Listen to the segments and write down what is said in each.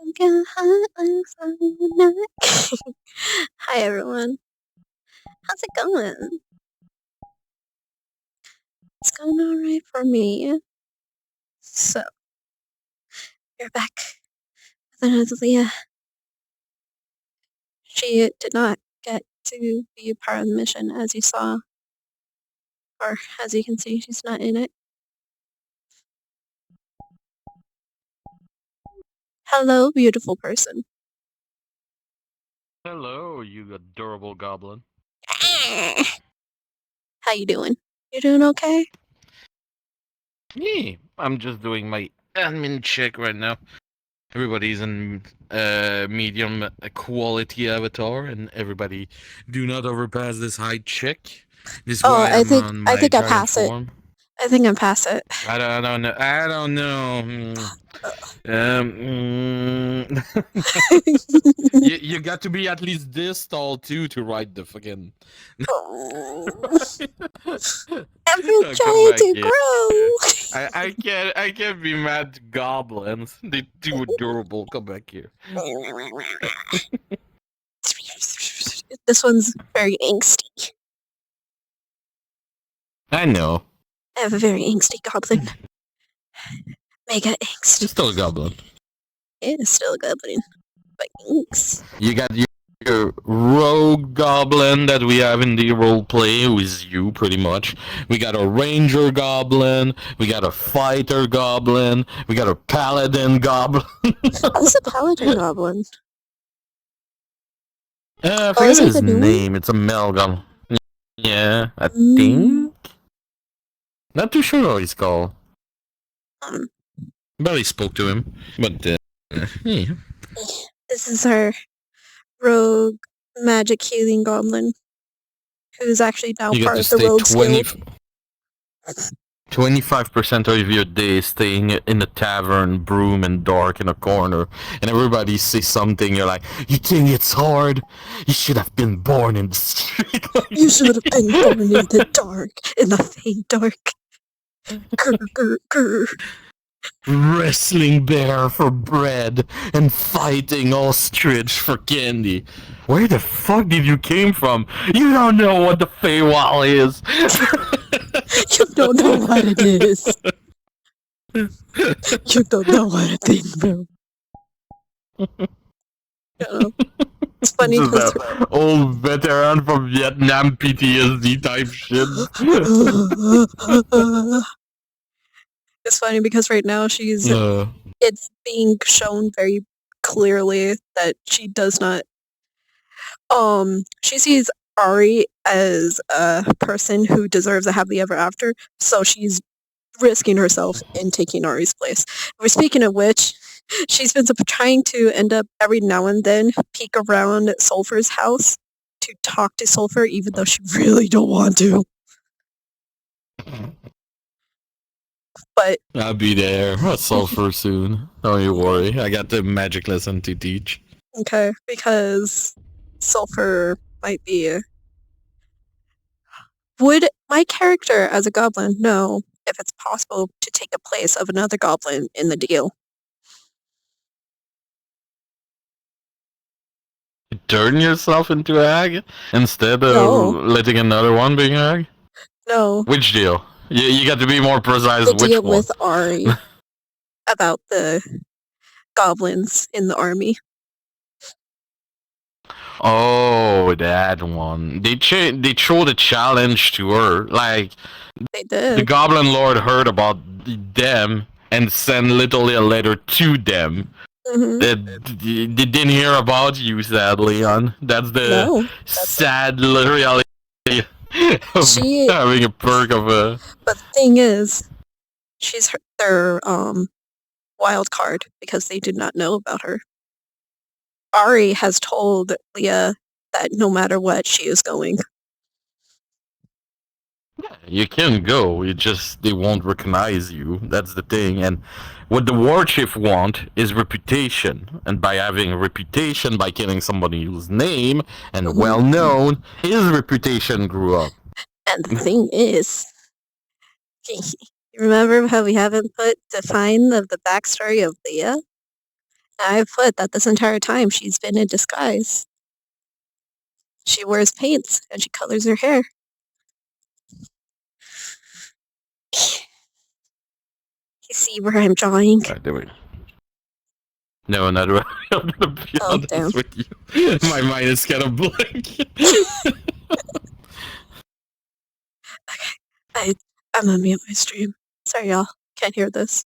Hi everyone. How's it going? It's going alright for me. So, you're back with another Leah. She did not get to be a part of the mission, as you saw. Or, as you can see, she's not in it. Hello, beautiful person. Hello, you adorable goblin. How you doing? You doing okay? Me, I'm just doing my admin check right now. Everybody's in medium quality avatar, and everybody do not overpass this high check. This is Oh, why I'm on I my think I giant pass it. form. I think I'm past it. I don't know. I don't know. You got to be at least this tall too to ride the fucking. I'm Come trying back to here. grow. I can't be mad at goblins. They're too adorable. Come back here. This one's very angsty. I know. I have a very angsty goblin. Mega angst. It's still a goblin. It is still a goblin. But inks. You got your rogue goblin that we have in the role play, who is you pretty much. We got a ranger goblin. We got a fighter goblin. We got a paladin goblin. How's a paladin goblin? I Oh, forget is it his the new one? name. It's a male goblin. Yeah, I Mm. think. Not too sure how he's called. Barely spoke to him, but yeah. This is our rogue magic healing goblin, who's actually now You got part to of the stay rogues guild. 25% of your day staying in a tavern, broom and dark in a corner, and everybody says something. You're like, you think it's hard? You should have been born in the street. You should have been born in the dark, in the fey dark. Grr, grr, grr. Wrestling bear for bread and fighting ostrich for candy. Where the fuck did you came from? You don't know what the Feywild is. You don't know what it is. You don't know what it is, bro. It's funny Just because that old veteran from Vietnam PTSD type shit. it's funny because right now it's being shown very clearly that she does not she sees Ari as a person who deserves a happily ever after, so she's risking herself in taking Ari's place. We're speaking of which, she's been trying to end up every now and then peek around Sulfur's house to talk to Sulfur, even though she really don't want to. But I'll be there. I'll sulfur soon. Don't you worry. I got the magic lesson to teach. okay, because Sulfur might be would my character as a goblin know if it's possible to take the place of another goblin in the deal? Turn yourself into a hag instead of No. letting another one be a hag? No. Which deal? You got to be more precise. The Which deal one? with Ari about the goblins in the army. Oh, that one. They showed a challenge to her. Like They did. the Goblin Lord heard about them and sent literally a letter to them. They didn't hear about you, sadly, Leon. That's the sad reality of having a perk of a. But the thing is, she's their wild card because they did not know about her. Ari has told Leah that no matter what, she is going. You can go. They won't recognize you. That's the thing. And what the war chief want is reputation. And by having a reputation, by killing somebody whose name and well known, his reputation grew up. And the thing is, you remember how we haven't put define of the backstory of Leah? I've put that this entire time she's been in disguise. She wears paints and she colors her hair. You see where I'm drawing? There we go. No, not really. I'm gonna be honest with you. My mind is kind of blank. Okay, I'm gonna mute my stream. Sorry, y'all. Can't hear this.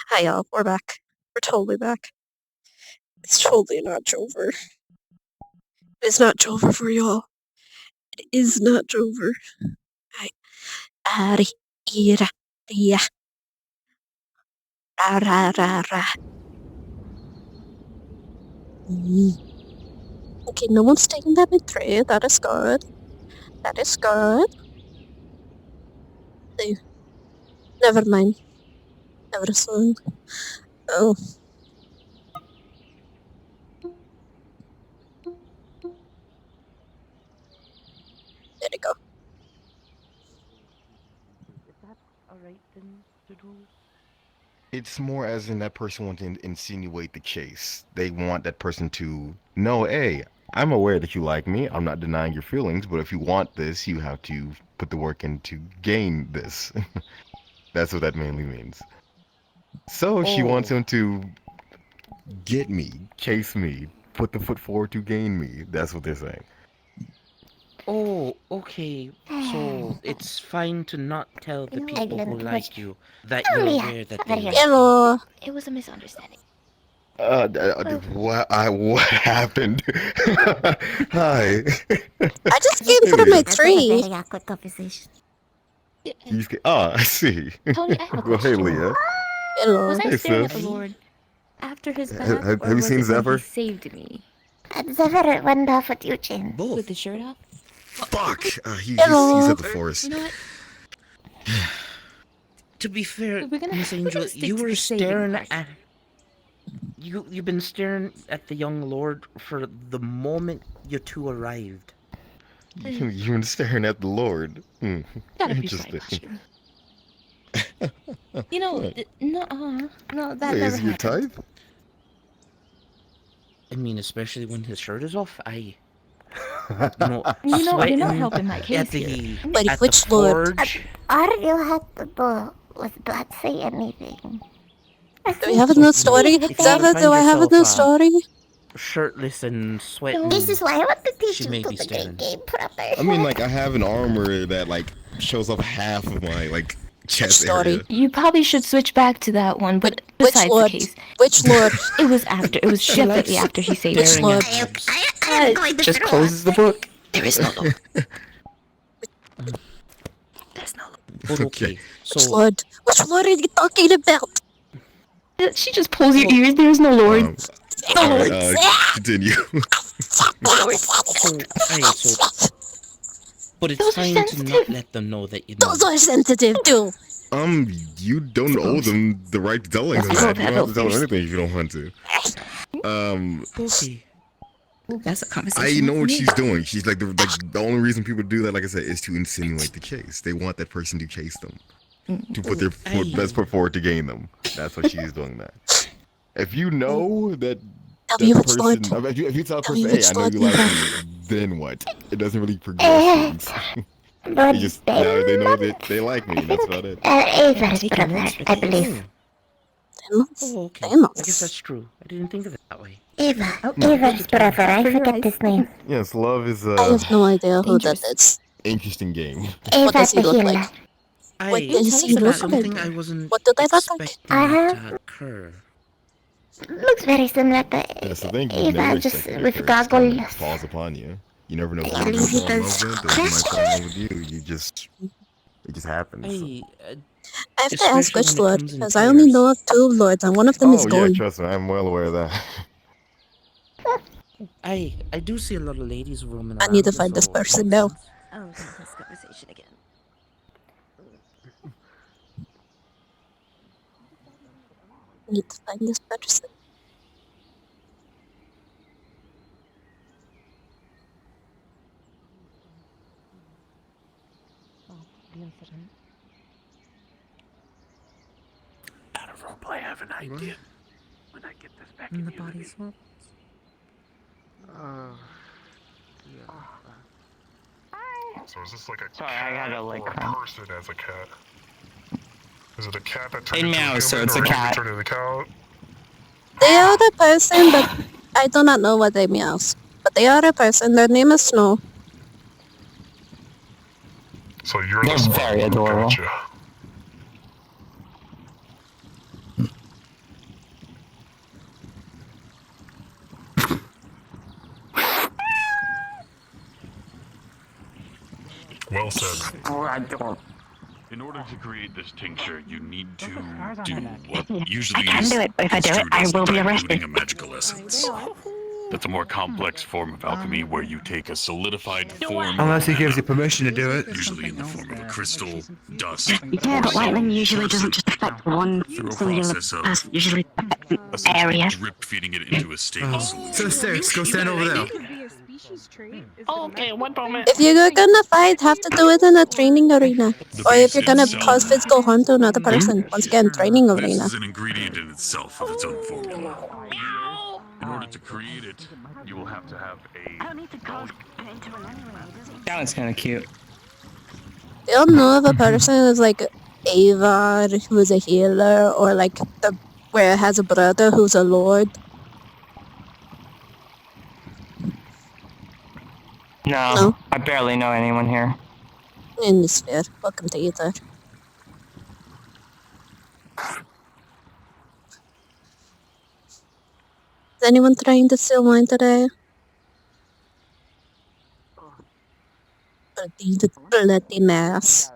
Hi, y'all. We're back. We're totally back. It's totally not Jover. It's not Jover for y'all. It is not Jover. Ari, ira, ria, ra, ra, ra, ra. Okay, no one's taking that in three. That is good. That is good. Never mind. Never soon. Oh. There you go. Is that alright thing to do? It's more as in that person wants to insinuate the case. They want that person to know, hey, I'm aware that you like me. I'm not denying your feelings, but if you want this, you have to put the work in to gain this. That's what that mainly means. So she wants him to get me, chase me, put the foot forward to gain me. That's what they're saying. Oh, okay. So it's fine to not tell the people who like you that you're aware that they like you. Hello. It was a misunderstanding. What happened? Hi. I just came from my tree. Very awkward conversation. I see. Tony, I have a Well, hey, question. Leah. Hello. Was I Hey, staring at sis. the Lord after his back, Have or you was seen it when Zephyr? he saved me? Zephyr went off with Eugene. With the shirt off? Fuck! He's Hello. at the forest. You know what? To be fair, We're gonna- Miss we're Angel, gonna stick you to were the saving staring part. at you've been staring at the young lord for the moment you two arrived. You were staring at the Lord. Gotta be sorry, Interesting. You know, What? no, that Wait, never is he your happened. type? I mean, especially when his shirt is off. You know, You know, you're not sweating helping my case at the here. Wait, at which the Lord? forge. Or you had to do was not say anything. Do we have a new story? If you Zephyr, find do I have a new yourself, story? shirtless and sweating, This is why I want to teach she you may to be the staring. game proper. I mean, like, I have an armor that, like, shows off half of my, like, chest story? area. You probably should switch back to that one, but Which besides the Lord? case, Which Lord? it was definitely after he saved Which me. Lord? I am going to Just throw closes the book. There is no Lord. There's no. But okay, Which so Lord? Which Lord are you talking about? She just pulls your ears. There is no Lord. Alright, continue. so but it's Those are fine to not sensitive. let them know that you know. Those are sensitive too. You don't owe them the right to telling them Let's that. go You don't have to tell them Ears. anything if you don't want to. Okay. That's a I conversation. know what she's doing. She's like the only reason people do that, like I said, is to insinuate the case. They want that person to chase them, to put their best foot forward to gain them. That's what she's doing that. If you know that Tell me which person, Lord. if you tell a Tell me person, hey, which I know Lord you you like have. me, then what? It doesn't really progress things. Lord They just now they know that they like me. And that's about it. Ava's Taking brother, notes with I you. believe. Oh, okay. Thanos. I guess that's true. I didn't think of it that way. Ava's brother, I forget his name. Yes, love is I have no idea who that Dangerous. is. interesting game. What Ava does he the look healer. like? What I does he look something like? I wasn't What did I look like? expecting to occur. Looks very similar to That's the thing. You never Ava, just expect it with occur. It just kind of goggles. falls upon you. You never know who At you're gonna least he fall in love does. with, or who might fall in love with you. It just happens. I have to ask Especially which when it Lord, comes in because I only pairs. know of 2 Lords, and one of them is Oh yeah, going. trust me, I'm well aware of that. I do see a lot of ladies roaming I around. need to find this so it person makes now. sense. Oh, not this conversation again. I need to find this person. Out of roleplay, I have an idea. When I get this back in the body swap. So is this like a cat or a person as a cat? Is it a cat that turned into a human, so it's or a a human cat. turned into a cow? They are a person, but I do not know what they meows. But they are a person. Their name is Snow. So you're They're the snow. very adorable. Gotcha. Well said. In order to create this tincture, you need to do what I usually can is do it, but if I do it, construed I as will be diluting arrested. a magical essence. That's a more complex form of alchemy where you take a solidified form. Unless he of gives you mana, permission to do it. usually in the form of a crystal, dust, Yeah, or but lightning some usually doesn't person just affect one through a singular process of person, usually affects an essentially area. drip feeding it into a stable solution. So Six, go stand over there. Okay, one moment. If you're gonna fight, have to do it in a training arena. The Or if beast you're gonna itself cause physical harm to another person. Once again, training This arena. is an ingredient in itself with its own formula. In order to create it, you will have to have That one's kind of cute. They don't know if a person is like Ava, who is a healer, or like where it has a brother who's a lord. No, I barely know anyone here. In the sphere. Welcome to Aether. Is anyone trying to steal mine today? The bloody mass.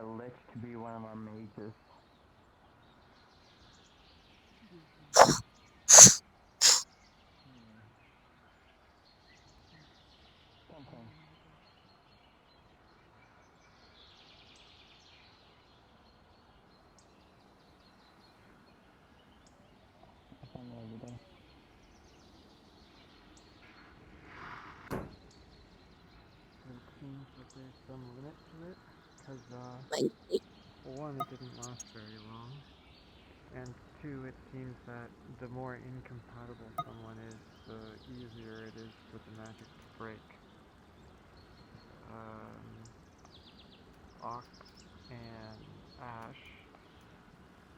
Like, one, it didn't last very long, and two, it seems that the more incompatible someone is, the easier it is for the magic to break. Ox and Ash,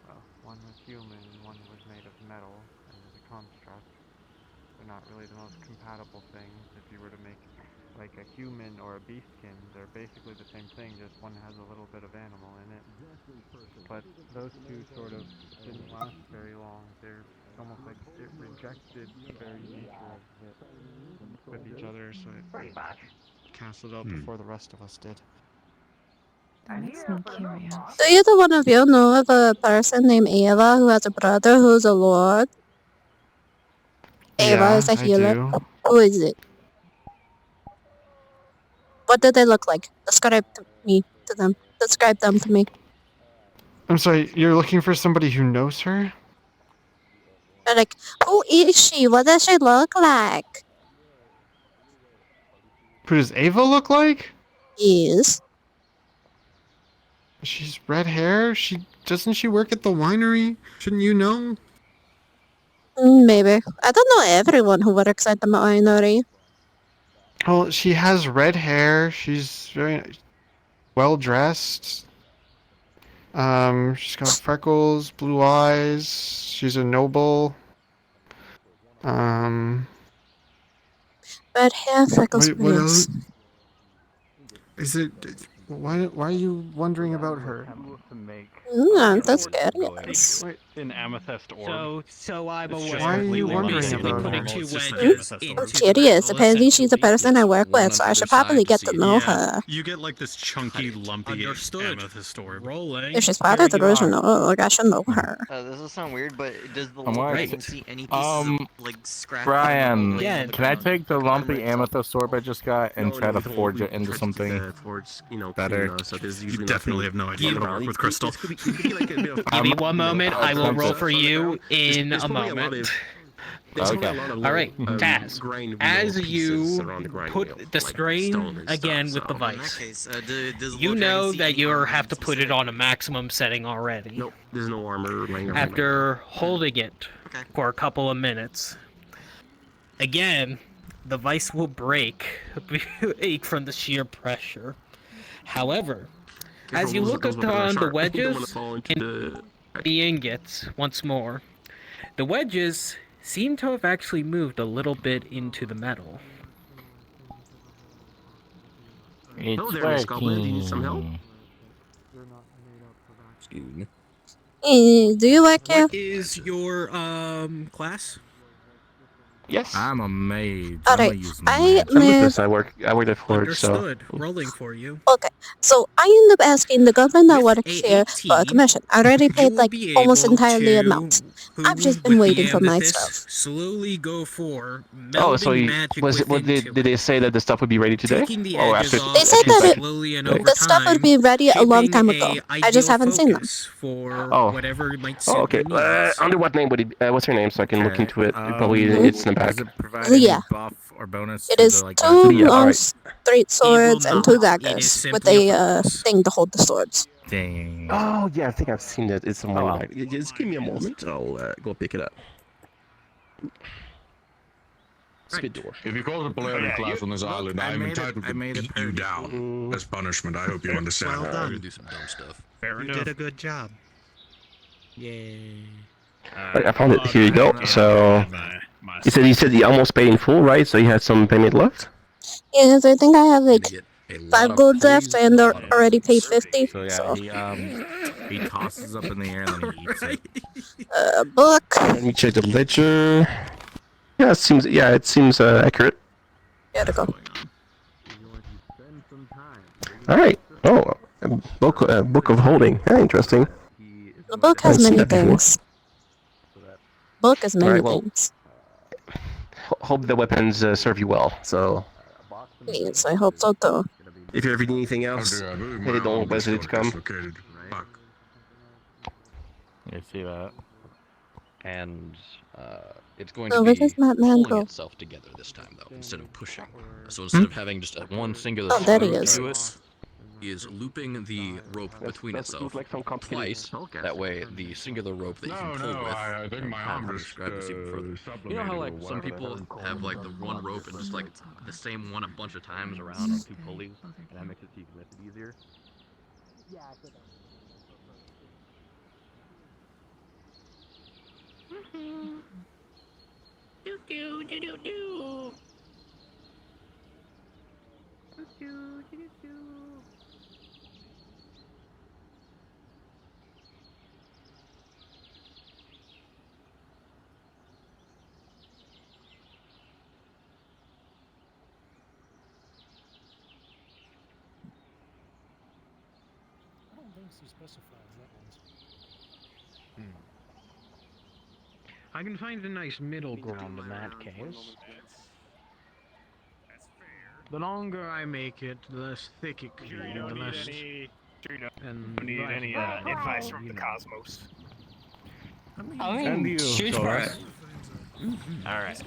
well, one was human and one was made of metal and was a construct. They're not really the most compatible things. If you were to make like a human or a beastkin, they're basically the same thing, just one has a little bit of animal in it. But those two sort of didn't last very long. It's almost like it rejected the very nature of it with each other, so it canceled out before the rest of us did. That makes me curious. do either one of you know of a person named Ava who has a brother who's a lord? Ava is a healer. Who is it? What do they look like? Describe them to me. I'm sorry, you're looking for somebody who knows her? They're like, who is she? What does she look like? Who does Ava look like? Yes. She's red hair? Doesn't she work at the winery? Shouldn't you know? Maybe. I don't know everyone who works at the winery. Well, she has red hair. She's very well dressed. She's got freckles, blue eyes. She's a noble. Red hair, freckles, What wheels. else? Is it? Why are you wondering about her? I'm just curious. An amethyst orb. So I'm It's aware. just Why are you completely wondering basically about putting her? two It's just an wedges amethyst into orb. I'm curious. Apparently she's a person I work with, so I should probably get to know her. You get like this chunky, lumpy amethyst orb. rolling. If she's part of the original, like I should know her. This will sound weird, but does the I'm little alright. dragon see any pieces of, like, scrap? Brian, Yeah, can I take the lumpy amethyst orb I just got and try to forge it into something better? You definitely have no idea how to work with crystal. Give me one moment. I will roll for you in a moment. Okay. Alright, Taz, as you put the strain again with the vice, you know that you have to put it on a maximum setting already. Nope, there's no armor laying around. After holding it for a couple of minutes, again, the vice will break from the sheer pressure. However, as you look upon the wedges and the ingots once more, the wedges seem to have actually moved a little bit into the metal. It's Oh, there, Goblin. Do you need some help? working. Excuse me. Do you work here? What is your class? Yes. I'm a mage. Alright, I I'm live. Lucas. I work at Forge, so. Understood. Rolling for you. Okay, so I end up asking the government that works here for a commission. I already You paid will like be almost able entirely to, amount. I've just been with waiting the for my amethyst, stuff. slowly go for Oh, so melding magic was it? What within did they say that the stuff would be ready today? taking the Oh, edges after off They said after that second. slowly and Right? over The stuff would time, be ready a long shaping time ago. a I just ideal haven't seen them. focus for Oh. whatever might suit Oh, okay. your needs. Under what name would it? What's her name, so I can look into it? Probably Mhm. it's in the back. Does it provide any Leah. buff or bonus It to is the, like, two Leah, alright. straight swords and two not. It daggers is with simply a a focus. thing to hold the swords. Dang. Oh yeah, I think I've seen it. It's somewhere in the back. Just give me a moment. I'll go pick it up. Spidor. If you cause a polarity clash on this island, I am entitled to made it beat you down as punishment. I hope you understand. Well done. Do some dumb stuff. Fair enough. You did a good job. Yay. Right, I found it. Here you go. So you said you almost paid in full, right? So you had some payment left. Yes, I think I have like Get a lot 5 of gold left poison, and a I lot of already paid survey. 50. So So yeah, he tosses up in the air and then he eats it. a book. Let me check the ledger. Yeah, it seems accurate. Gotta go. All right. Oh, book of holding. Yeah, interesting. The book has Haven't seen many that before. things. Book has many Alright, well, things. Hope the weapons serve you well. So Yes, I hope so too. if you ever need anything else, hey, don't hesitate to come. Fuck. You see that? And it's going So to where be does that man pulling go? itself together this time, though, instead of pushing. So instead of having just one singular Oh, there he screw is. to it, he is looping the rope between itself like some twice. That way, the singular rope that you can pull with. I think my how arm to just describe this even further. You know how like some people have like the one rope and just like the same one a bunch of times around on two pulleys, and that makes it so you can lift it easier. I don't think she specifies that one. I can find a nice middle ground in that case. The longer I make it, the less thick it can be, and the less... And need any advice from the cosmos. shoot for it. Alright.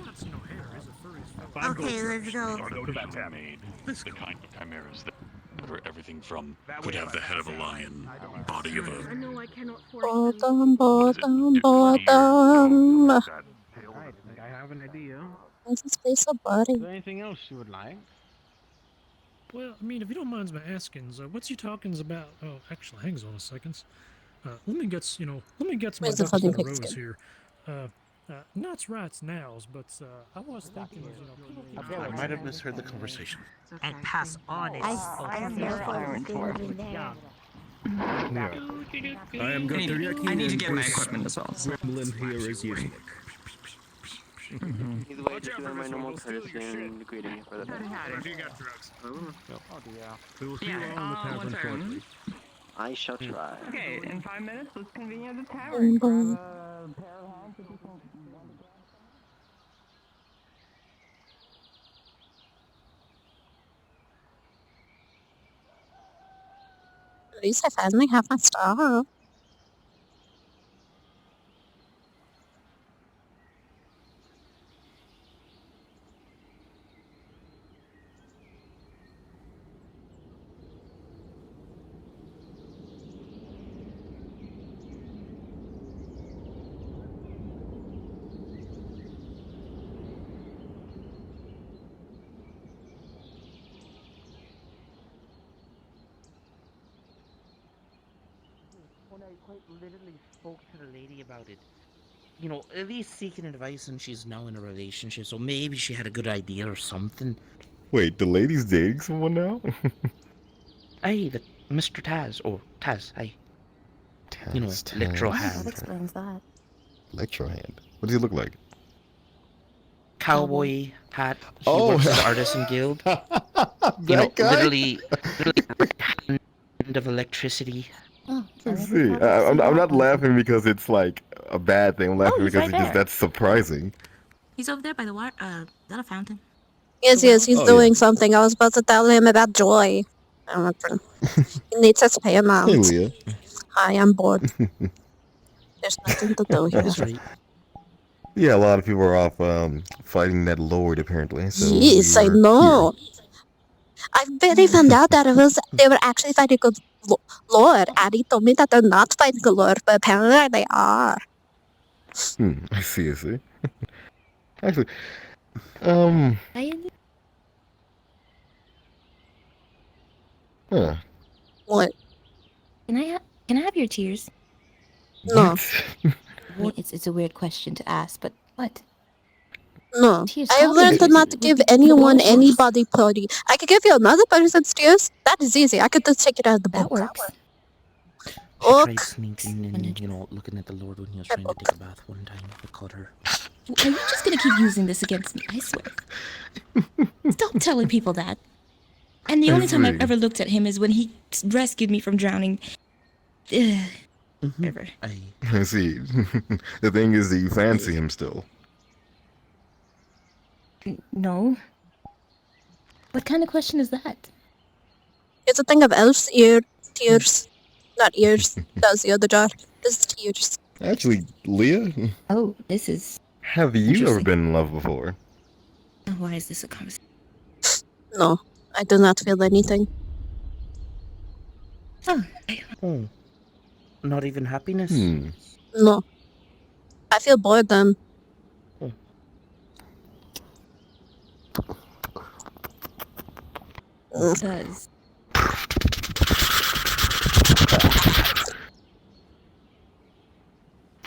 Okay, let's go. Go to that tab. Made the kind of chimeras that cover everything from could have the head of a lion, body of a know I cannot Bottom, bottom, bottom. I think I have an idea. Where's this place a Is body? there anything else you would like? Well, I mean, if you don't mind my asking, what's you talking about? Oh, actually, hang on a second. Let me get my Where's the ducks fucking in a pig row skin? here. Nuts, rats, nows, but I was thinking, I might have misheard the conversation. And pass on it. I have no phone in there. I am going to react. I need to get my equipment as well. Gremlin here is usual. Either way, just give them my normal courtesy and greeting for the You got drugs. We will see Yeah, you all in the tavern one turn. shortly. I shall try. Okay, in 5 minutes, let's convene at the Boom, tavern. boom. At least I finally have my stuff. When I quite literally spoke to the lady about it, you know, at least seeking advice, and she's now in a relationship, so maybe she had a good idea or something. Wait, the lady's dating someone now? Hey, the Mr. Taz, or Taz, hey. You know, electro hand. That explains that. Electro hand. What does he look like? cowboy hat. He Oh. works at the Artisan Guild. That guy? Literally right hand of electricity. Oh, I see. I'm not laughing because it's like a bad thing. I'm laughing he's because right there. that's surprising. He's over there by the water. Is that a fountain? Yes, he's Oh, doing yeah. something. I was about to tell him about joy. He needs us to pay him out. Hey, Leah. Hi, I'm bored. There's nothing to do here. That's right. Yeah, a lot of people are off fighting that lord apparently. So Yes, I you're know. I barely found out that they were actually fighting a lord. Addie told me that they're not fighting a lord, but apparently they are. I see. Actually, huh. What? Can I have your tears? No. I mean, it's a weird question to ask, but what? No. Tears I have learned to not to give anyone anybody pity. I could give you another person's tears. That is easy. I could just take it out of the book. That works. She tried sneaking and, looking at the Lord when he was trying to take a bath one time. I caught her. Are you just gonna keep using this against me? I swear. Stop telling people that. And the only time I've ever looked at him is when he rescued me from drowning. Ever. I see. The thing is that you fancy him still. No. What kind of question is that? It's a thing of elf's tears. Not ears. That was the other jar. This is tears. Actually, Leah, Oh, this is... have you ever been in love before? Why is this a conversation? No, I do not feel anything. Oh. Not even happiness? No. I feel boredom. Because...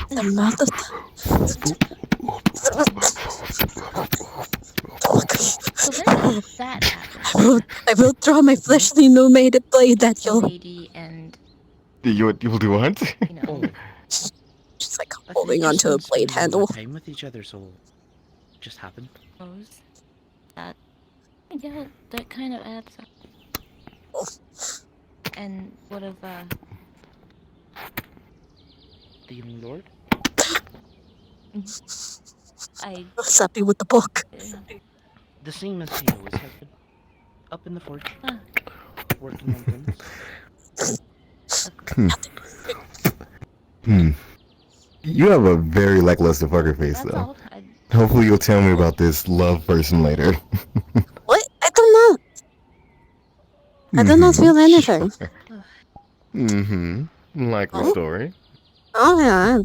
The amount of I will draw my fleshly no-mated blade at you. Lady and... You will do what? Just like holding onto a blade handle. Time with each other, so it just happened. That... Yeah, that kind of adds up. And what of, The young lord? What's up with the book? The same as he always has been. Up in the fort. Working on things. You have a very lackluster fucker face, though. Hopefully you'll tell me about this love person later. What? I don't know. I do not feel anything. Like the story. Oh yeah.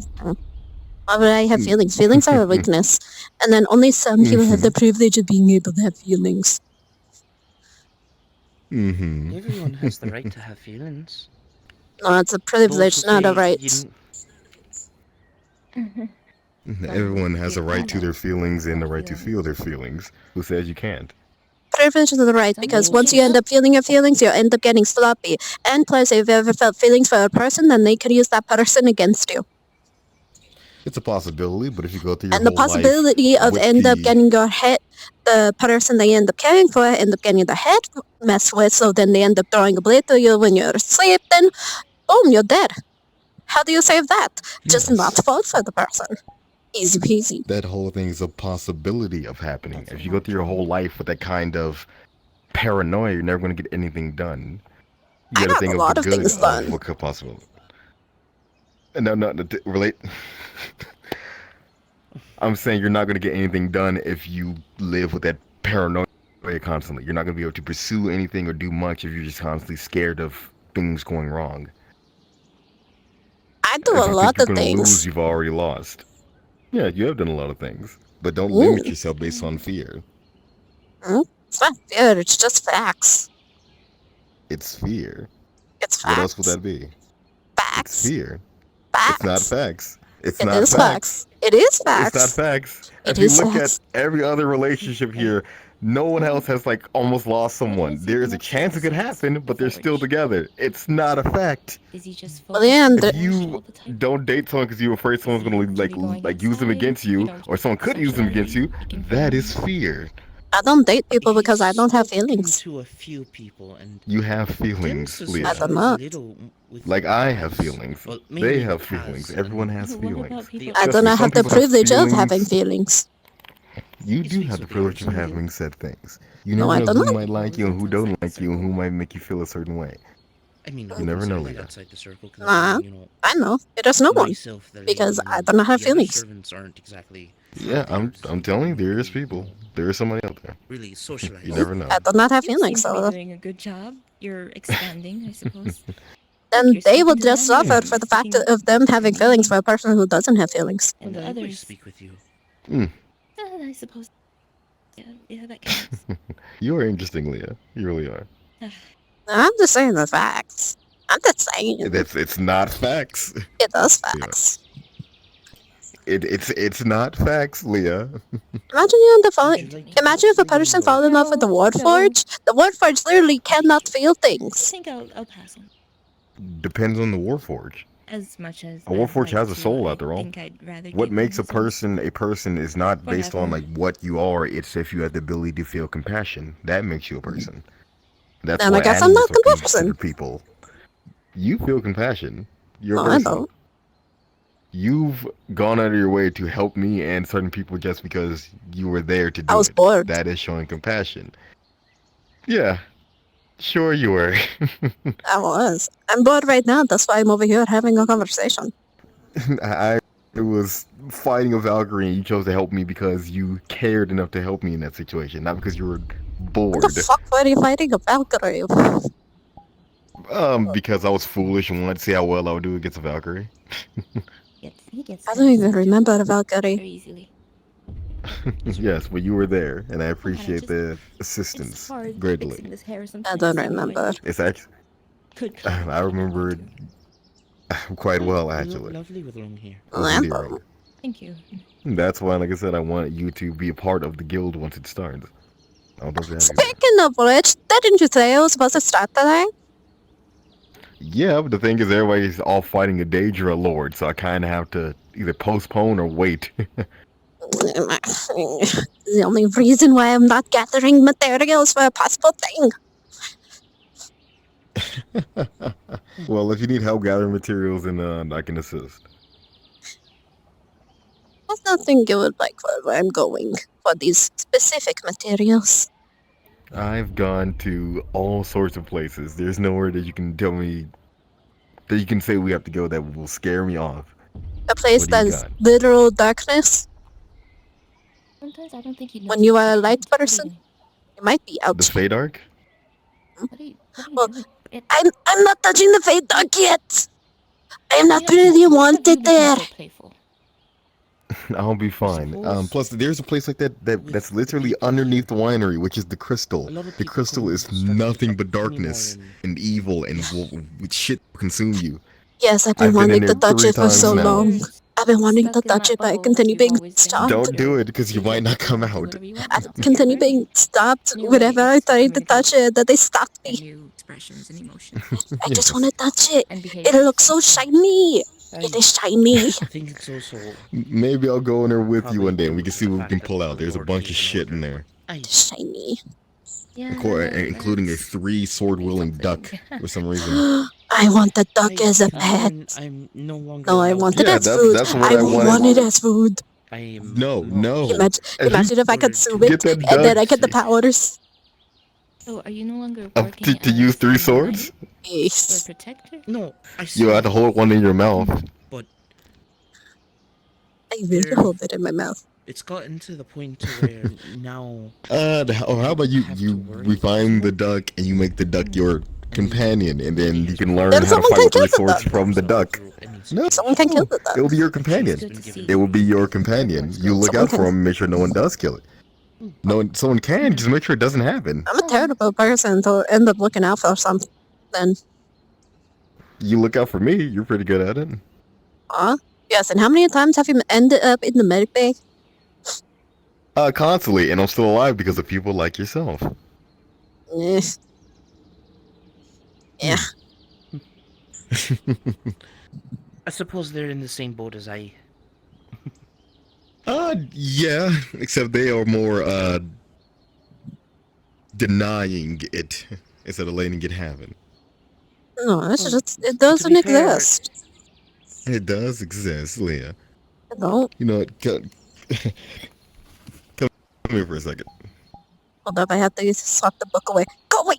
Why would I have feelings? Feelings are a weakness. And then only some people have the privilege of being able to have feelings. Everyone has the right to have feelings. No, it's a privilege, not a right. Everyone has a right to their feelings and the right to feel their feelings. Who says you can't? Privilege is the right, because once you end up feeling your feelings, you end up getting sloppy. And plus, if you've ever felt feelings for a person, then they can use that person against you. It's a possibility, but if you go through your And the whole possibility life of with end up getting your head, the person they end up caring for, end up getting their head messed with, so then they end up throwing a blade to you when you're asleep, then boom, you're dead. How do you save that? Just not fall for the person. Easy peasy. that whole thing is a possibility of happening. If you go through your whole life with that kind of paranoia, you're never going to get anything done. You got to think of the good of what could possible. No, relate. I'm saying you're not going to get anything done if you live with that paranoia constantly. You're not going to be able to pursue anything or do much if you're just constantly scared of things going wrong. I do a lot of things. Lose, you've already lost. Yeah, you have done a lot of things, but don't limit yourself based on fear. It's not fear, it's just facts. It's fear. It's facts. What else would that be? Facts. It's fear. Facts. It's not facts. It's It not is facts. It is facts. It's not facts. It If you is look facts. at every other relationship here, No one else has like almost lost someone. There is a chance it could happen, but they're still together. It's not a fact. Is he just Well, yeah, and If you don't date someone because you're afraid someone's gonna like use them against you, or someone could use them against you, that is fear. I don't date people because I don't have feelings. To a few people, and You have feelings, Leah. I don't know. Like I have feelings. Well, They mainly have because, feelings. Everyone has What feelings. about people? I Trust do me, not some have the people have privilege of feelings. having feelings. You do have the privilege of having said things. You No, never I know don't who know. might like you and who don't like you and who might make you feel a certain way. I mean, You never know, like Leah. outside the circle, Nah, you know, I know. It is no one. myself, the Because lady, I do not have the other feelings. servants aren't exactly Yeah, I'm telling you, there is people. There is somebody out there. really socialized. You never know. I do not have You feelings, seem to be so doing a good job. You're expanding, I suppose. then You're they will speaking to just them, suffer you're for the fact speaking of them having feelings for a person who doesn't have feelings. and the I others. speak with you. I suppose. Yeah, that counts. You are interesting, Leah. You really are. I'm just saying the facts. I'm just saying. It's not facts. It does facts. It's not facts, Leah. Imagine you on the phone. Imagine if a person fell in love with the Warforged. The Warforged literally cannot feel I things. think I'll pass on. Depends on the Warforged. As much as A Warforged I'd has a like soul, to, after I all. think I'd rather What give makes him a person is not based on Whatever. like what you are. It's if you have the ability to feel compassion. That makes you a person. That's Then I why guess I'm animals not are the person. considered people. You feel compassion. You're a No, I person. don't. You've gone out of your way to help me and certain people just because you were there to do I was it. bored. That is showing compassion. Yeah, sure you were. I was. I'm bored right now. That's why I'm over here having a conversation. I was fighting a Valkyrie and you chose to help me because you cared enough to help me in that situation, not because you were bored. What the fuck were you fighting a Valkyrie? Because I was foolish and wanted to see how well I would do against a Valkyrie. He gets I don't even remember a Valkyrie. very easily. Yes, but you were there, and I appreciate the assistance It's hard greatly. fixing this hair I sometimes. don't you know, remember. It's actually, Could I remember it quite well, actually. Lovely with long hair. It was endearing. Thank you. That's why, like I said, I want you to be a part of the guild once it starts. I'll love to have you there. Speaking of which, didn't you say I was supposed to start today? Yeah, but the thing is, everybody's all fighting a Daedra Lord, so I kind of have to either postpone or wait. The only reason why I'm not gathering materials for a possible thing. Well, if you need help gathering materials, then I can assist. I don't think you would like where I'm going for these specific materials. I've gone to all sorts of places. There's nowhere that you can tell me that you can say we have to go that will scare me off. A place What do you that is got? literal darkness. Sometimes I don't think you know. When you are a light person, you might be out. The Fadark? Well, I'm not touching the Fate Dark yet. I am not really wanted there. I'll be fine. Plus, there's a place like that's literally underneath the winery, which is the Crystal. The Crystal is nothing but darkness and evil and shit will consume you. Yes, I've I've been been in wanting to there touch 3 it for so times now. long. I've been wanting to touch it, but I continue being stopped. Don't do it because you might not come out. I continue being stopped whenever I try to touch it, that they stop me. New expressions and emotions. I just want to touch it. It looks so shiny. It is shiny. I think it's also Maybe I'll go in there with you one day and we can see what we can pull out. There's a bunch of shit in there. Shiny. Including a 3 sword-wielding duck for some reason. I want the duck as a pet. I'm no longer. No, I want it Yeah, as that's- food. that's what I I wanted. want it as food. No. Imagine if I could sue it Get that and then duck. I get the powers. So, are you no longer working To use 3 swords? Yes. protector? No, I You have to hold one in your mouth. I really hold it in my mouth. It's gotten to the point to where now. How about you refine the duck and you make the duck your companion, and then you can learn Then how to someone fight can with 3 kill the swords duck. from the duck. No, Someone can kill the duck. it will be your companion. It will be your companion. You look Someone out for can- him and make sure no one does kill it. No, someone can, just make sure it doesn't happen. I'm a terrible person to end up looking out for something. You look out for me, you're pretty good at it. Yes, and how many times have you ended up in the medic bay? Constantly, and I'm still alive because of people like yourself. Yeah. I suppose they're in the same boat as I. Yeah, except they are more denying it instead of letting it happen. No, it's just, it doesn't exist. It does exist, Leah. No. You know what? Come here for a second. Hold up, I have to swap the book away. Go away!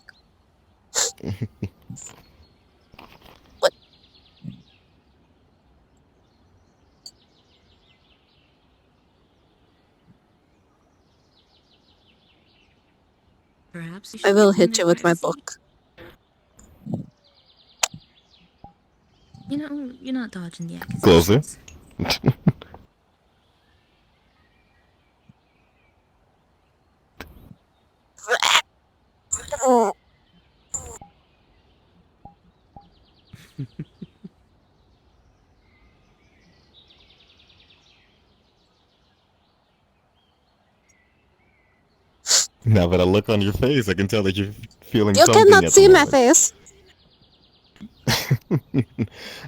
What? Perhaps I will hit you with my book. You know, you're not dodging the Closer. accusations. Now that I look on your face, I can tell that you're feeling You something cannot at see the my moment. face.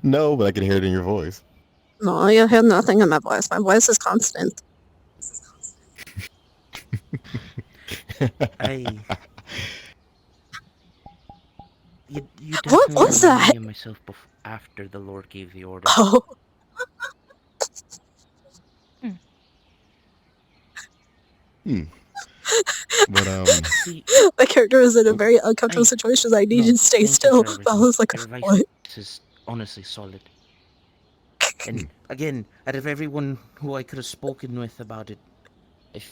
No, but I can hear it in your voice. No, you hear nothing in my voice. My voice is constant. You What definitely was remind that? me of myself after the Lord gave the order. Oh. But my character was in a very uncomfortable situation. I need to stay still. But I was like, Your advice what? is honestly solid. And again, out of everyone who I could have spoken with about it, I'm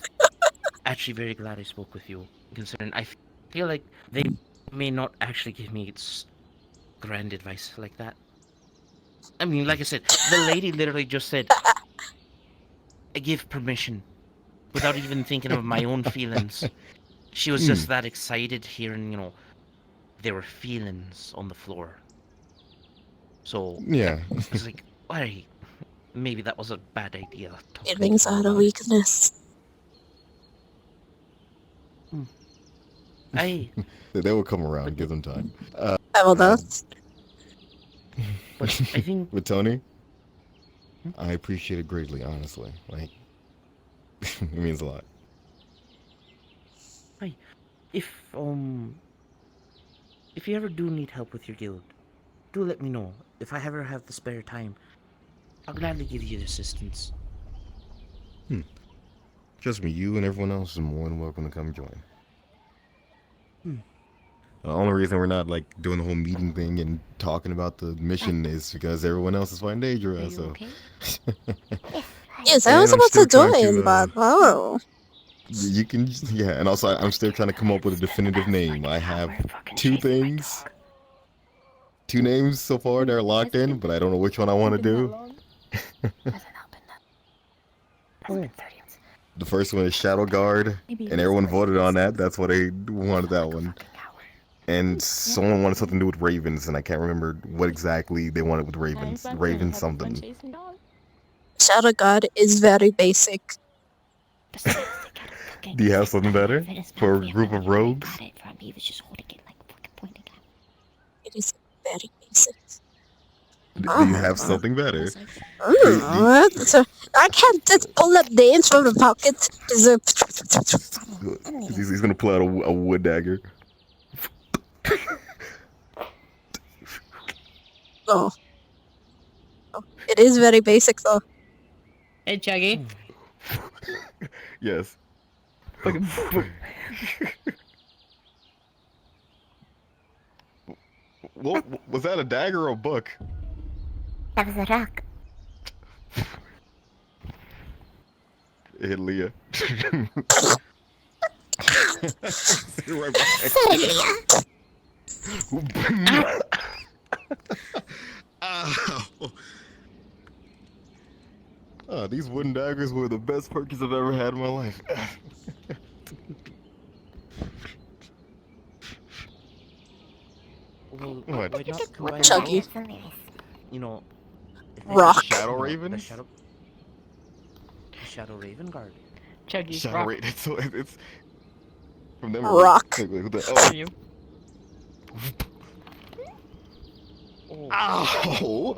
actually very glad I spoke with you. Considering I feel like they may not actually give me grand advice like that. I mean, like I said, the lady literally just said, I give permission without even thinking of my own feelings. She was just that excited hearing, there were feelings on the floor. So, yeah. it's like, why? Maybe that was a bad idea. Feelings are a weakness. They will come around. Give them time. I will not. But I think with Tony, I appreciate it greatly. Honestly, like it means a lot. Hi, if you ever do need help with your guild, do let me know. If I ever have the spare time, I'll gladly give you assistance. Trust me, you and everyone else is more than welcome to come join. The only reason we're not like doing the whole meeting thing and talking about the mission is because everyone else is fighting Daedra. So. Okay? Yes, I was about to join, but oh. You can, yeah, and also I'm still trying to come up with a definitive name. I have two names so far that are locked in, but I don't know which one I want to do. The first one is Shadow Guard, and everyone voted on that. That's why they wanted that one. And someone wanted something to do with ravens, and I can't remember what exactly they wanted with ravens. Raven something. Shadow God is very basic. Do you have something better for a group of rogues? It is very basic. Do you have something better? So I can't just pull up names from the pocket. He's gonna pull out a wood dagger. Oh. It is very basic though. Hey, Chuggy. Yes. What was that? A dagger or a book? That was a rock. It hit Leah. Right Ow. These wooden daggers were the best purchase I've ever had in my life. Well, What? why not combine Chuggy. both? You know, Rock. Shadow Ravens? The Shadow Raven Guard. Chuggy. Gyrate. It's from memory. Rock. Wait, who the? Oh. You. Ow!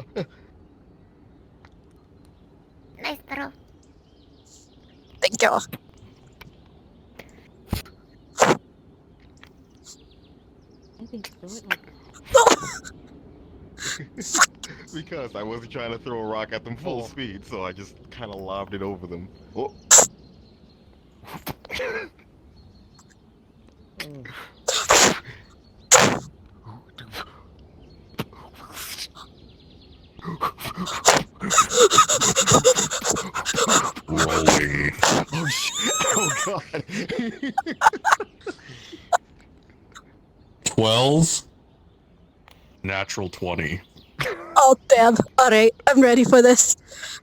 Nice throw. Thank you. I think throw it like. Because I wasn't trying to throw a rock at them full speed, so I just kind of lobbed it over them. Oh. 12. Natural 20. Oh, damn. Alright, I'm ready for this.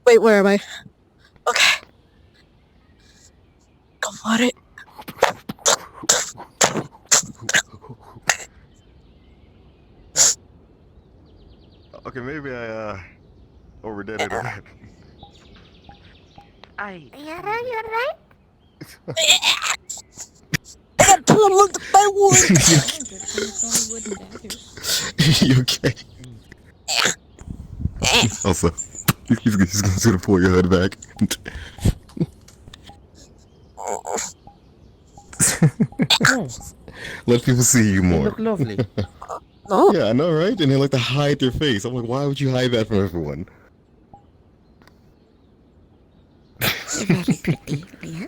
Wait, where am I? Okay. Go for it. Okay, maybe I overdid it a bit. You're right. I got plum on my wood. You okay? Also, he's gonna pull your hood back. Let people see you more. You look lovely. No. Yeah, I know, right? And they like to hide their face. I'm like, why would you hide that from everyone? You're very pretty. Yeah.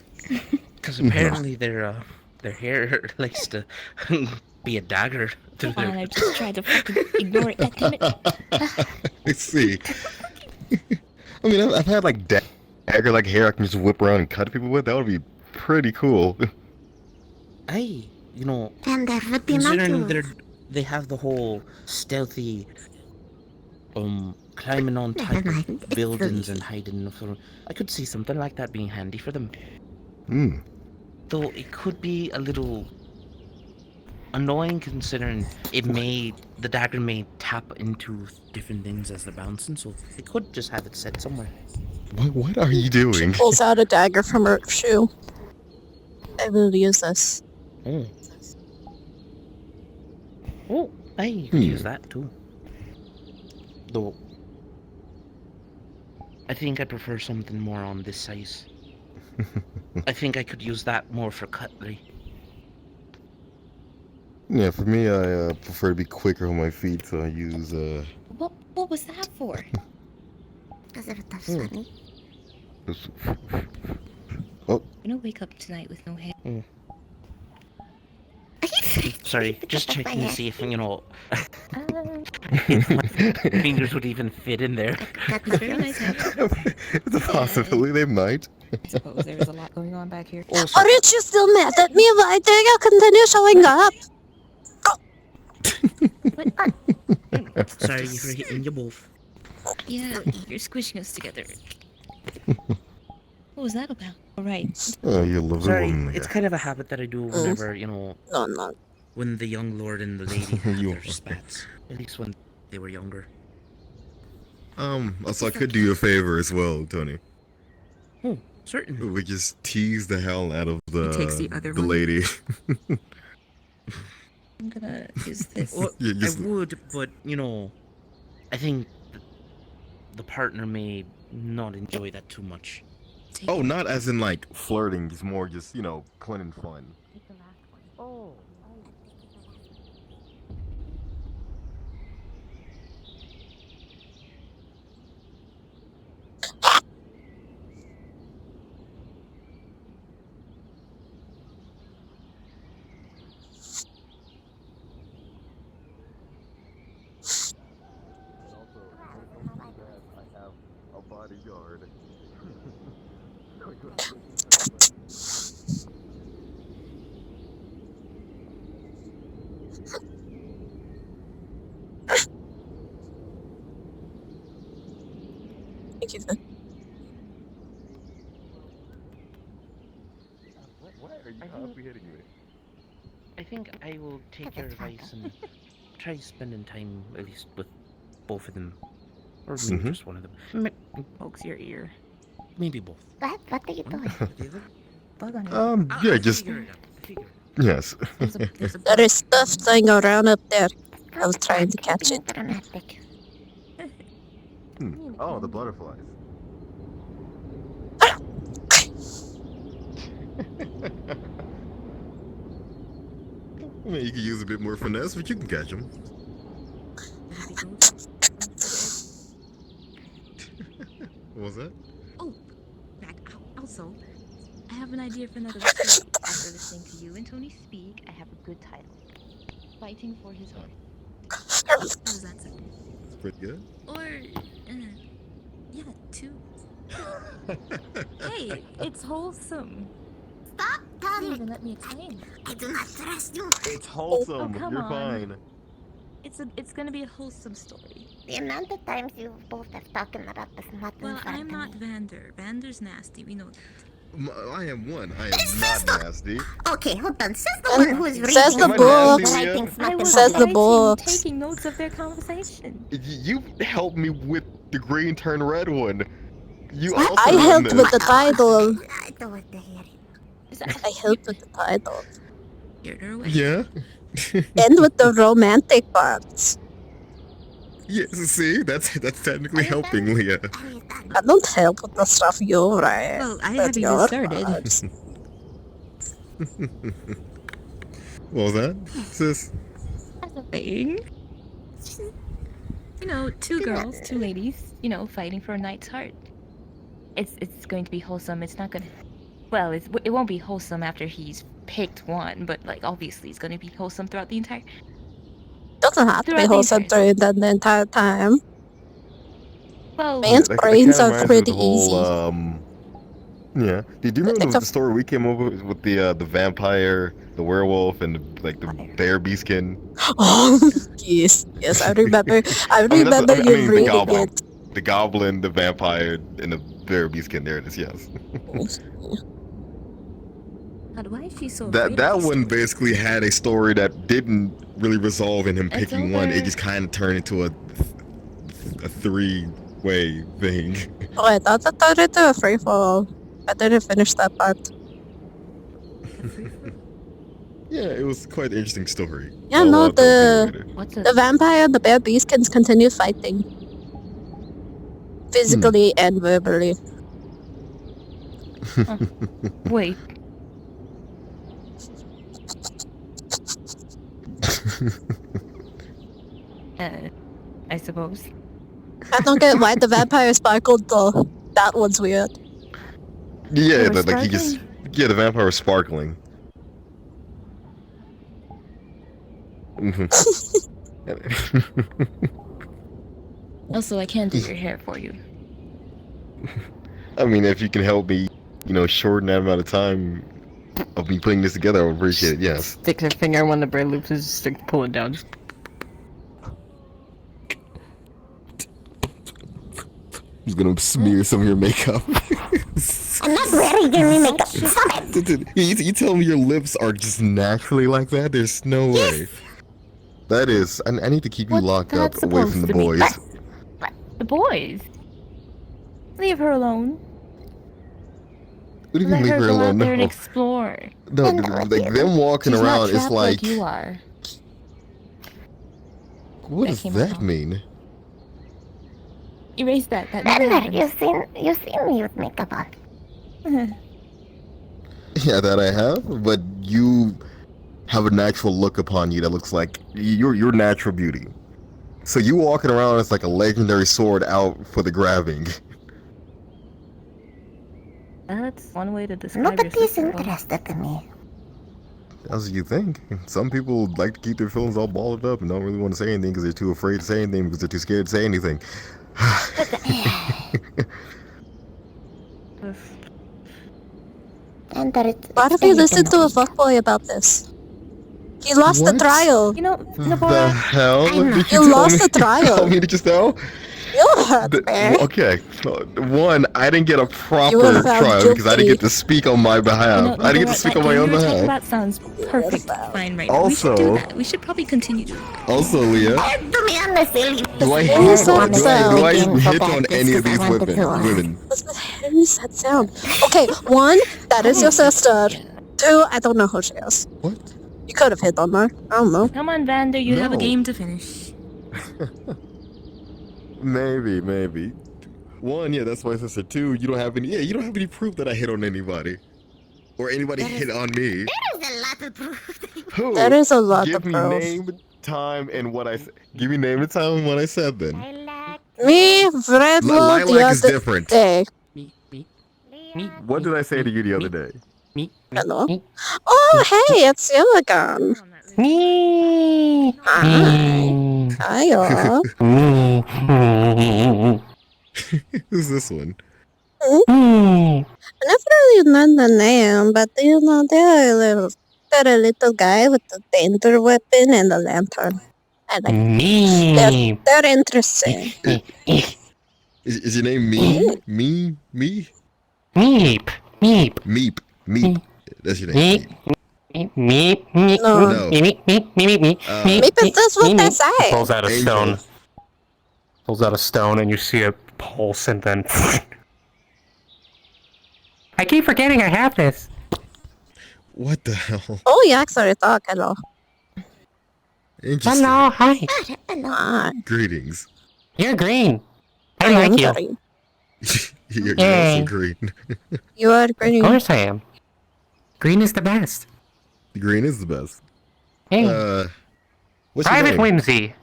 Because apparently their hair likes to be a dagger through Come on, their... I just tried to fucking ignore it. God damn it. I see. I mean, I've had like dagger like hair I can just whip around and cut people with. That would be pretty cool. Hey, you know, And they're considering rudimentals. they have the whole stealthy, climbing on Never type mind, of it's buildings silly. and hiding. I could see something like that being handy for them. Hmm. Though it could be a little annoying considering the dagger may tap into different things as they're bouncing, so they could just have it set somewhere. What are you doing? Pulls out a dagger from her shoe. I will use this. Oh. Oh, hey, you could use that too. Though, I think I prefer something more on this size. I think I could use that more for cutlery. Yeah, for me, I prefer to be quicker on my feet, so I use What was that for? As if that's funny. Oh. I'm gonna wake up tonight with no hair. Sorry, just checking to see if, if my fingers would even fit in there. Very nice hair. It's a possibility they might. I suppose there is a lot going on back here. Also, Aren't you still mad at me? Why do you continue showing up? sorry for hitting you both. Yeah, you're squishing us together. What was that about? Alright. Oh, you lovely Sorry, woman. it's kind of a habit that I do whenever, No. when the young lord and the lady have You their are. spats. At least when they were younger. Also, I could do you a favor as well, Tony. Oh, certainly. We just tease the hell out of He takes the other one. lady. I'm gonna use this. Well, Yeah, just- I would, but, I think the partner may not enjoy that too much. Oh, not as in like flirting. It's more just, clean and fun. Oh. I have a bodyguard. Thank you, then. Why are you happy hitting me? I think I will take your advice and try spending time, at least, with both of them. Or maybe just one of them. Pokes your ear. Maybe both. What are you doing? bug on it. Yeah, just yes. There is stuff flying around up there. I was trying to catch it. Oh, the butterflies. I mean, you can use a bit more finesse, but you can catch them. What was that? Oh, Mac, also, I have an idea for another story. After listening to you and Tony speak, I have a good title. Fighting for his heart. How does that sound? It's pretty good. Or, yeah, two. Hey, it's wholesome. Stop telling me. Even let me explain. I do not trust you. It's wholesome. Oh, come You're on. fine. It's gonna be a wholesome story. The amount of times you both have talking about this not Well, fun I'm to not me. Vander. Vander's nasty. We know that. I am one. I am not nasty. Okay, hold on. Says the one who is reading. Says the Am I book. nasty, Leah? Writing smut I in was Says the public. books. taking notes of their conversation. You helped me with the green turn red one. You I also helped done with this. the title. I don't want to hear it. I helped with the title. Yeah. And with the romantic parts. Yes. See, that's technically helping, Leah. I don't help with the stuff you write. Well, I That's haven't your even started. parts. What was that, sis? That's a thing. You know, two girls, two ladies, you know, fighting for a knight's heart. It's going to be wholesome. It's not gonna. Well, it won't be wholesome after he's picked one, but like obviously it's going to be wholesome throughout the entire. Doesn't have to be Throughout the wholesome during the entire time. Well, Man's That brains kinda are reminds me of pretty the whole, easy. Yeah. Did you remember the story we came over with the vampire, the werewolf, and the bear beastkin? Oh, yes, I remember. I mean, that's- remember I mean, you the reading goblin. it. The goblin, the vampire, and the bear beastkin. There it is. Yes. God, why is she so? That one basically had a story that didn't really resolve in him It's picking one. It over. just kind of turned into a three-way thing. Oh, I thought that turned into a free fall. I didn't finish that part. Yeah, it was quite an interesting story. Yeah, I'll, no, tell it to you the later. the vampire and the bear beastkins continue fighting. Physically and verbally. Wait. I suppose. I don't get why the vampire sparkled though. That one's weird. Yeah, They were like he just the vampire was sparkling. Also, I can do your hair for you. I mean, if you can help me, shorten that amount of time of me putting this together, I would appreciate it. Yes. Stick her finger on one of the braid loops and just pull it down. He's gonna smear some of your makeup. I'm not wearing your makeup. Stop it. You tell me your lips are just naturally like that? There's no way. That is, I need to keep you locked up away from the boys. The boys? Leave her alone. What do you Let mean leave her go alone? out there and No, explore. no, like them walking She's around not is trapped like. you are. What does that mean? Erase that. That never Vander, happened. you've seen me with makeup on. Yeah, that I have, but you have a natural look upon you that looks like your natural beauty. So you walking around as like a legendary sword out for the grabbing. That's one way to describe Nobody's yourself. interested in me. As you think. Some people like to keep their feelings all balled up and don't really want to say anything because they're too afraid to say anything because they're too scared to say anything. Why don't we listen to a fuckboy about this? He lost the What? trial. You know, The hell? Did You lost the Tell trial. me just now? You had Okay. One, I didn't get a You proper were found trial because I didn't guilty. get to speak on my behalf. I didn't get to speak on my own What you're talking behalf. about sounds perfect, fine right now. We should do Also- that. We should probably continue doing that. Also, Leah, Do me on the silly. do I What is that hit sound? on any of these women? What's the hell is that sound? Okay, one, That is your sister. 2, I don't know who she is. What? You could have hit on her. I don't know. Come on, Vander, you have a No. game to finish. Maybe. 1, yeah, that's my sister. 2, you don't have any proof that I hit on anybody. Or anybody hit on me. There's a lot of proof. Who? That is a lot Give of me proof. name, time, and what I said. Give me name and time and what I said then. Me, Fred, Lilac the is other different. day. What did I say to you the other day? Hello? Oh, hey, it's you again. Hi. Hiya. Who's this one? I never really know the name, but you know, they're a little guy with a danger weapon and a lantern. I like them. They're interesting. Is your name Me? Meep. Meep. That's your name. Meep. No. Meep is just what they say. Pulls out a Angel. stone. Pulls out a stone, and you see a pulse, and then. I keep forgetting I have this. What the hell? Oh, you actually talk. Hello. Interesting. Hello, hi. Hi. Greetings. You're green. I am like you. green. You're Yay. also green. You are Of green. course I am. Green is the best. Green is the best. Hey. What's your Private name? Whimsy.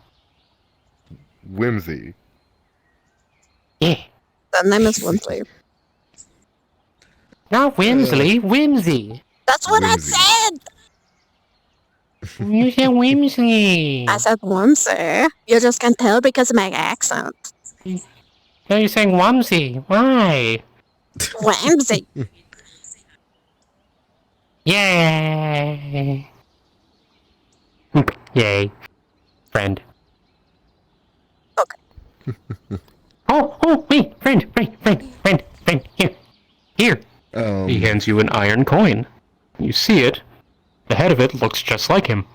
Whimsy. Yeah. The name is Winsley. Not Whimsley, Whimsy. That's what Whimsy. I said. You said Whimsy. I said Whimsy. You just can't tell because of my accent. No, you're saying Whimsy. Why? Whimsy. Yay. Yay. Friend. Okay. Oh, wait. Friend. Here. He hands you an iron coin. You see it. The head of it looks just like him.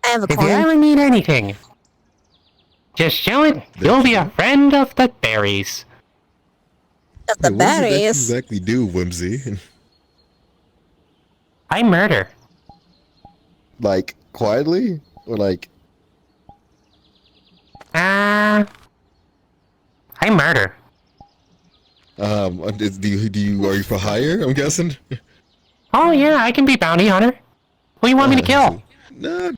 I have a If you coin. ever need anything, just show it. You'll be a friend of the berries. Of the What does it berries. exactly do, Whimsy? I murder. Like, quietly? Or like... I murder. Are you for hire, I'm guessing? Oh yeah, I can be bounty hunter. Who you want me to kill? Nah.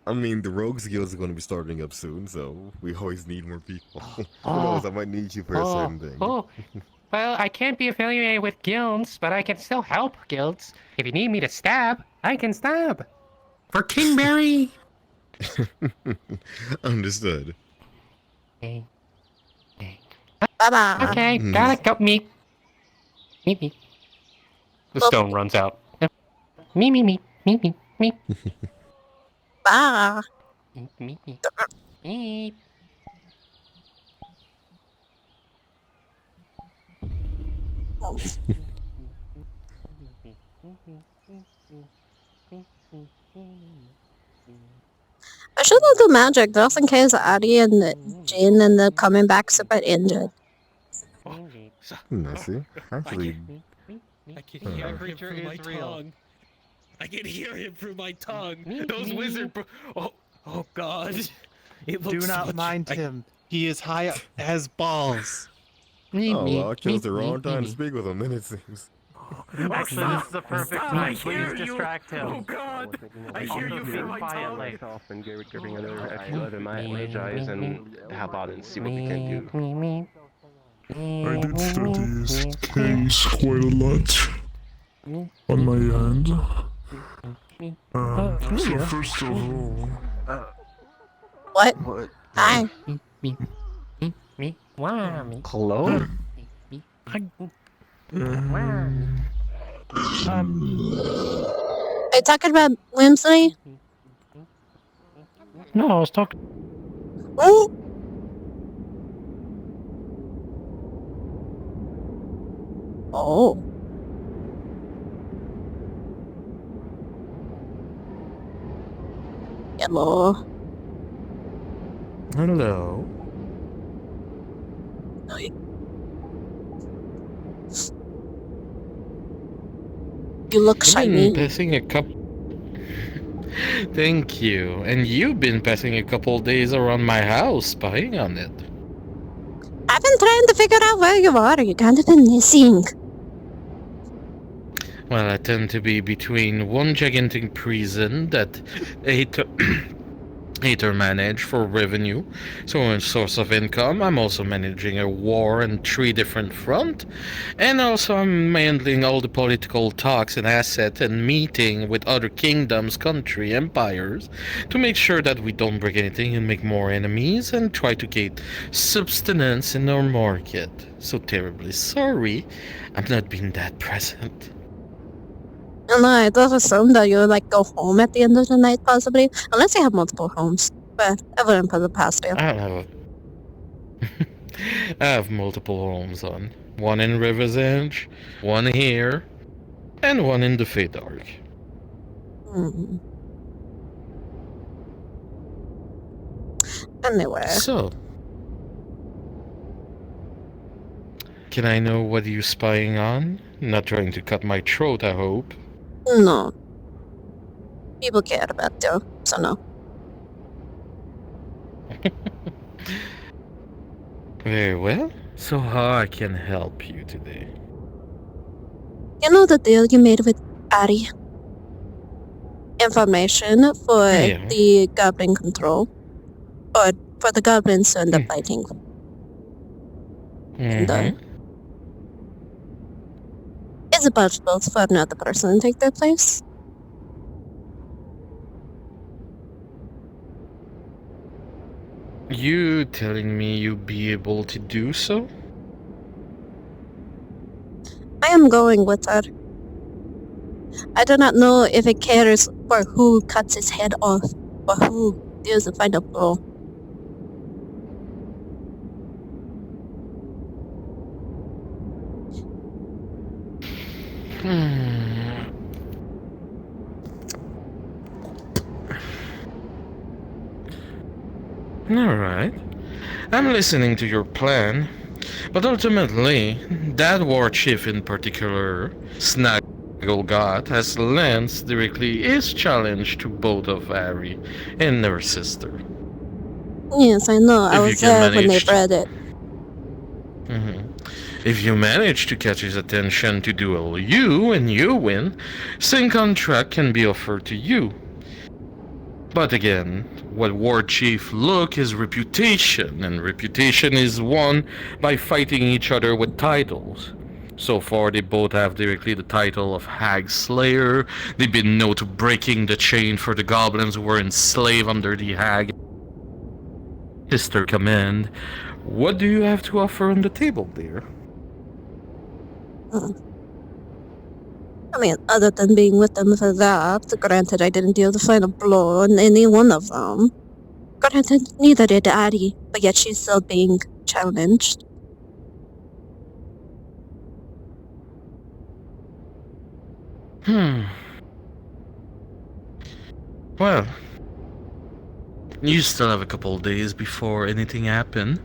I mean, the Rogues Guild is going to be starting up soon, so we always need more people. Who knows, I might need you for a certain thing. Well, I can't be affiliated with guilds, but I can still help guilds. If you need me to stab, I can stab. For Kingberry. Understood. Okay. Bye-bye. Okay, gotta go. Meep. The stone runs out. Meep. Bye. Meep. I should not do magic just in case Addie and Jane and the coming back super injured. I see. Actually... I can hear him through my tongue. I can hear him through my tongue. Those wizard. Oh God! It looks Do not mind him. He is high as balls. Oh, well, I chose the wrong time to speak with him, then it seems. Actually, this is the perfect time. Please distract him. Oh God! I hear you through my tongue. And giving a few other mage eyes and help out and see what we can do. I did study his case quite a lot on my end. So first of all... What? Hi. Hello? Are you talking about Whimsley? No, I was talking. Oh. Oh. Hello. Hello. You look I've shiny. been passing a couple. Thank you. And you've been passing a couple days around my house, spying on it. I've been trying to figure out where you are. You kind of been missing. Well, I tend to be between one gigantic prison that Aether manage for revenue, so a source of income. I'm also managing a war on 3 different fronts, and also I'm handling all the political talks and assets and meeting with other kingdoms, country, empires, to make sure that we don't break anything and make more enemies and try to get substance in our market. So terribly sorry, I'm not being that present. No, I just assumed that you would like go home at the end of the night, possibly, unless you have multiple homes. But I wouldn't put it past you. I have multiple homes on. One in River's Edge, one here, and one in the Feydark. Hmm. Anyway. So, can I know what you're spying on? Not trying to cut my throat, I hope. No. People care about you, so no. Very well. So how I can help you today? You know the deal you made with Ari? Information for the Goblin control. Or for the Goblins to end up fighting. And, is it possible for another person to take their place? You telling me you'd be able to do so? I am going with her. I do not know if it cares for who cuts his head off or who deals the final blow. Alright. I'm listening to your plan. But ultimately, that war chief in particular, Snagglegot, has lanced directly his challenge to both of Ari and her sister. Yes, I know. I was there when they read it. If you manage to catch his attention to duel you and you win, same contract can be offered to you. But again, what War Chief look is reputation, and reputation is won by fighting each other with titles. So far, they both have directly the title of Hag Slayer. They've been known to breaking the chain for the goblins who were enslaved under the Hag sister command. What do you have to offer on the table, dear? I mean, other than being with them for that, granted I didn't deal the final blow on any one of them. Granted, neither did Addie, but yet she's still being challenged. Well, you still have a couple of days before anything happens.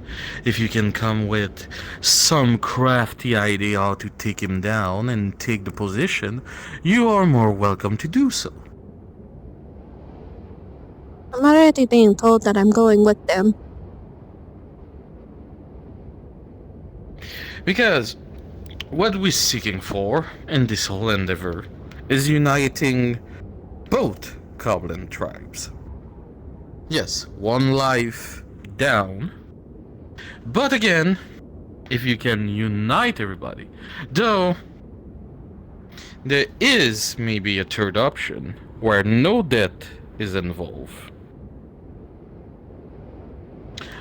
If you can come with some crafty idea how to take him down and take the position, you are more welcome to do so. I'm already being told that I'm going with them. Because what we're seeking for in this whole endeavor is uniting both goblin tribes. Yes, one life down. But again, if you can unite everybody. Though, there is maybe a third option where no death is involved.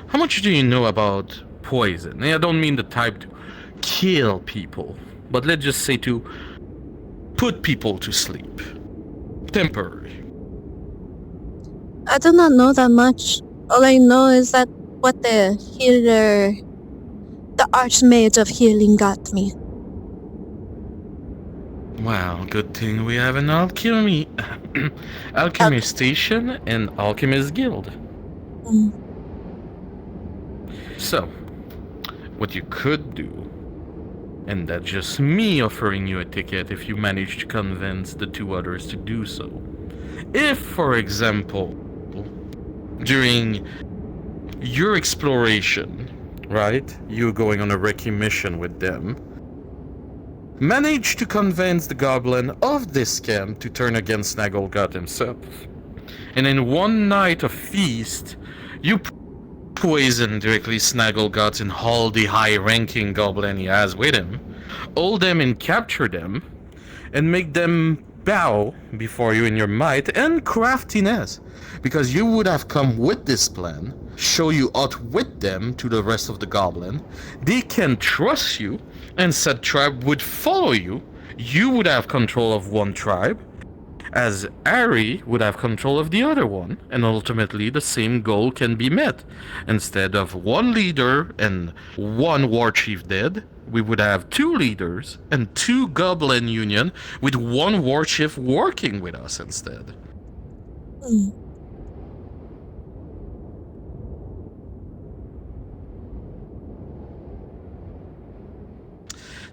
How much do you know about poison? I don't mean the type to kill people, but let's just say to put people to sleep. Temporary. I do not know that much. All I know is that what the healer, the Archmage of Healing got me. Well, good thing we have an alchemy station and alchemist guild. So, what you could do And that's just me offering you a ticket if you manage to convince the two others to do so. If, for example, during your exploration, right, you're going on a recce mission with them, manage to convince the goblin of this camp to turn against Snagglegut himself. And in one night of feast, you poison directly Snagglegut and all the high-ranking goblin he has with him, hold them and capture them, and make them bow before you in your might and craftiness. Because you would have come with this plan, show you outwit them to the rest of the goblin, they can trust you, and said tribe would follow you, you would have control of one tribe, as Ari would have control of the other one, and ultimately the same goal can be met. Instead of one leader and one war chief dead, we would have two leaders and two goblin union with one war chief working with us instead.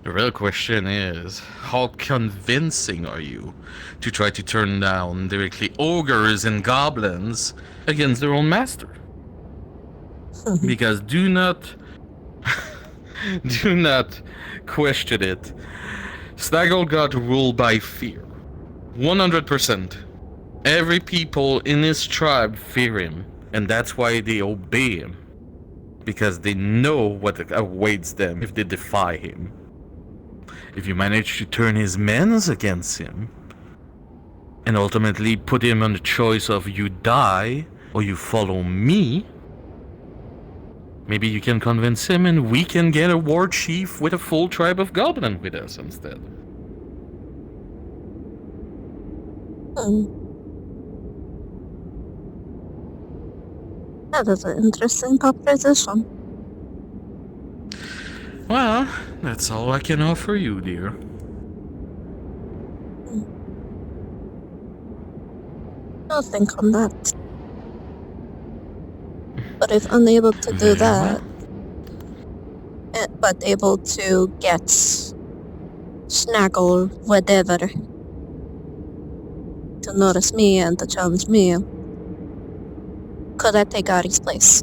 The real question is, how convincing are you to try to turn down directly ogres and goblins against their own master? Because do not question it. Snagglegut ruled by fear. 100%. Every people in his tribe fear him, and that's why they obey him. Because they know what awaits them if they defy him. If you manage to turn his men against him, and ultimately put him on the choice of you die or you follow me, maybe you can convince him and we can get a war chief with a full tribe of goblin with us instead. That is an interesting proposition. Well, that's all I can offer you, dear. I'll think on that. But if unable to do that, but able to get Snaggle whatever to notice me and to challenge me, could I take Ari's place?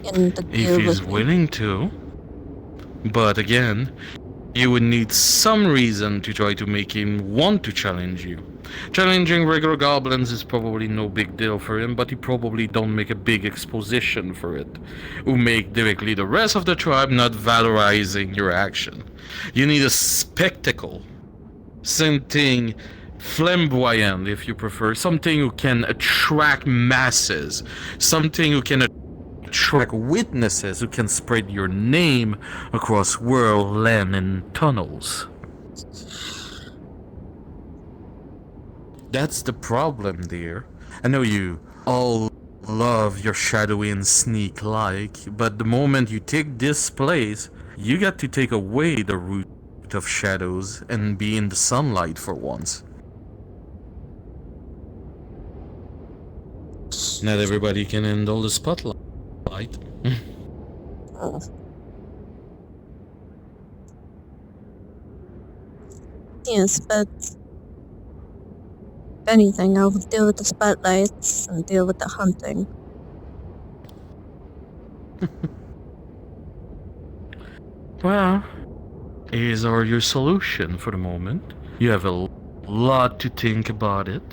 In the deal If he's with me? willing to. But again, you would need some reason to try to make him want to challenge you. Challenging regular goblins is probably no big deal for him, but he probably don't make a big exposition for it, who make directly the rest of the tribe not valorizing your action. You need a spectacle. Something flamboyant, if you prefer. Something who can attract masses. Something who can attract witnesses, who can spread your name across world, land, and tunnels. That's the problem, dear. I know you all love your shadowy and sneak-like, but the moment you take this place, you got to take away the root of shadows and be in the sunlight for once. Not everybody can handle the spotlight. Yes, but if anything, I would deal with the spotlights and deal with the hunting. Well, here's your solution for the moment. You have a lot to think about it.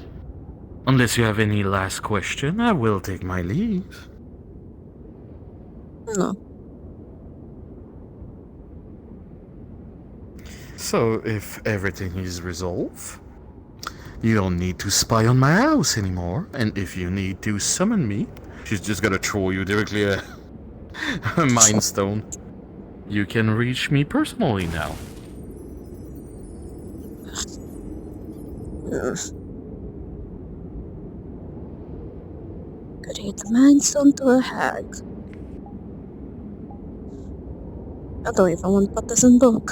Unless you have any last question, I will take my leave. No. So, if everything is resolved, you don't need to spy on my house anymore. And if you need to summon me, she's just gonna throw you directly a mind stone. You can reach me personally now. Create the mind stone to a hag. I don't even want to put this in book.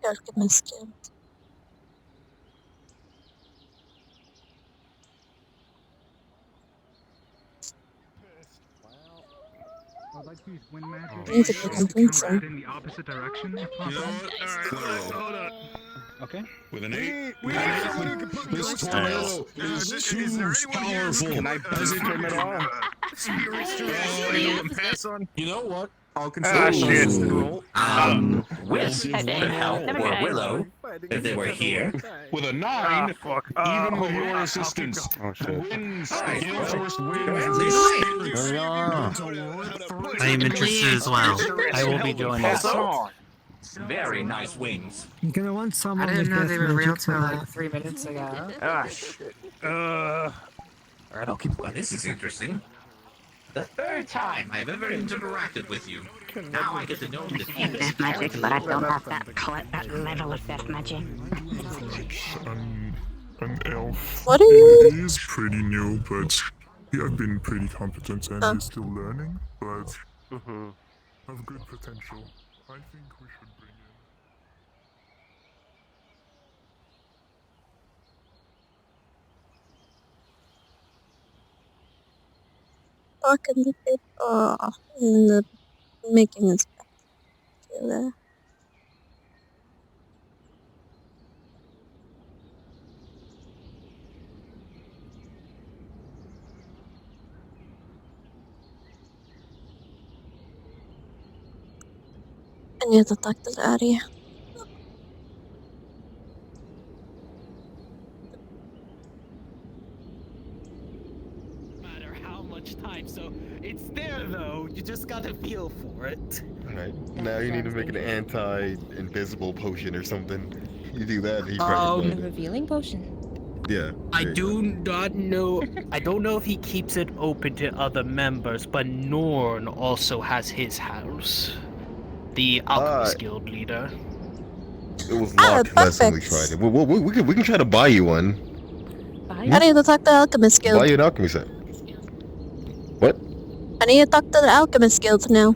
Alchemist Guild. I'd like to use wind magic. Need to pick something soon. In the opposite direction, if possible. Hold on. Okay. With an 8. This tornado is too powerful. Can I turn it off? Pass on. You know what? I'll Ah, shit. Wes could help or Willow if they were here. With a 9, fuck. even with your assistance, Oh shit. wins. Gale Force wins. I am interested as well. I will be joining. Very nice wings. You're gonna want someone I didn't know with they death were real magic for till that. like 3 minutes ago. Ah, shit. Alright, well, this is interesting. The third time I've ever interacted with you. Now I get to know the Death magic, but I don't have that level of death magic. An elf. What are you? He is pretty new, but he has been pretty competent and he's still learning, but have good potential. I think we should bring in. Fucking the kid. Oh, and the making his back. Feel that. I need to talk to the area. No matter how much time, so it's there though. You just gotta feel for it. Alright, now you need to make an anti-invisible potion or something. You do that, he A probably find it. revealing potion. Yeah. I there you do not know. I don't know if he keeps it open to other members, but Norn also has his house. The Alchemist Guild leader. go. It was locked last time we tried it. We can try to buy you one. I need to talk to the Alchemist Guild. Buy you an alchemy set. What? I need to talk to the Alchemist Guild now.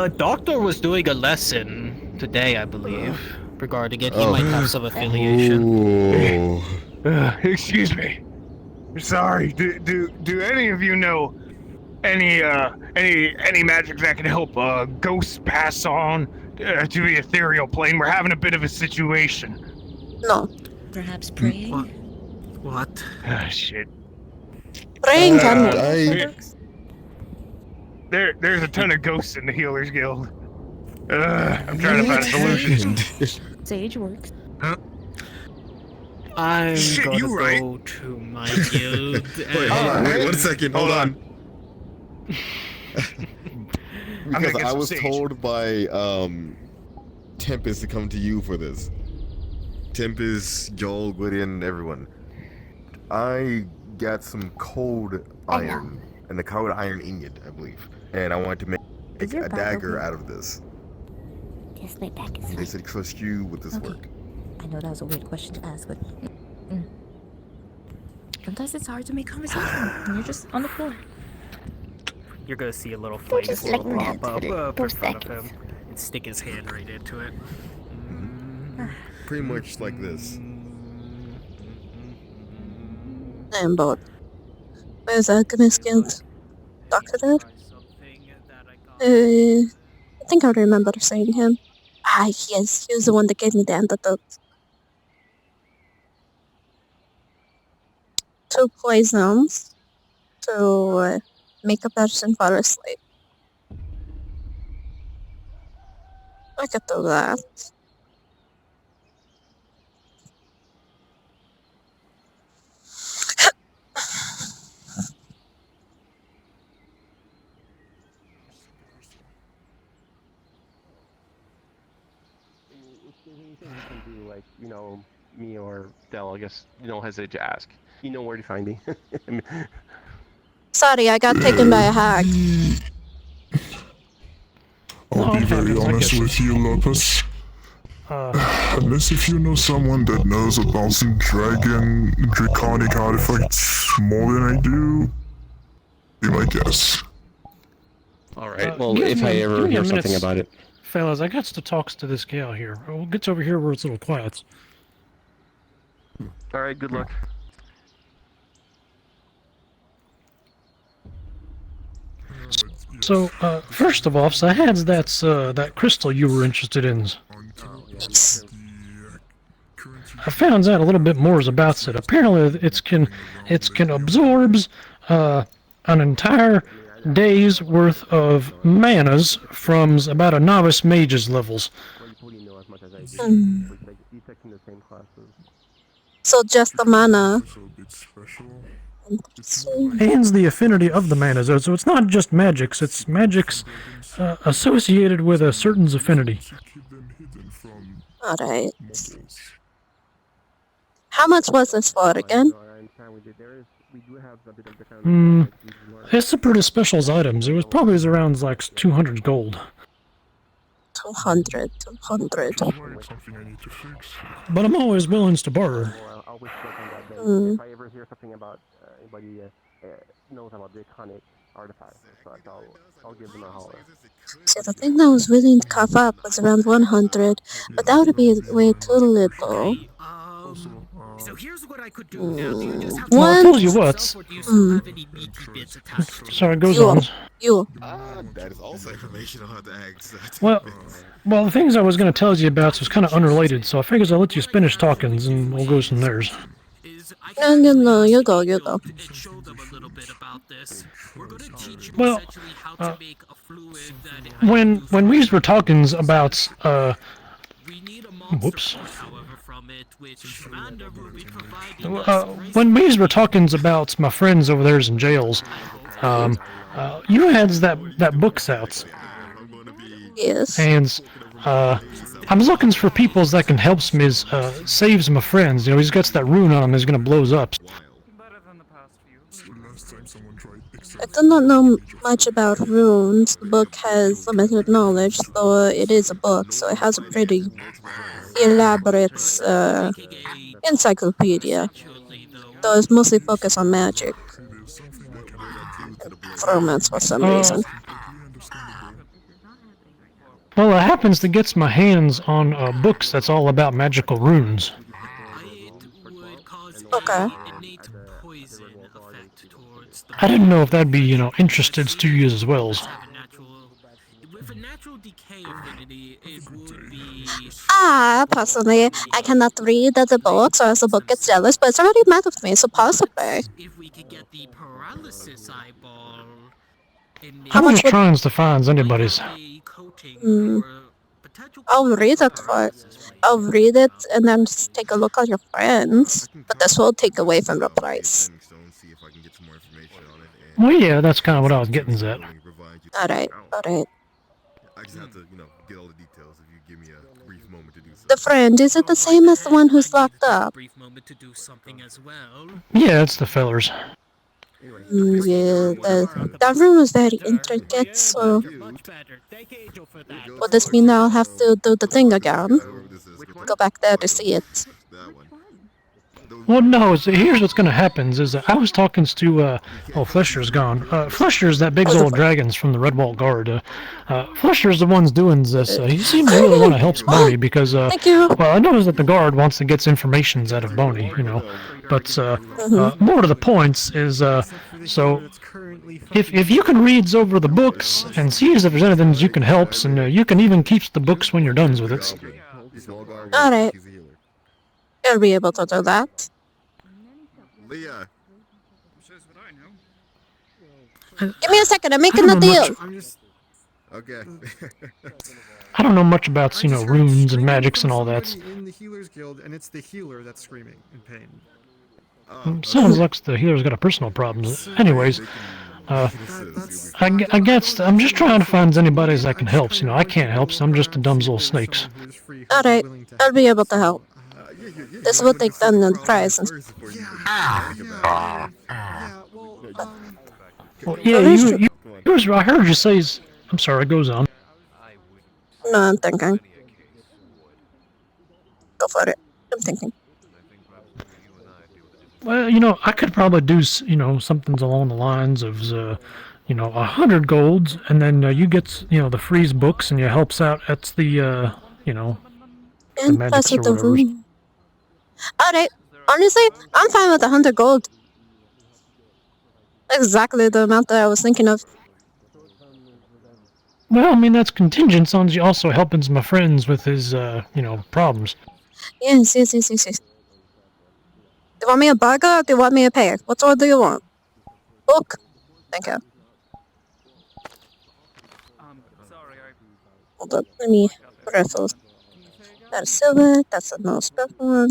Doctor was doing a lesson today, I believe, regarding it. He might have some affiliation. Excuse me. Sorry. Do any of you know any magic that can help ghosts pass on to the ethereal plane? We're having a bit of a situation. No. Perhaps praying? What? Ah, shit. Praying can There's a ton of ghosts in the Healers Guild. I'm trying to find a solution. Sage works. I'm Shit, gonna you right. go to my guild. Wait, hold on. Wait 1 second. Hold on. gonna Because get I some was sage. told by Tempest to come to you for this. Tempest, Joel, Gwydion, everyone. I got some cold iron and the cold iron ingot, I believe, and I wanted to make a dagger out of this. Yes, my back is And they said trust you with this work. I know that was a weird question to ask, but sometimes it's hard to make conversation when you're just on the floor. You're gonna see a little flame just swirl letting pop that up for in 4 front of seconds. him and stick his hand right into it. Pretty much like this. I am bored. Where's Alchemist Guild? Doctor Dad? I think I remember seeing him. Ah, yes, he was the one that gave me the antidote. 2 poisons to make a person fall asleep. I could do that. Can do like me or Del. I guess don't hesitate to ask. You know where to find me. Sorry, I got taken by a hag. I'll be very honest with you, Lopez. Unless if you know someone that knows about some draconic artifacts more than I do, be my guess. All right. Well, if I ever hear something about it, fellas, I got to talk to this gal here. We'll get over here where it's a little quiet. Alright, good luck. So, first of all, so I had that crystal you were interested in. I found out a little bit more about it. Apparently, it can absorbs an entire day's worth of manas from about a novice mage's levels. So just the mana. And the affinity of the mana, so it's not just magics, it's magics associated with a certain affinity. Alright. How much was this for again? It's a pretty special items. It was probably around like 200 gold. 200. But I'm always willing to borrow. If I ever hear something about anybody knows about draconic artifacts, I'll give them a holler. So the thing that I was willing to cough up was around 100, but that would be way too little. So here's what I could do. Well, I'll tell you what. Sorry, goes on. You. That is also information I'll have to ask. Well, the things I was going to tell you about was kind of unrelated, so I figures I'll let you finish talkings and we'll go from theirs. No, you go. Well, when we were talking about whoops. When we were talking about my friends over there in jails, you had that books out. Yes. And I'm looking for people that can help me saves my friends. You know, he's got that rune on him that's gonna blows up. I do not know much about runes. The book has limited knowledge, though it is a book, so it has a pretty elaborate encyclopedia. Though it's mostly focused on magic. Romance for some reason. Well, it happens to get my hands on books that's all about magical runes. Okay. I didn't know if that'd be, interested to you as well. Personally, I cannot read the book, so as the book gets jealous, but it's already mad with me, so possibly. I'm just trying to find anybody's. I'll read it and then just take a look at your friends, but this will take away from the price. Well, yeah, that's kind of what I was getting at. Alright. I just have to, get all the details if you give me a brief moment to do so. The friend, is it the same as the one who's locked up? Yeah, it's the fellers. Yeah, that room was very intricate, so... Would this mean I'll have to do the thing again? Go back there to see it. Well, no, so here's what's gonna happen, is I was talking to, Flesher's gone. Flesher's that big old dragons from the Redwall Guard. Flesher's the one's doing this. He seemed to really want to help Boney because, well, I noticed that the Guard wants to get informations out of Boney, But, more to the points is, so, if you can read over the books and see if there's anything you can help, and you can even keep the books when you're done with it. Alright. I'll be able to do that. Leah. Give me a second, I'm making the deal! Okay. I don't know much about, runes and magics and all that. In the Healers Guild, and it's the healer that's screaming in pain. Sounds like the healer's got a personal problem. Anyways, I guess I'm just trying to find anybody that can help. I can't help, so I'm just a dumb little snakes. Alright, I'll be able to help. This will take down the price. Well, yeah, I heard you say. I'm sorry, it goes on. No, I'm thinking. Go for it. I'm thinking. Well, I could probably do, something along the lines of, 100 golds, and then you get, the freeze books, and you helps out at the, the And magics plus or with the whatever. room. Alright, honestly, I'm fine with 100 gold. Exactly the amount that I was thinking of. Well, I mean, that's contingent on you also helping my friends with his, problems. Yes. Do you want me a burger or do you want me a pay? What order do you want? Book. Thank you. Hold up, let me refill. That's silver, that's a no special one.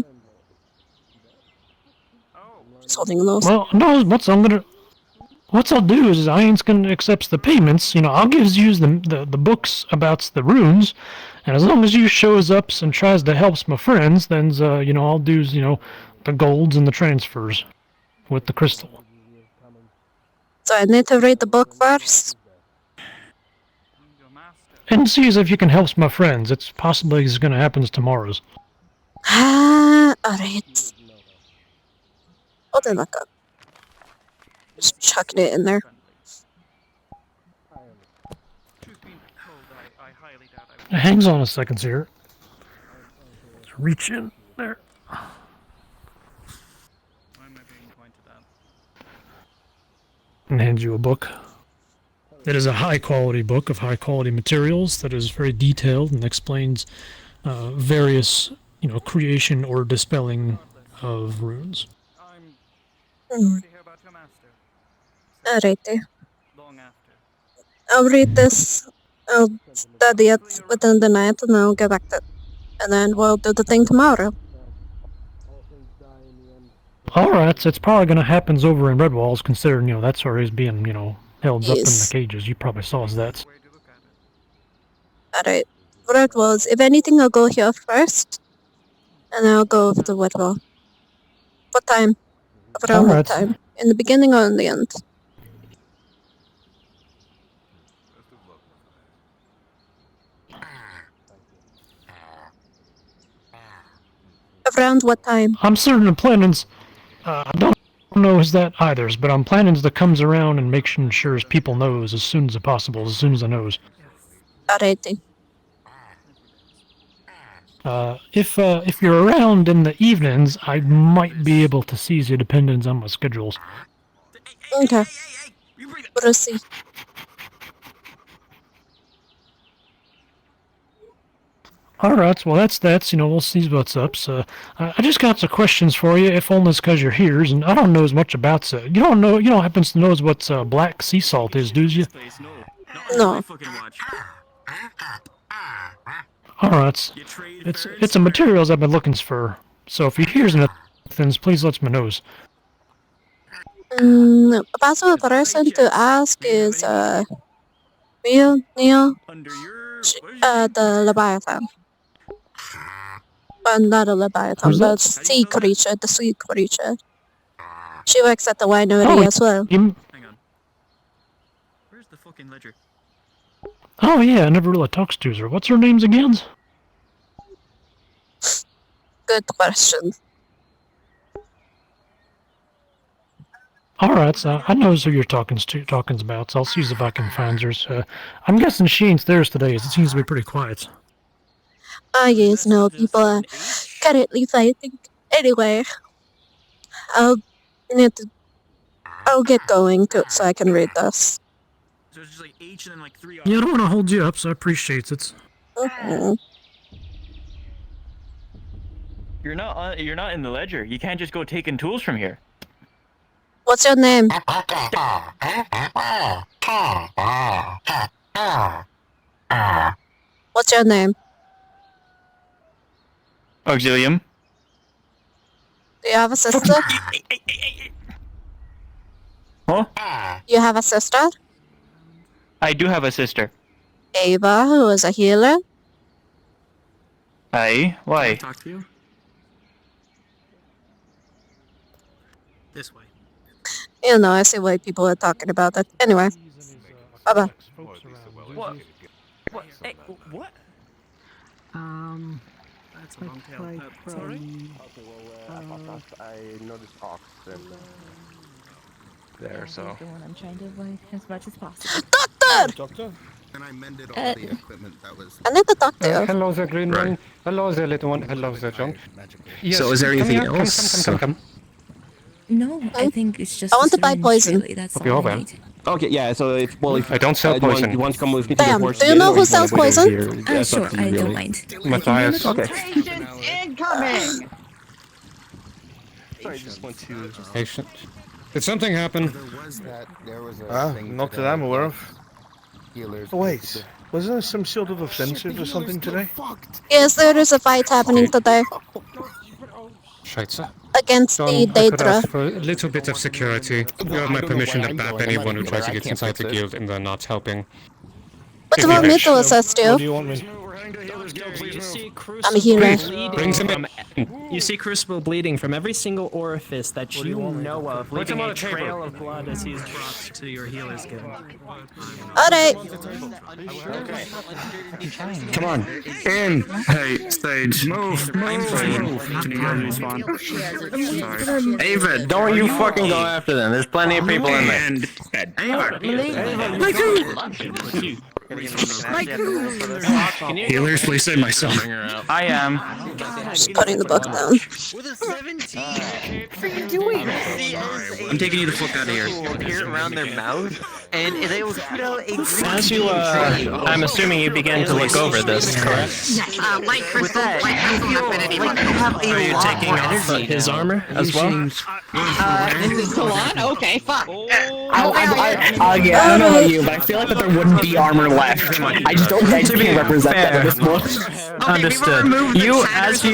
Just holding a nose. Well, no, what I'll do is I ain't gonna accept the payments. I'll give you the books about the runes, and as long as you shows up and tries to help my friends, then I'll do the golds and the transfers with the crystal. So I need to read the book first. And see if you can help my friends. It's possibly gonna happen tomorrow's. Alright. Hold it back up. Just chucking it in there. Hangs on a second here. Let's reach in there. And hand you a book. It is a high-quality book of high-quality materials that is very detailed and explains various, creation or dispelling of runes. Alright there. I'll read this. I'll study it within the night and then I'll get back to it. And then we'll do the thing tomorrow. Alright, so it's probably going to happen over in Red Walls, considering, that's where he's being, held up in the cages. You probably saw that. Alright. Red Walls. If anything, I'll go here first. And then I'll go over the Red Wall. What time? Around what time? In the beginning or in the end? Around what time? I'm certain the plannings, I don't know is that either, but I'm planning to comes around and making sure people knows as soon as possible, as soon as I knows. Alright. If you're around in the evenings, I might be able to seize you, depending on my schedules. Okay. We'll see. Alright, well that's, we'll see what's up. So, I just got some questions for you, if only because you're here, and I don't know as much about it. You don't happen to know what black sea salt is, do you? No. Alright, it's a materials I've been looking for, so if you hears anything, please let me know. A possible person to ask is, Neil? The Leviathan. Not a Leviathan, Who's but that? sea creature, the sea creature. She works at the winery as well. Where's the fucking ledger? Oh yeah, I never really talks to her. What's her names again? Good question. Alright, so I know who you're talking about, so I'll see if I can find her. I'm guessing she ain't theirs today, as it seems to be pretty quiet. Yes, no, people are currently fighting. Anyway, I'll get going so I can read this. So it's just like H and then like 3 R. Yeah, I don't want to hold you up, so I appreciate it. You're not in the ledger. You can't just go taking tools from here. What's your name? What's your name? Auxilium. Do you have a sister? Huh? You have a sister? I do have a sister. Ava, who is a healer? Aye? Why? Talk to you? This way. I see why people are talking about that. Anyway. Bye-bye. What? What? Hey, what? That's a long tail. Sorry? Okay, well, I noticed Ox and... there, so. The one I'm trying to avoid as much as possible. Doctor! And I mended all the equipment that was. I need the doctor. Hello there, green one. Hello there, little one. Hello there, John. Yes, So is there come anything here. else? Come. No, I think it's just. I want to buy poison. Really, that's Hope you're all well. I need. Okay, yeah. So if I don't sell poison. You want to come with me to Damn, the horse? do you know who sells poison? Sure, I don't mind. Matthias. Okay. Incoming! Sorry, just want to. Patient. Did something happen? There was a Not that I'm aware of. healers. Oh, wait, wasn't there some sort of offensive or something today? Yes, there is a fight happening today Scheiße. against John, the I could Daedra. ask for a little bit of security. You have my permission to bap anyone who tries to get inside the guild and they're not helping. What do you want me to assist What do you? you want me? You see I'm a healer. Bring some in. You see Crucible bleeding from every single orifice that you know of, Put him leaving on a the table. trail of blood as he's brought to your healer's guild. Alright. Come on, in. Hey, Sage. Move. Ava, don't you fucking go after them. There's plenty of people in there. Healers, please save myself. I am. Just putting the book down. With a 17? What are you doing? I'm taking you the fuck out of here. Appear around their mouth, and they will shoot out a green As you, I'm assuming you begin to look over this, correct? Light crystal, light crystal affinity. Are you taking off his armor as well? Hold on, okay, fuck. Yeah, I don't know about you, but I feel like that there wouldn't be armor left. I just don't think you can represent that at this point. Understood. You, as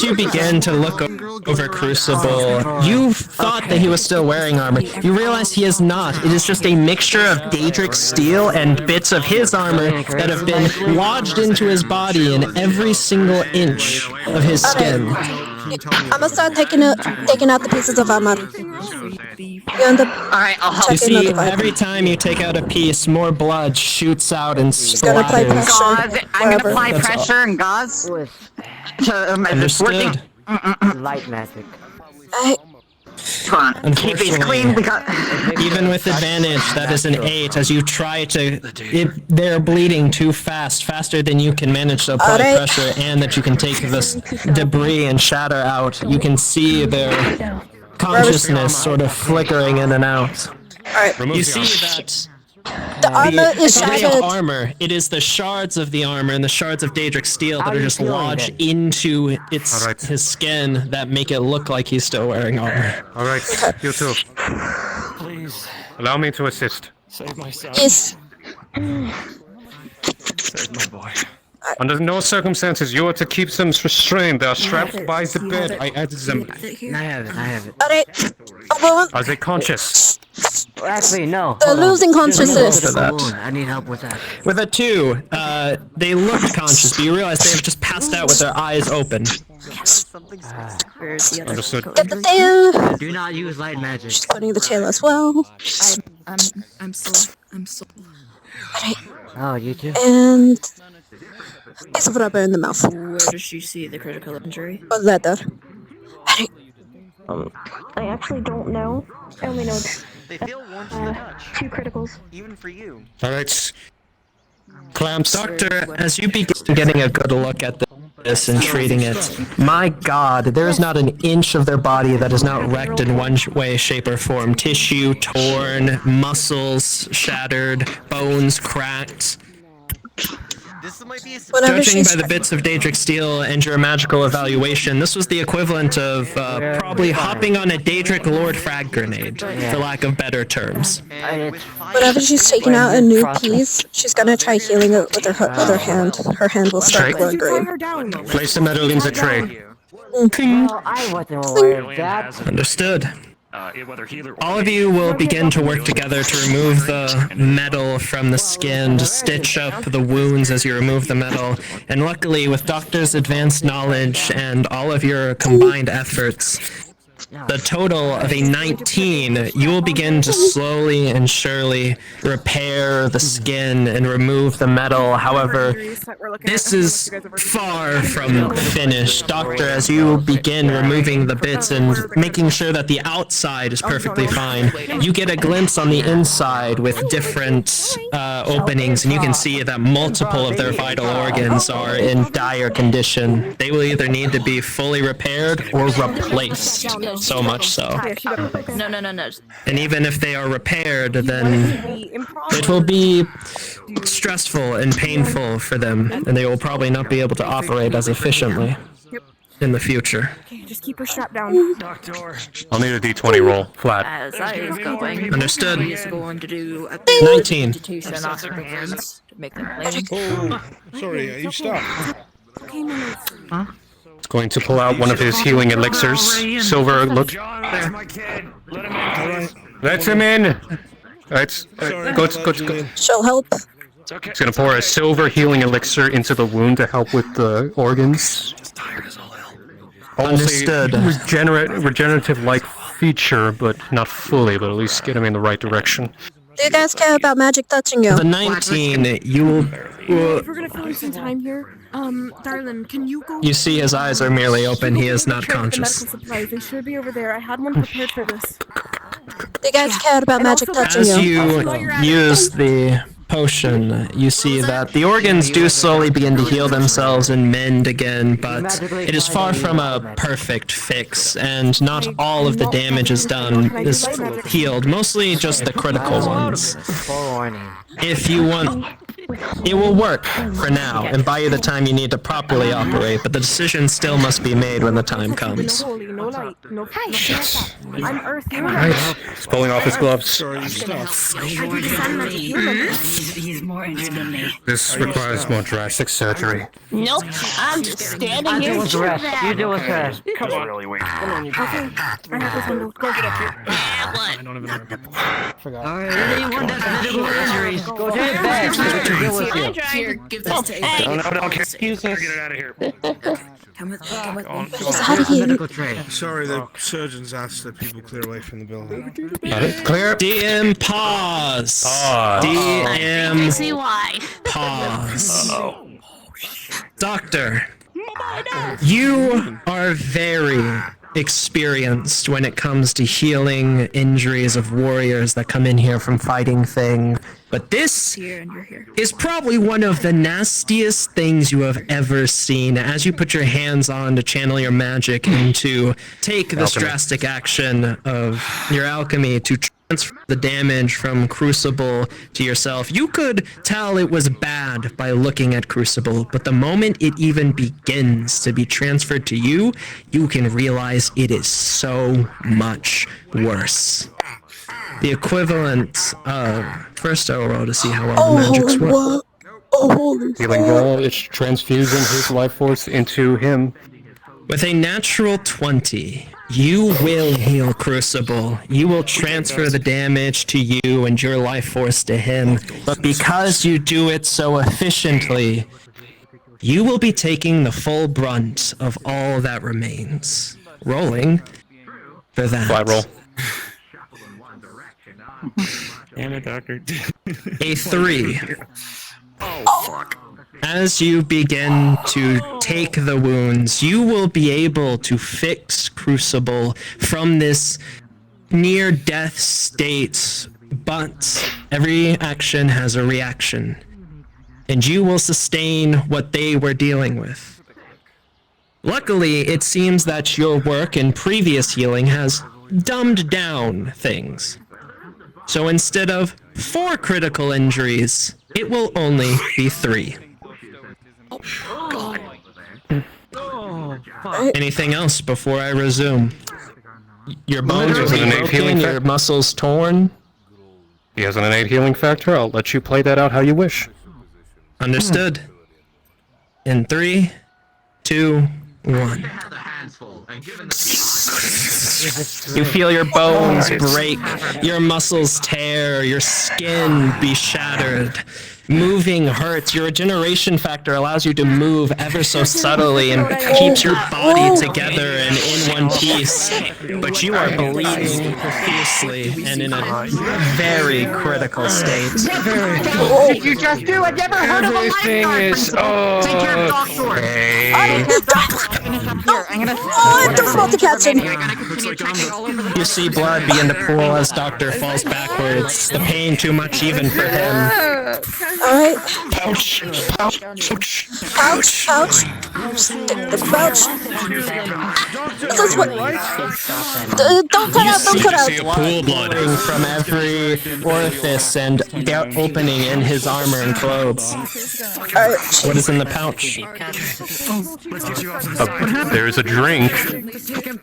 you begin to look over Crucible, you thought that he was still wearing armor. You realize he is not. It is just a mixture of Daedric steel and bits of his armor that have been lodged into his body in every single inch of his skin. I'm gonna start taking out the pieces of armor. You end up Alright, I'll help. You see, every time you take out a piece, more blood shoots out and splatters. Gauze, I'm gonna apply That's pressure and gauze. It's working. Understood. Light magic. Come on, keep these clean. Even with advantage, that is an 8 as you try to... they're bleeding too fast, faster than you can manage to apply pressure, and that you can take this debris and shatter out. You can see their consciousness sort of flickering in and out. Alright. You see that... The armor is It's not shattered. armor. It is the shards of the armor and the shards of Daedric steel that are just lodged into his skin that make it look like he's still wearing armor. Alright, you too. Please. Allow me to assist. Save my son. Yes. Save my boy. Under no circumstances you are to keep them restrained. They are strapped by the bed. I added them. I have it. Alright. Are they conscious? Actually, no. They're losing consciousness. I need help with that. With a 2, they look conscious, but you realize they have just passed out with their eyes open. Understood. Get the tail. Do not use light magic. She's putting the tail as well. I'm so. Alright. Oh, you too? And piece of rubber in the mouth. Where does she see the critical injury? A leather. I actually don't know. I only know They feel warm to the touch. 2 criticals. Even for you. Alright. Clamps. Doctor, as you begin getting a good look at this and treating it, my god, there is not an inch of their body that is not wrecked in one way, shape, or form. Tissue torn, muscles shattered, bones cracked. Judging by the bits of Daedric steel and your magical evaluation, this was the equivalent of probably hopping on a Daedric Lord frag grenade, for lack of better terms. Whenever she's taking out a new piece, she's gonna try healing it with her other hand. Her hand will start glowing green. Place the metal in the tray. I wasn't aware of that. Understood. All of you will begin to work together to remove the metal from the skin, to stitch up the wounds as you remove the metal, and luckily, with Doctor's advanced knowledge and all of your combined efforts, the total of a 19, you will begin to slowly and surely repair the skin and remove the metal. However, this is far from finished. Doctor, as you begin removing the bits and making sure that the outside is perfectly fine, you get a glimpse on the inside with different openings, and you can see that multiple of their vital organs are in dire condition. They will either need to be fully repaired or replaced, so much so. No. And even if they are repaired, then it will be stressful and painful for them, and they will probably not be able to operate as efficiently in the future. Okay, just keep her strapped down. Doctor. I'll need a d20 roll, flat. As I is going, Understood. he is going to do a 19. vegetation off her hands to make them clean. Oh, sorry, you stopped. Okay, my love. He's going to pull out one of his healing elixirs. Silver, look. Let him in. Let's go. She'll help. He's gonna pour a silver healing elixir into the wound to help with the organs. Understood. Regenerative-like feature, but not fully, but at least get him in the right direction. Do you guys care about magic touching you? The 19, you will... If we're gonna fill in some time here, darling, can you go? You see his eyes are merely open, he is not check the conscious. medical supplies. They should be over there. I had one prepared for this. Do you guys care about magic touching As you? you use the potion, you see that the organs do slowly begin to heal themselves and mend again, but it is far from a perfect fix, and not all of the damage is healed, mostly just the critical ones. If you want, it will work for now, and buy you the time you need to properly operate, but the decision still must be made when the time comes. No holy, no light, no shit. I'm Earth. He's pulling off his gloves. He's more injured than me. This requires more drastic surgery. Nope, I'm just standing here. You do with rest. Come on. Really weak. Okay, I have this window. Go get up here. I don't even know. Alright, anyone that's medical injuries, go to your bed. Here, give this to Aether. No, excuse us. Get it out of here. Come with me. Just out of here. Sorry, the surgeons asked that people clear away from the building. Clear. DM pause. DM I see why. pause. Doctor, you are very experienced when it comes to healing injuries of warriors that come in here from fighting things. But this is probably one of the nastiest things you have ever seen. As you put your hands on to channel your magic and to take this drastic action of your alchemy to transfer the damage from Crucible to yourself, you could tell it was bad by looking at Crucible, but the moment it even begins to be transferred to you, you can realize it is so much worse. The equivalent of... First I will roll to see how well the magics work. Healing roll, it's transfusing his life force into him. With a natural 20, you will heal Crucible. You will transfer the damage to you and your life force to him. But because you do it so efficiently, you will be taking the full brunt of all that remains. Rolling for that. Flat roll. Damn it, Doctor. A 3. Oh, fuck. As you begin to take the wounds, you will be able to fix Crucible from this near-death state, but every action has a reaction, and you will sustain what they were dealing with. Luckily, it seems that your work in previous healing has dumbed down things. So instead of 4 critical injuries, it will only be 3. Anything else before I resume? Your bones are broken, your muscles torn? He has an innate healing factor. I'll let you play that out how you wish. Understood. In 3, 2, 1. You feel your bones break, your muscles tear, your skin be shattered. moving hurts. Your regeneration factor allows you to move ever so subtly and keeps your body together and in one piece. But you are bleeding profusely and in a very critical state. What did you just do? I never heard of a lifeguard principle. Take care of Doctor. I'm just about to catch him. You see blood begin to pool as Doctor falls backwards. The pain too much even for him. Alright. Ouch. Ouch. Ouch. Ouch. This is what. Don't cut out. Don't cut out. Pool blood from every orifice and opening in his armor and clothes. Alright. What is in the pouch? There's a drink.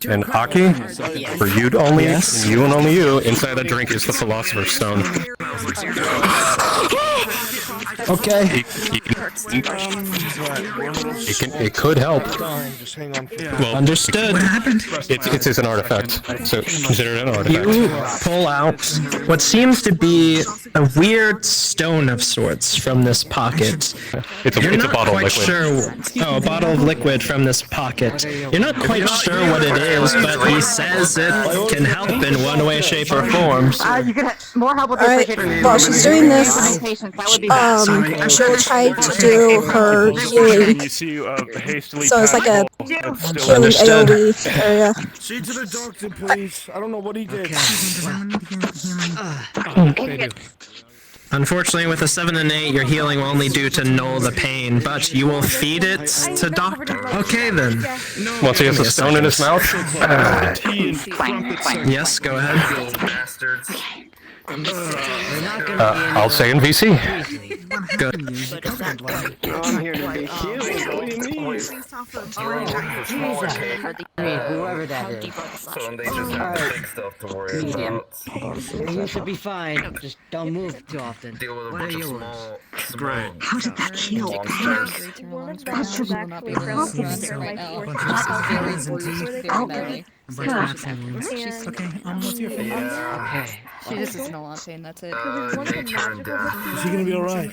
And Aki, for you only, Yes. you and only you, inside that drink is the Philosopher's Stone. Okay. It could help. Well, understood. What happened? It's an artifact, so consider it an artifact. You pull out what seems to be a weird stone of sorts from this pocket. It's a bottle of liquid. A bottle of liquid from this pocket. You're not quite sure what it is, but he says it can help in one way, shape, or form. You could more help with the Alright, while she's doing this, she'll try to do her healing. So it's like a healing AoE area. See to the doctor, please. I don't know what he did. Unfortunately, with a 7 and 8, your healing will only do to null the pain, but you will feed it to Doctor. Okay, then. Once he has a stone in his mouth? Yes, go ahead. I'll say in VC. Good. I'm here to be cute. What do you mean? Whoever that is. Medium. You should be fine. Just don't move too often. What are yours? How did that heal? Okay, what's your favorite? Okay. She just isn't a lot of pain, that's it. Is he gonna be alright?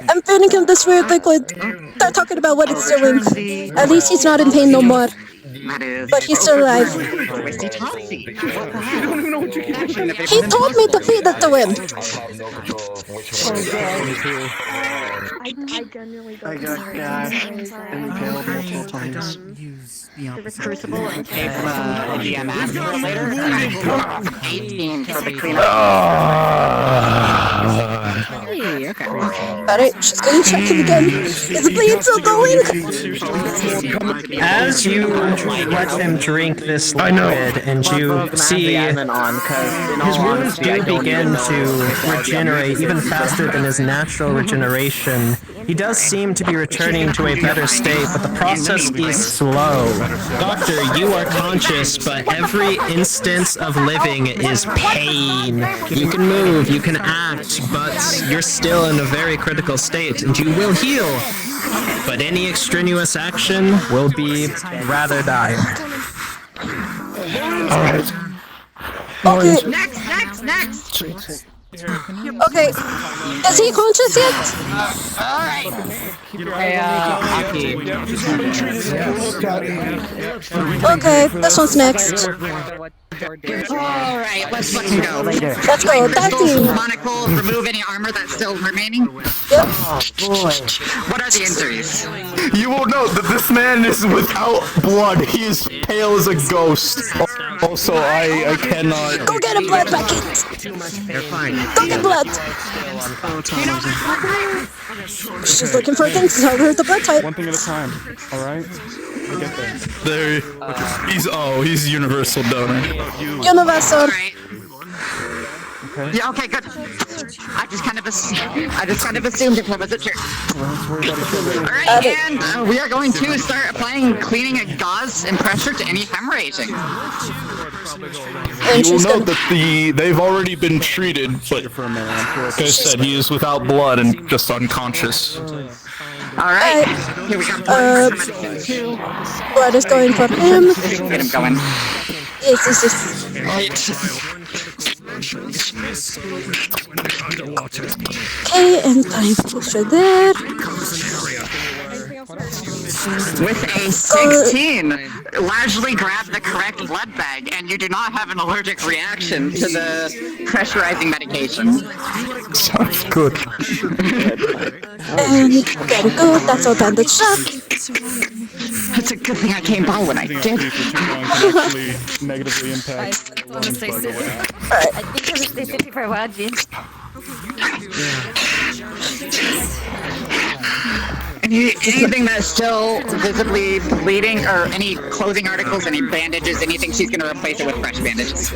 I'm feeding him this weird liquid. They're talking about what it's doing. At least he's not in pain no more. But he's still alive. He told me to feed it to him. I genuinely don't. I got dashed and impaled multiple times. The Crucible and came from DMS later. 18 for the cleanup. Alright, she's gonna check him again. Is the bleed still going? As you let him drink this liquid, and you see his wounds do begin to regenerate even faster than his natural regeneration. He does seem to be returning to a better state, but the process is slow. Doctor, you are conscious, but every instance of living is pain. You can move, you can act, but you're still in a very critical state, and you will heal. But any extraneous action will be rather dire. Alright. Okay. Next. Okay. Is he conscious yet? Alright. Okay, this one's next. Alright, let's fucking go. Let's go. Tag team. Chronicles, remove any armor that's still remaining. Yep. What are the injuries? You will note that this man is without blood. He is pale as a ghost. Also, I cannot. Go get a blood packet. They're fine. Go get blood. She's looking for things to tell her the blood type. One thing at a time, alright? We'll get there. He's universal donor. Universal. Okay. Yeah, okay, good. I just kind of assumed it was a church. Alright, and we are going to start applying cleaning gauze and pressure to any hemorrhaging. You will note that they've already been treated, but like I said, he is without blood and just unconscious. Alright, here we go. Blood is going from him. Get him going. Yes. Okay, and thankful for that. With a 16, largely grab the correct blood bag, and you do not have an allergic reaction to the pressurizing medication. Sounds good. And very good, that's all bandaged up. It's a good thing I came by when I did. Negatively impact. I think I'm gonna stay sitting for a while, Jim. Anything that's still visibly bleeding, or any clothing articles, any bandages, anything, she's gonna replace it with fresh bandages.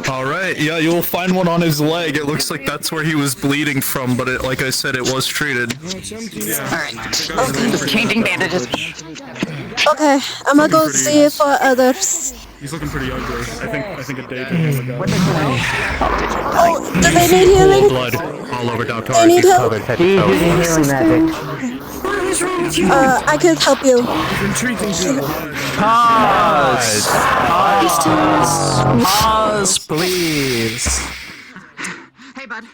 Alright, yeah, you'll find one on his leg. It looks like that's where he was bleeding from, but like I said, it was treated. Alright, just changing bandages. Okay, I'm gonna go see for others. He's looking pretty ugly. I think a day can handle that. Oh, do they need healing? Blood all over Dr. They need help. I could help you. Pause! Pause, please. Hey, bud.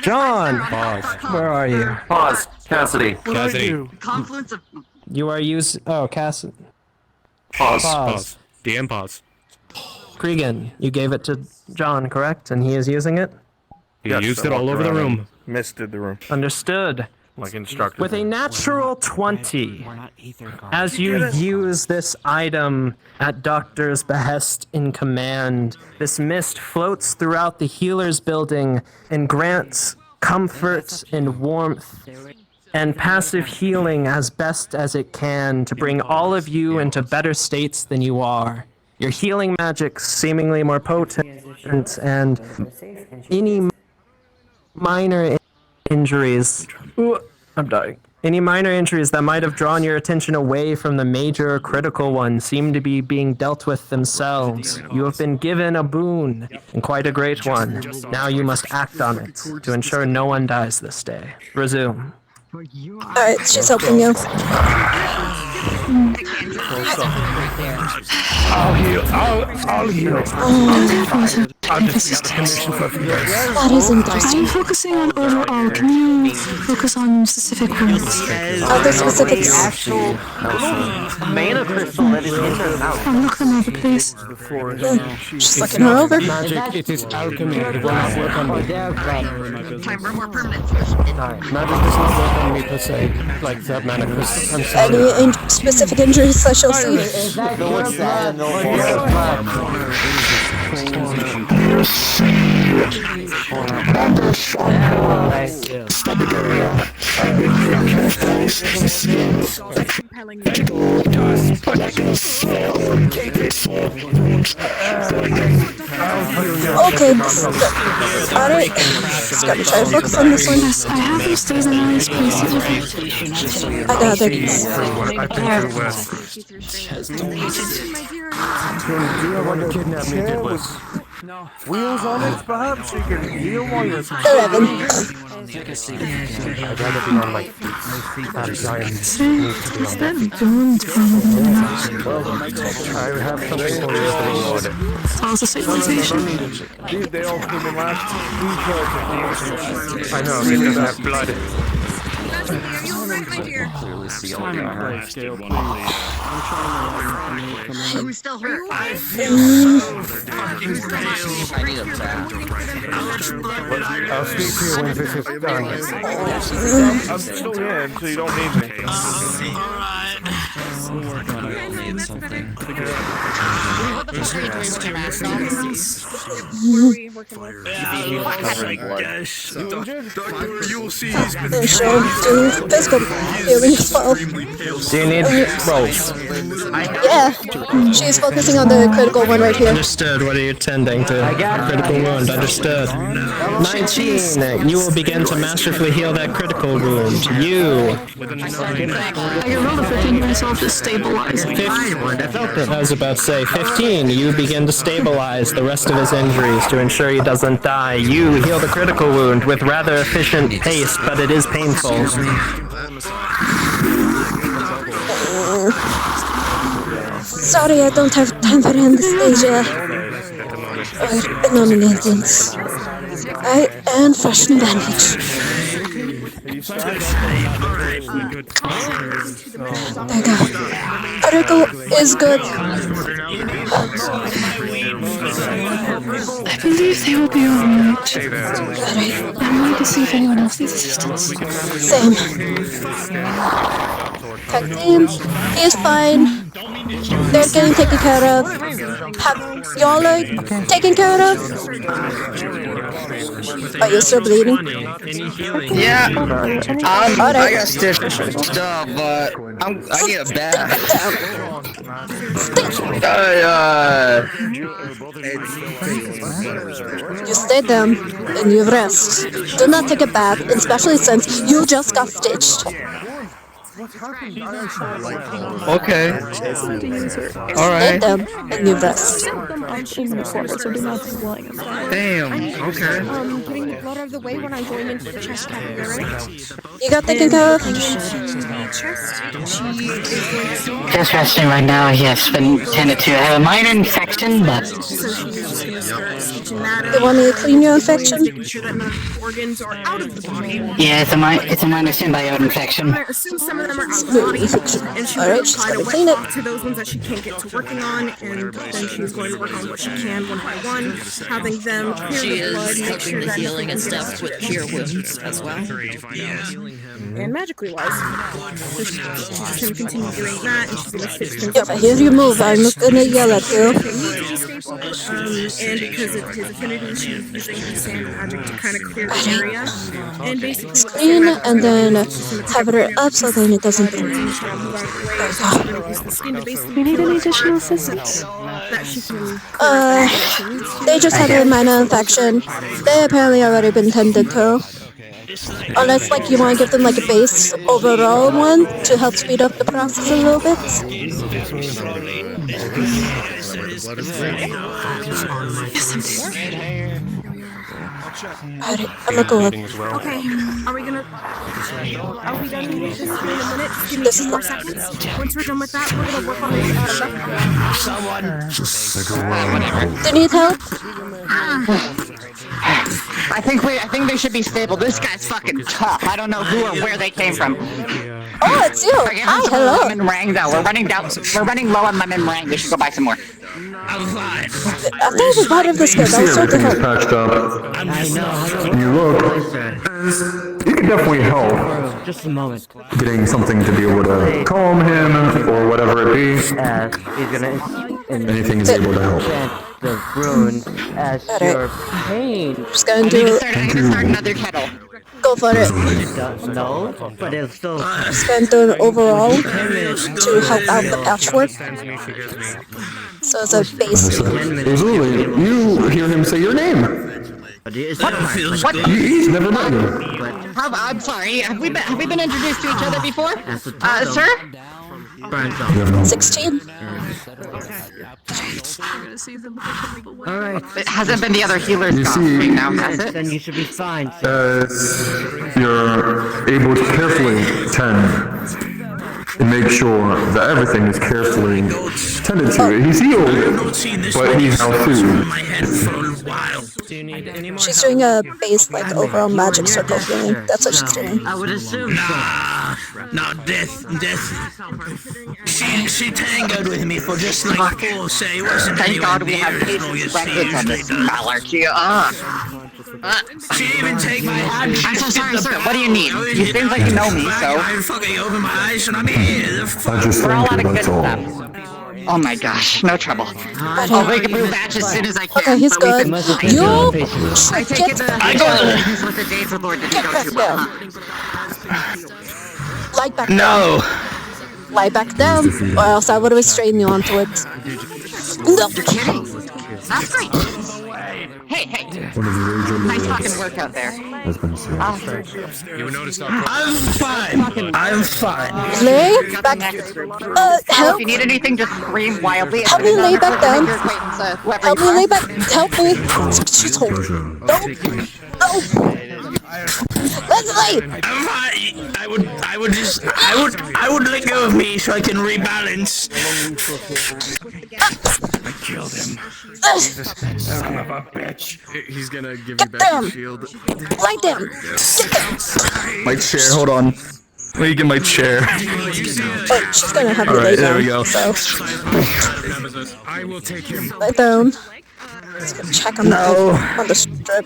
John! Where are you? Pause. Cassidy. Confluence of... You are using... Oh, Cassidy. Pause. DM pause. Cregan, you gave it to John, correct? And he is using it? He used it all over the room. Misted the room. Understood. Like instructed. With a natural 20, as you use this item at Doctor's behest in command, this mist floats throughout the healer's building and grants comfort and warmth and passive healing as best as it can to bring all of you into better states than you are. Your healing magic seemingly more potent, and any minor injuries... Ooh, I'm dying. Any minor injuries that might have drawn your attention away from the major or critical one seem to be being dealt with themselves. You have been given a boon, and quite a great one. Now you must act on it to ensure no one dies this day. Resume. Alright, she's helping you. I'll heal. That is interesting. Are you focusing on overall? Can you focus on specific ones? Other specifics. Mana crystal that is in her mouth. Oh, look them over, please. Just looking her over. Magic, it is alchemy. It will not work on me. Time for more permanent. Magic does not work on me per se, like the mana crystal. I'm sorry. Any specific injuries I shall see? Okay, alright. Just gotta try to focus on this one. Yes, I have them stairs and alleys, please. I got it. Wheels on it, perhaps you can heal while you're 11. I'd rather be on my feet. That giant needs to be on their feet. I have something for you to reward it. Also stabilization. They all came in last. I know, because I have blood. Clearly see all the Who's still hurt? I need a bath. I'll speak to you when this is done. I'm still here until you don't need me. You'll see he's been She'll do physical healing as well. Do you need rolls? Yeah, she's focusing on the critical one right here. Understood. What are you tending to? Critical wound. Understood. 19. You will begin to masterfully heal that critical wound. You. I rolled a 15 myself to stabilize. I was about to say 15. You begin to stabilize the rest of his injuries to ensure he doesn't die. You heal the critical wound with rather efficient pace, but it is painful. Sorry, I don't have time for Anastasia. Alright, nominations. Alright, and fresh new bandage. There you go. Critical is good. I believe they will be alright. I'm going to see if anyone else needs assistance. Same. Tag team, he is fine. They're getting taken care of. Y'all are taken care of? Are you still bleeding? Yeah. Alright. I got stitched up, but I need a bath. You stay down and you rest. Do not take a bath, especially since you just got stitched. Okay. Stay down and you rest. Damn. Okay. Getting blood out of the way when I'm going into the chest cavity, right? You got taken care of? Just resting right now, yes, been tended to. I have a minor infection, but... They want me to clean your infection? Organs are out of the body. Yeah, it's a minor symbiote infection. I assume some of them are out of the body, and she will try to wet up to those ones that she can't get to working on, and then she's going to work on what she can one by one, having them clear the blood, make sure that healing and stuff with cure wounds as well. And magically wise. So she's just going to continue doing that, and she's going to fix things If I hear you move, I'm gonna yell at you. And because of his affinity, she's using the sand magic to kind of clear the area. And basically, Clean and then have it up so then it doesn't burn. We need any additional assistance? They just had a minor infection. They apparently already been tended to. Unless like you want to give them like a base overall one to help speed up the process a little bit. Alright, I'm gonna go up. Okay, are we done with this here in a minute? Just give me 2 more seconds. Once we're done with that, we're gonna work on this Do you need help? I think they should be stable. This guy's fucking tough. I don't know who or where they came from. Oh, it's you! Hi, hello! Lemon meringue though. We're running low on lemon meringue. We should go buy some more. I thought it was part of the script. I was trying to help. Patched up. You look. You can definitely help. Just a moment. Getting something to be able to calm him or whatever it be. He's gonna Anything is able to help. The runes as your pain. Just gonna do it. I'm gonna start another kettle. Go for it. No, but it's still. Just gonna do it overall to help out the patchwork. So it's a base. Absolutely. You hear him say your name. What? He's never met you. I'm sorry. Have we been introduced to each other before? Sir? 16. Alright. It hasn't been the other healers You gone see- right now, has it? Then you should be fine. As you're able to carefully tend and make sure that everything is carefully tended to. He's healed, but he's now soothed. She's doing a base like overall magic circle healing. That's what she's doing. I would assume No, death. She tangoed with me for just like 4 seconds. It wasn't Thank God we anywhere have near as long cases as records on this malarkey. She even take my hand. I'm so sorry, sir. What do you need? You seem like you know me, so. I fucking open my eyes and I'm here. I just We're all out thank you, of good that's all. stuff. Oh my gosh, no trouble. I'll make a blue batch as soon as I can. Okay, he's good. You I take get it that he's with the Days of Lord didn't go too well, huh? lie back No. down. Lie back down, or else I would have straightened you onto it. No. You're kidding. That's great. Hey. Nice fucking work out there. Has been saved. I'm fine. Lay back. Help. If you need anything, just scream wildly. Help me lay back down. Help Help me lay back. Help me. She's holding. No. Leslie. I'm fine. I would let go of me so I can rebalance. killed him. Jesus, son of a bitch. He's gonna give Get you back them! your shield. Light them! My chair, hold on. Let me get my chair. Oh, she's gonna have you lay Alright, there down, we go. so. I will take him. Lay down. Let's go check on the strip.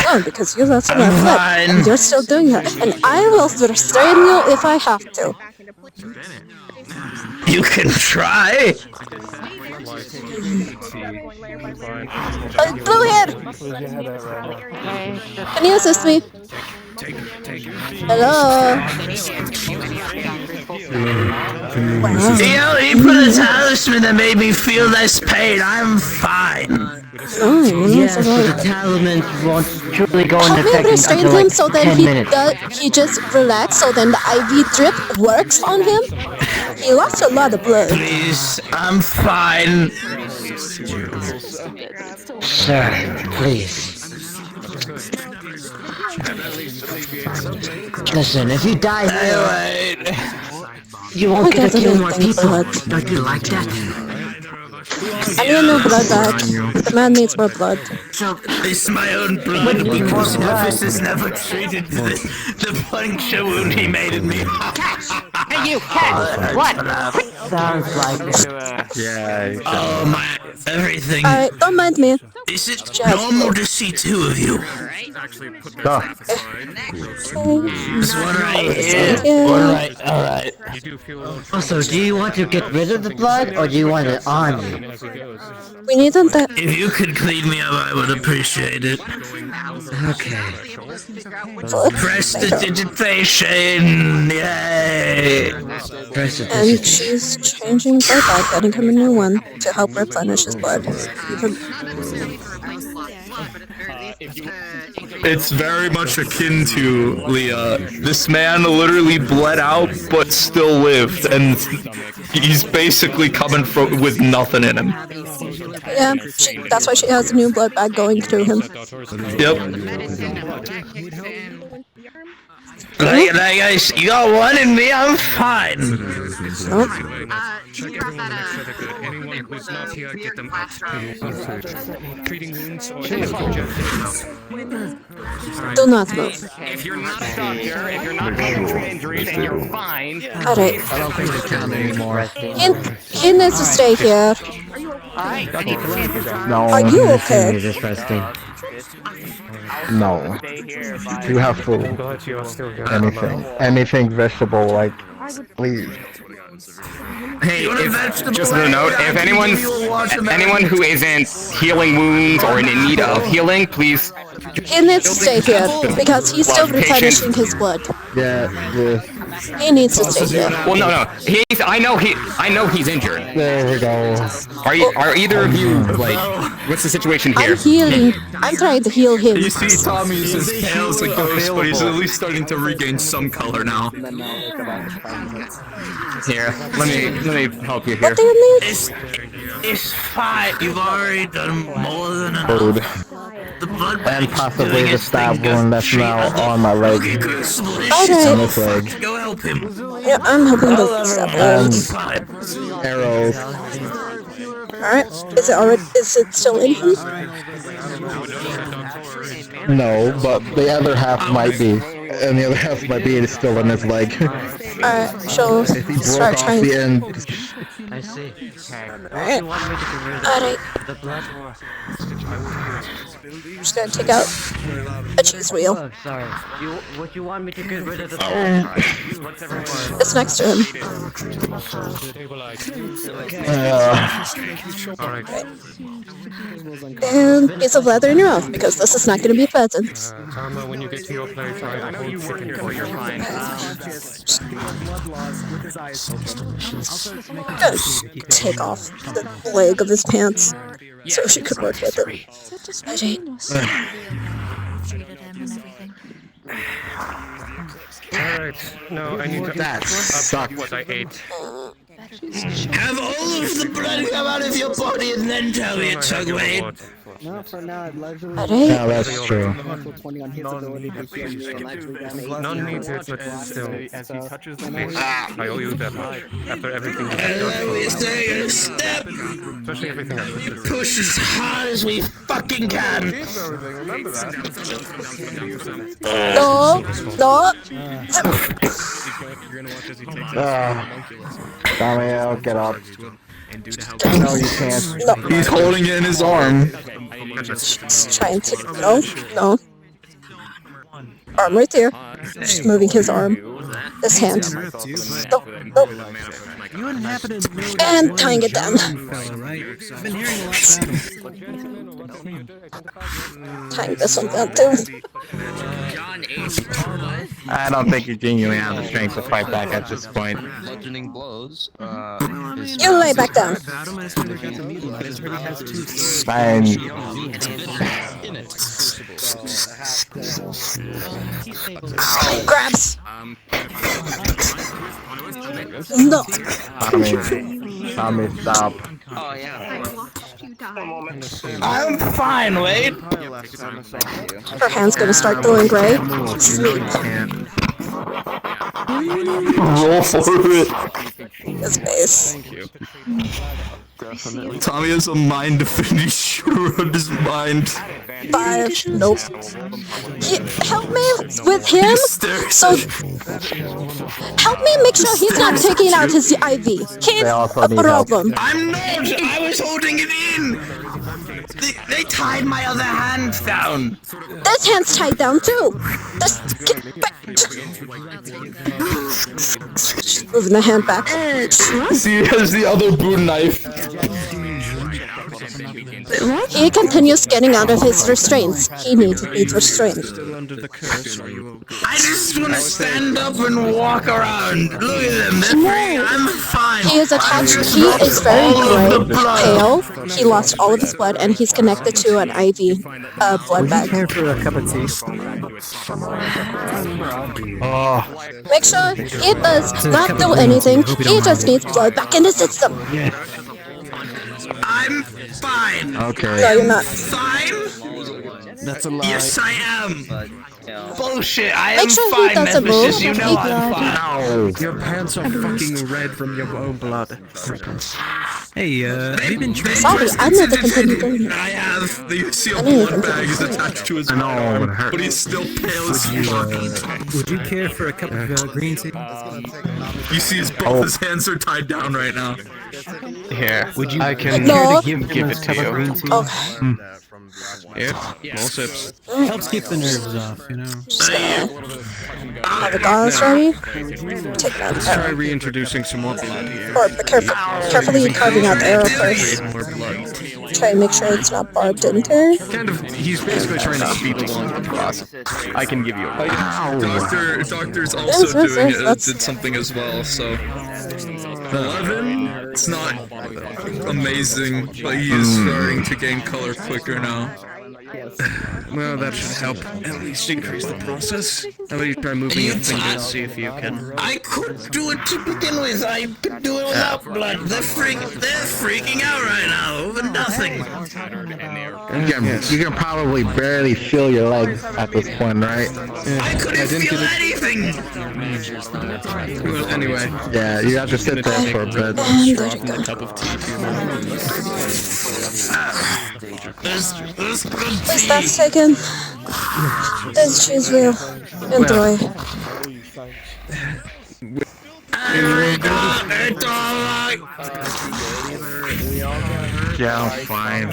No, because you're not so fine. And you're still doing that. And I will restrain you if I have to. You can try. Bluehead! Can you assist me? Hello? He put a talisman that made me feel less pain. I'm fine. Yes, but the talisman won't truly go into Have we effect restrained until him like so that 10 minutes. he just relaxed so then the IV drip works on him? He lost a lot of blood. Please, I'm fine. Sir, please. Listen, if you die here, you won't get to kill more people. Don't you like that? I need a new blood back. The man needs more blood. It's my own blood because Nephis has never treated the puncture wound he made in me. Hey, you cat! What? Sounds like it. Yeah. Oh my, everything. Alright, don't mind me. Is it normal to see two of you? There's one right here. Alright. Also, do you want to get rid of the blood, or do you want it on you? We need that. If you could clean me up, I would appreciate it. Okay. Prestidigitation! Yay! And she's changing blood back, getting him a new one to help replenish his blood. It's very much akin to Leah. This man literally bled out, but still lived, and he's basically coming from with nothing in him. Yeah, that's why she has a new blood bag going through him. Yep. Like, you got one in me, I'm fine. Anyone who's not here, get them out. Treating wounds or Do not move. If you're not a doctor, if you're not going through injuries, and you're fine. Alright. I don't think they can anymore. He needs to stay here. No, Are you okay? Just resting. No. You have food. Anything vegetable, like, please. Hey, just a note, if anyone who isn't healing wounds or in need of healing, please. He needs to stay here because he's still replenishing his blood. Yeah. He needs to stay here. Well, no. I know he's injured. There we go. Are either of you like? What's the situation here? I'm healing. I'm trying to heal him. You see, Tommy's as pale as a ghost, but he's at least starting to regain some color now. Here, let me help you here. What do you need? It's fine. You've already done more than Food. enough. The blood And possibly the stab wound that's now on my leg. On this leg. Go help him. Yeah, I'm helping the stab wound. Arrows. Alright, is it still in him? No, but the other half might be. And the other half might be still in his leg. Alright, she'll start Off trying. the end. I see. Alright. Alright. I'm just gonna take out a cheese wheel. Oh, sorry. Would you want me to get rid of the It's next to him. And piece of leather in your mouth, because this is not gonna be pleasant. Karma, when you get to your place, I know you work here, you're fine. Gonna take off the leg of his pants so she could work with it. Alright, no, I need to up what I ate. Have all of the blood come out of your body and then tell me it's Tugway. No, for now, allegedly. Alright. Yeah, that's true. Natural 20 on his ability to heal me. I'm actually down 18. None needed, but still. As he touches the I owe you that much. After everything you've done. We stay a step. Especially everything I've listened to. Push as hard as we fucking can. Remember that. No, no. Damiel, get up. No, you can't. No. He's holding it in his arm. Just trying to. No, no. Arm right there. Just moving his arm. His hand. Nope, nope. You inhabited And tying it down. right? I've been hearing a lot about him. Tying this one down too. I don't think you genuinely have the strength to fight back at this point. Bludgeoning blows. You lay back down. Fine. Grabs. No. Tommy, stop. Oh yeah. I watched you die. I'm fine, Wade. Her hand's gonna start glowing gray. Sweet. Roll for it. His face. Thank you. Tommy has a mind affinity shooter on his mind. 5. Nope. Help me with him. So help me make sure he's not taking out his IV. He's a problem. I'm not. I was holding it in. They tied my other hand down. This hand's tied down too. Just get back. Moving the hand back. See, he has the other boot knife. He continues getting out of his restraints. He needs restraint. I just want to stand up and walk around. Look at them. They're free. I'm fine. He is attached. He is very gray, pale. He lost all of his blood, and he's connected to an IV blood bag. Care for a cup of tea? Make sure he does not do anything. He just needs blood back in the system. I'm fine. Okay. No, you're not. Fine? That's a lie. Yes, I am. Bullshit. I am Make sure he fine, doesn't Mistresses. move. You know I'm fine. No. Your pants are fucking red from your own blood. Hey, have you been trained? Sorry, I need to continue doing it. I have. You see a I need to blood bag continue. is attached to his I know, arm, it hurt. but he's still pale as fuck. Would you care for a cup of green tea? You see both his hands are tied down right now. Here. Would you I can No. give it to you. green tea? Okay. Here. More sips. Helps keep the nerves off, you know. Just gonna have the gauze ready. Take that Let's try arrow. reintroducing some more blood here. Or be carefully carving out the arrow first. More blood. Try and make sure it's not barbed into. Kind of. He's basically trying to speed along the process. I can give you a. Doctor's also Yes, doing that's- did something as well, so 11. It's not amazing, but he is starting to gain color quicker now. Well, that should help at least increase the process. How about you try moving your fingers, see if you can. I could do it to begin with. I could do it without blood. They're freaking out right now over nothing. You can probably barely feel your legs at this point, right? I couldn't feel anything. Well, anyway. Yeah, you have to sit there for a bit. Dropping a cup of tea to your There's good Please, tea. that's taken. This cheese wheel. Enjoy. It's alright. Yeah, I'm fine.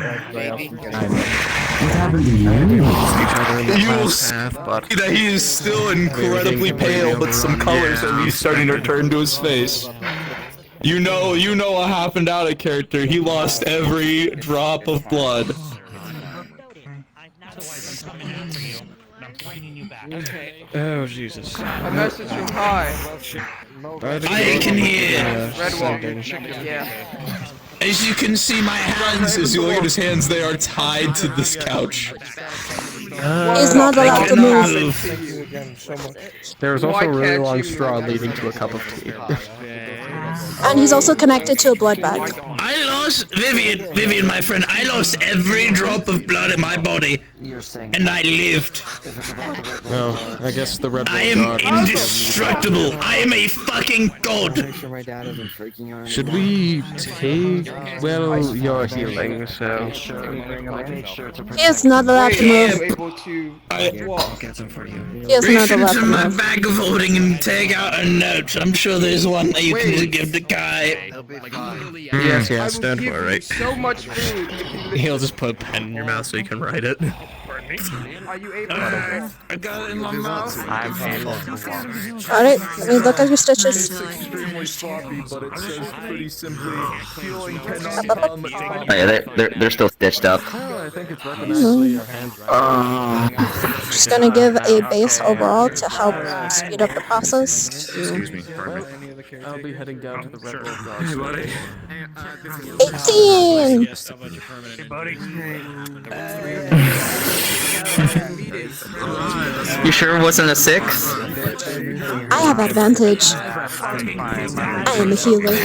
You will see that he is still incredibly pale, but some colors at least starting to return to his face. You know what happened out of character. He lost every drop of blood. Oh, Jesus. A message from High. I can hear. Redwall. Yeah. As you can see, my hands. As you look at his hands, they are tied to this couch. He's not allowed to move. Thank you again so much. There was Why also a really can't long you- straw leading to a cup of tea. And he's also connected to a blood bag. I lost Vivian, my friend. I lost every drop of blood in my body, and I lived. Well, I guess the red. I am indestructible. I am a fucking god. Should we take your healing? So He is not allowed to move. He is not Reach allowed into to my move. bag of holding and take out a note. I'm sure there's one that you can give to Kai. Yes, don't worry. So much food. He'll just put a pen in your mouth so you can write it. Are you able to? I got it in my mouth. Alright, let me look at your stitches. Extremely sloppy, but it says pretty simply, healing cannot come. Oh, yeah, they're still stitched up. I think it's recommended. Just gonna give a base overall to help speed up the process. Excuse me, pardon me. I'll be heading down to the Red Bull Garden. Hey, buddy. 18! You sure it wasn't a 6? I have advantage. I am a healer.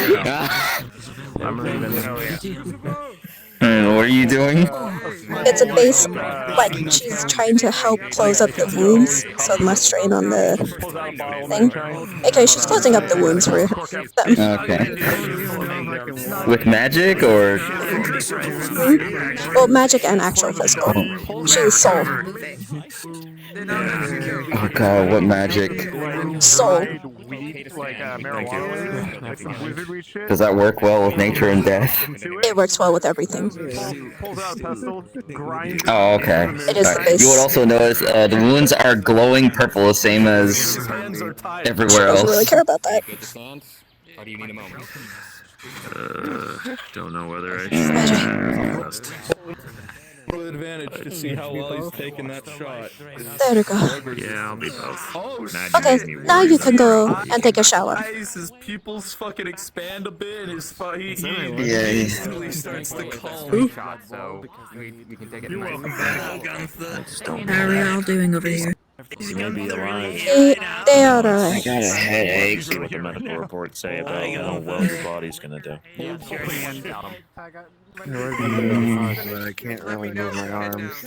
What are you doing? It's a base, like, she's trying to help close up the wounds, so less strain on the thing. Okay, she's closing up the wounds for them. Okay. With magic, or? Well, magic and actual physical. She's soul. Oh god, what magic? Soul. Does that work well with nature and death? It works well with everything. Oh, okay. It is the base. You would also notice the wounds are glowing purple, the same as everywhere She doesn't really else. care about that. Or do you need a moment? Don't know whether I should. Advantage to see how well he's taking that shot. There we go. Yeah, I'll be both. Okay, now you can go and take a shower. His pupils fucking expand a bit, and his he Yeah. instantly starts to calm. So we can take it. How are we all doing over here? Maybe alive. They are alright. got a headache. See what the medical reports say about how well your body's gonna do. I can't really move my arms.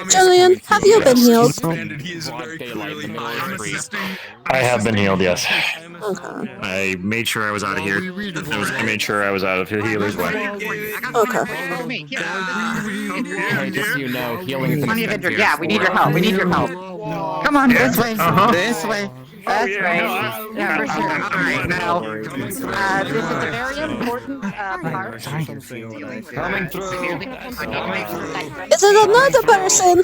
Julian, have you been healed? I have been healed, yes. Okay. I made sure I was out of here. I made sure I was out of healer's way. Okay. Just so you know, healing is Plenty of injured. Yeah, we need your help. We need your help. Come on, this way. This way. That's right. Yeah, for sure. Alright, now, this is a very important part. Coming through. Is it another person?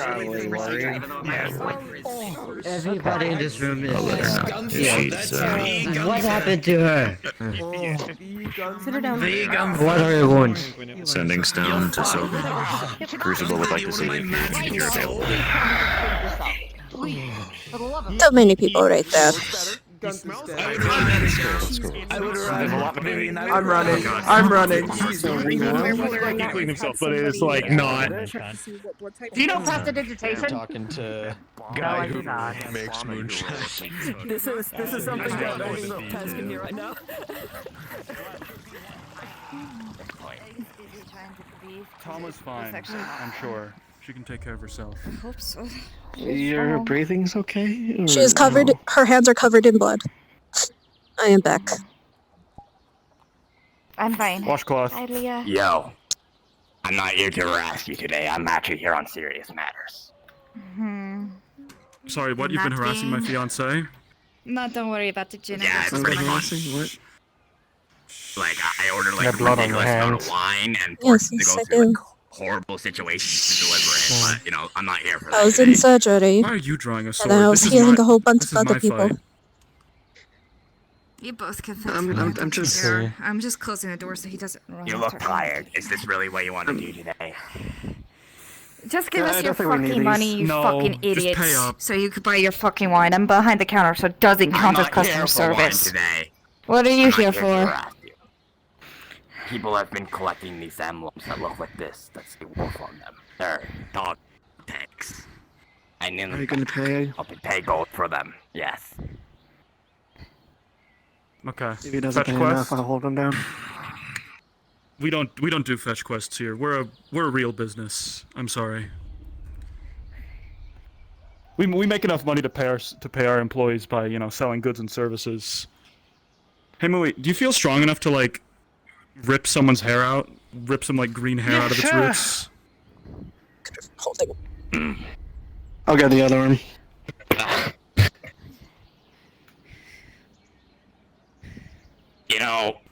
Everybody in this room is. What happened to her? Sit her down. What are your wounds? Sending stone to Sylvan. Crucible would like to see if you're available. So many people right there. I'm running. I'm running. He's clean himself, but it's like not. Do you know prestidigitation? Talking to Guy who makes moonshine. This is something that only Taz can hear right now. Tama's fine. I'm sure. She can take care of herself. I hope so. Your breathing's okay? Or She is covered, no? her hands are covered in blood. I am back. I'm fine. Washcloth. Hi, Leah. Yo, I'm not here to harass you today. I'm actually here on serious matters. Sorry, what? You've been harassing my fiance? No, don't worry about the gin. Yeah, it's pretty much. Like, I ordered like a blood on your ridiculous amount of hands. wine and Yes, forced to yes, go I through do. like horrible situations to deliver it. But you know, I'm not here for that. I was in surgery, Why are you drawing a sword? and then I was This is healing my- a whole bunch this of is other my people. fight. You both can fix I'm just. I'm just closing the door so he doesn't run. You look tired. Is this really what you want to do today? Just give us I your don't think we need fucking these. money, you No, fucking just idiots. pay up. So you could buy your fucking wine. I'm behind the counter, so it doesn't I'm count as not customer here for wine service. today. What are you I'm not here to for? harass you. People have been collecting these emblems that look like this, that say wolf on them. They're dog tags. I need them. Are you gonna pay? I'll pay gold for them. Yes. Okay. If he doesn't Fetch pay quest. enough, I'll hold him down. We don't do fetch quests here. We're a real business. I'm sorry. We make enough money to pay our employees by selling goods and services. Hey Mui, do you feel strong enough to like rip someone's hair out, rip some like green hair out of its roots? I'll get the other one.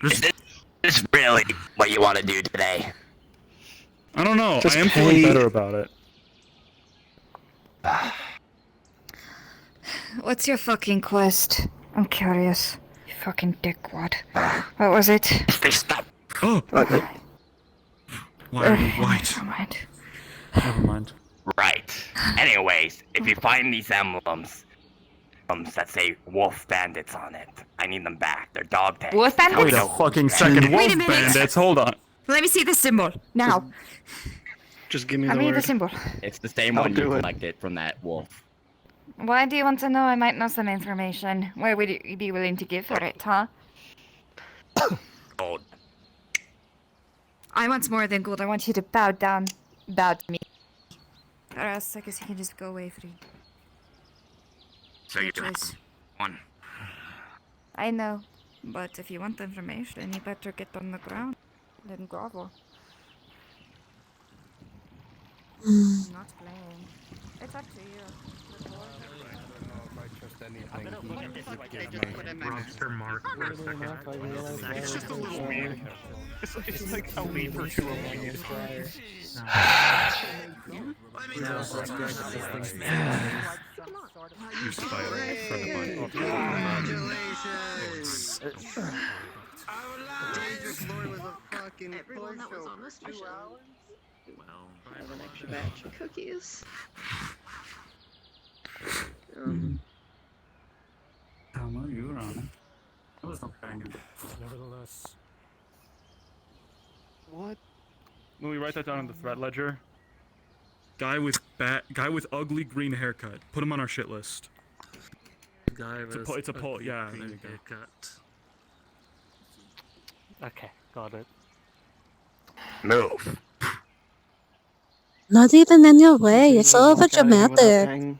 Is this really what you want to do today? I don't know. Just I am feeling pay- better about it. What's your fucking quest? I'm curious. You fucking dickwad. What was it? Stop. Oh. Why are you white? Never mind. Never mind. Right. Anyways, if you find these emblems that say wolf bandits on it, I need them back. They're dog tags. Wolf bandits? Wait a fucking second. Wait Wolf a minute. bandits. Hold on. Let me see the symbol now. Just give me I the need the word. symbol. It's the same I'll one you do it. collected from that wolf. Why do you want to know? I might know some information. Where would you be willing to give for it, huh? Gold. I want more than gold. I want you to bow down. Bow to me. Or else I guess you can just go away free. So you Your choice. one. I know. But if you want the information, you better get on the ground. Then grovel. I'm not playing. It's up to you. It's just a little weird. It's like how we for sure want you to try. You spider for the money. Congratulations! Floor was a fucking Everyone that was on this mission. Well, I have an extra batch of cookies. how much you were on it? That was okay. Nevertheless. What? Will we write that down in the threat ledger? Guy with ugly green haircut. Put him on our shit list. Guy It's a poll. Yeah, there you go. Haircut. Okay, got it. Move. Not even in your way. It's all over dramatic.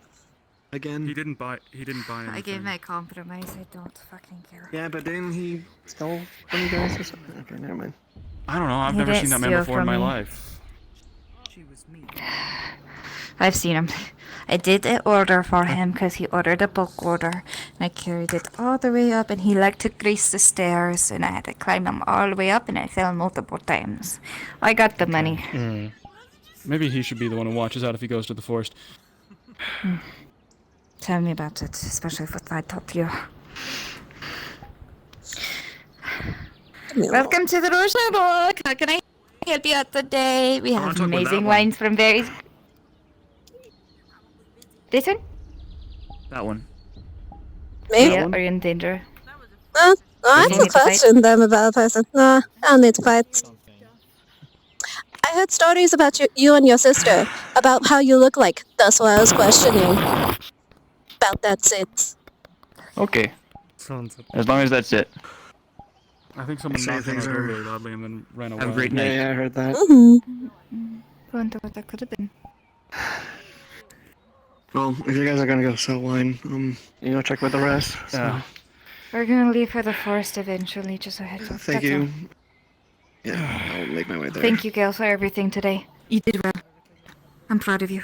Again. He didn't buy anything. I gave my compromise. I don't fucking care. Yeah, but then he stole from you guys or something. Okay, never mind. I don't know. I've He never didn't seen that man steal before in from my me. life. I've seen him. I did an order for him because he ordered a bulk order. And I carried it all the way up and he liked to grease the stairs and I had to climb them all the way up and I fell multiple times. I got the money. Maybe he should be the one who watches out if he goes to the forest. Tell me about it, especially if what I taught you. Welcome to the Roshna book. How can I help you out today? We have amazing wines from various... This one? That one. Me? Yeah, are you in danger? I You can need to fight? question them about a person. No, I don't need to fight. I heard stories about you and your sister, about how you look like. That's why I was questioning. About that's it. Okay. As long as that's it. I think someone Say knocked on our things door are- really loudly and then ran away. Have a great night. Yeah, I heard that. Wonder what that could have been. Well, if you guys are gonna go sell wine, you know, check with the rest. So. Yeah. We're gonna leave for the forest eventually, just a heads up. Thank that's all. you. Yeah, I'll make my way there. Thank you, Gail, for everything today. You did well. I'm proud of you.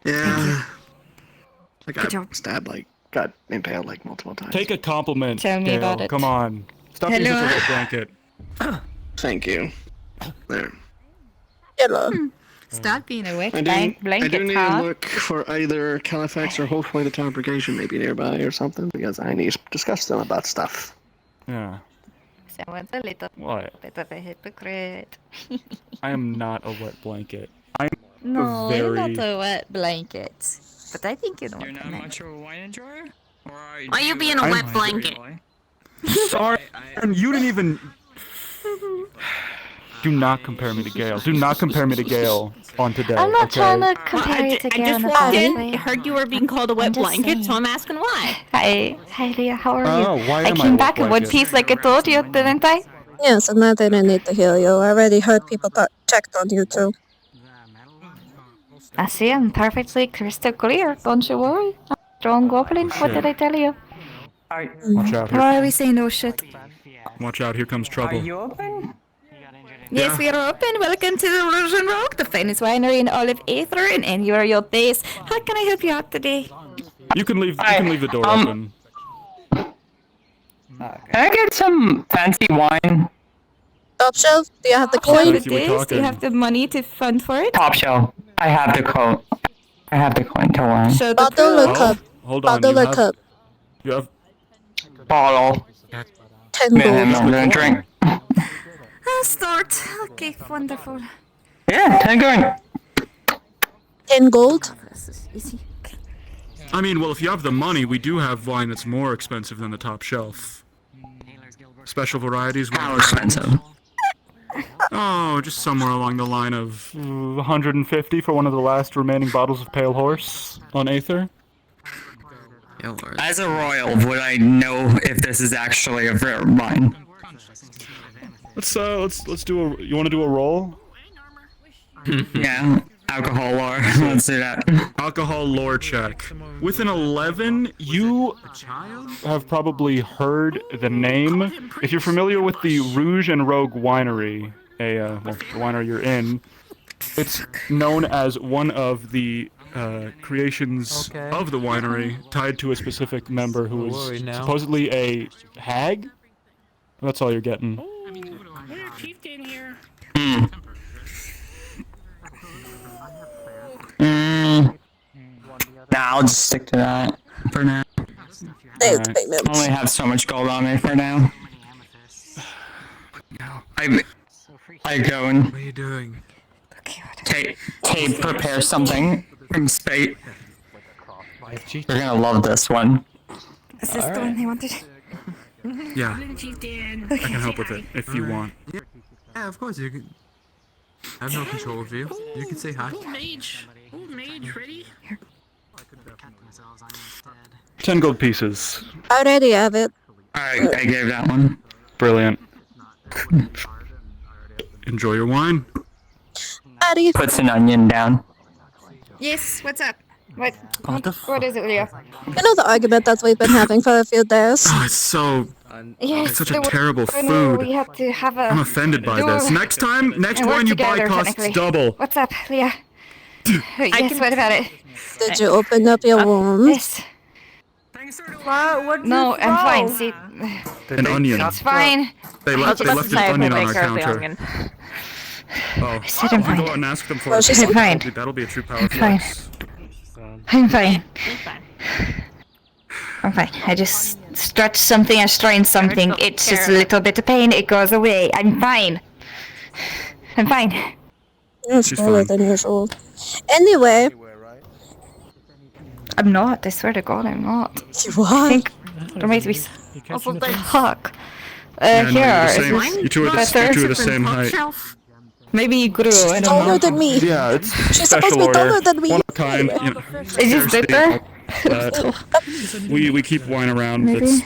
Yeah. I Good job. got stabbed, got impaled multiple times. Take a compliment. Tell me Gail. about it. Come on. Stop being Hello. such a wet blanket. Thank you. There. Hello. Stop being a wet I do blanket, need huh? to look for either Califax or hopefully the town brigade maybe nearby or something because I need to discuss them about stuff. Yeah. Someone's a little What? bit of a hypocrite. I am not a wet blanket. I'm No, a you're very... not a wet blanket. But I think you know You're what I not meant. much of a wine enjoyer? Or Why are you being a wet blanket? Sorry, and you didn't even... Do not compare me to Gale. Do not compare me to Gale on today. I'm not okay? trying to compare you to I Gale just in the walked best in, way. heard you were being called a wet I'm just blanket, so saying. I'm asking why. Hi Leah, how are Oh, you? why I am came a back in wet one blanket? piece like I told you, didn't I? Yes, and I didn't need to heal you. I already heard people checked on you too. I see, I'm perfectly crystal clear. Don't you worry. I'm a strong goblin. Oh, What did shit. I tell you? Watch out here. Why are we saying no shit? Watch out, here comes trouble. open? Yes, Yeah. we are open. Welcome to the Illusion Rock, the finest winery in all of Aether and anywhere your base. How can I help you out today? You can leave the door open. Can I get some fancy wine? Top shelf, do you have the Top shelf coin? it is. Do you have the money to fund for it? Top shelf. I have the coin. I have the coin to wine. Show the Bottle or proof. cup? Hold on, Bottle or cup? you have Bottle. 10 Man, gold. I'm not gonna drink. I'll start. Okay, wonderful. Yeah, 10 going. 10 gold? This is easy. I mean, well, if you have the money, we do have wine that's more expensive than the top shelf. Special varieties. How expensive? Oh, just somewhere along the line of 150 for one of the last remaining bottles of Pale Horse on Aether. As a royal, would I know if this is actually a rare wine? Let's do a. You want to do a roll? Yeah, alcohol lore. Let's do that. Alcohol lore check. With an 11, you have probably heard the name. If you're familiar with the Rouge and Rogue winery, the winery you're in, it's known as one of the creations of the winery, tied to a specific member who was supposedly a hag. That's all you're getting. Nah, I'll just stick to that for now. Thanks, I payment. only have so much gold on me for now. I go and. What are you doing? Tape prepare something from spate. You're gonna love this one. Is this the one they wanted? Yeah, I can help with it if you want. Yeah, of course you can. I have no control of you. You can say hi. Old mage, ready? 10 gold pieces. I already have it. I gave that one. Brilliant. Enjoy your wine. Addy. Puts an onion down. Yes, what's up? What is it, Leah? You know the argument that we've been having for a few days? Oh, it's so. Yes, It's such a terrible I know, food. we have to have a... I'm offended by this. Next wine you buy costs double. What's up, Leah? Yes, what about it? Did you open up your wounds? Yes. What? No, I'm fine. See, An onion. it's fine. They left an onion on our counter. Oh, said I'm you go fine. out and ask them for Well, it. she said- fine. That'll be a true power I'm fine. flex. I'm fine. I'm fine. I just stretch something, I strain something. It's just a little bit of pain. It goes away. I'm fine. I'm fine. You're smaller than usual. Anyway. I'm not. I swear to God, I'm not. You are? I think there might be. Fuck. Yeah, no, Here. you're the same. You two are the same height. Maybe you grew. I don't Taller know. than me. Yeah, it's She's special supposed to be order. taller than me. One of a kind. You know, Is this scarcity, bitter? we keep wine around Maybe. that's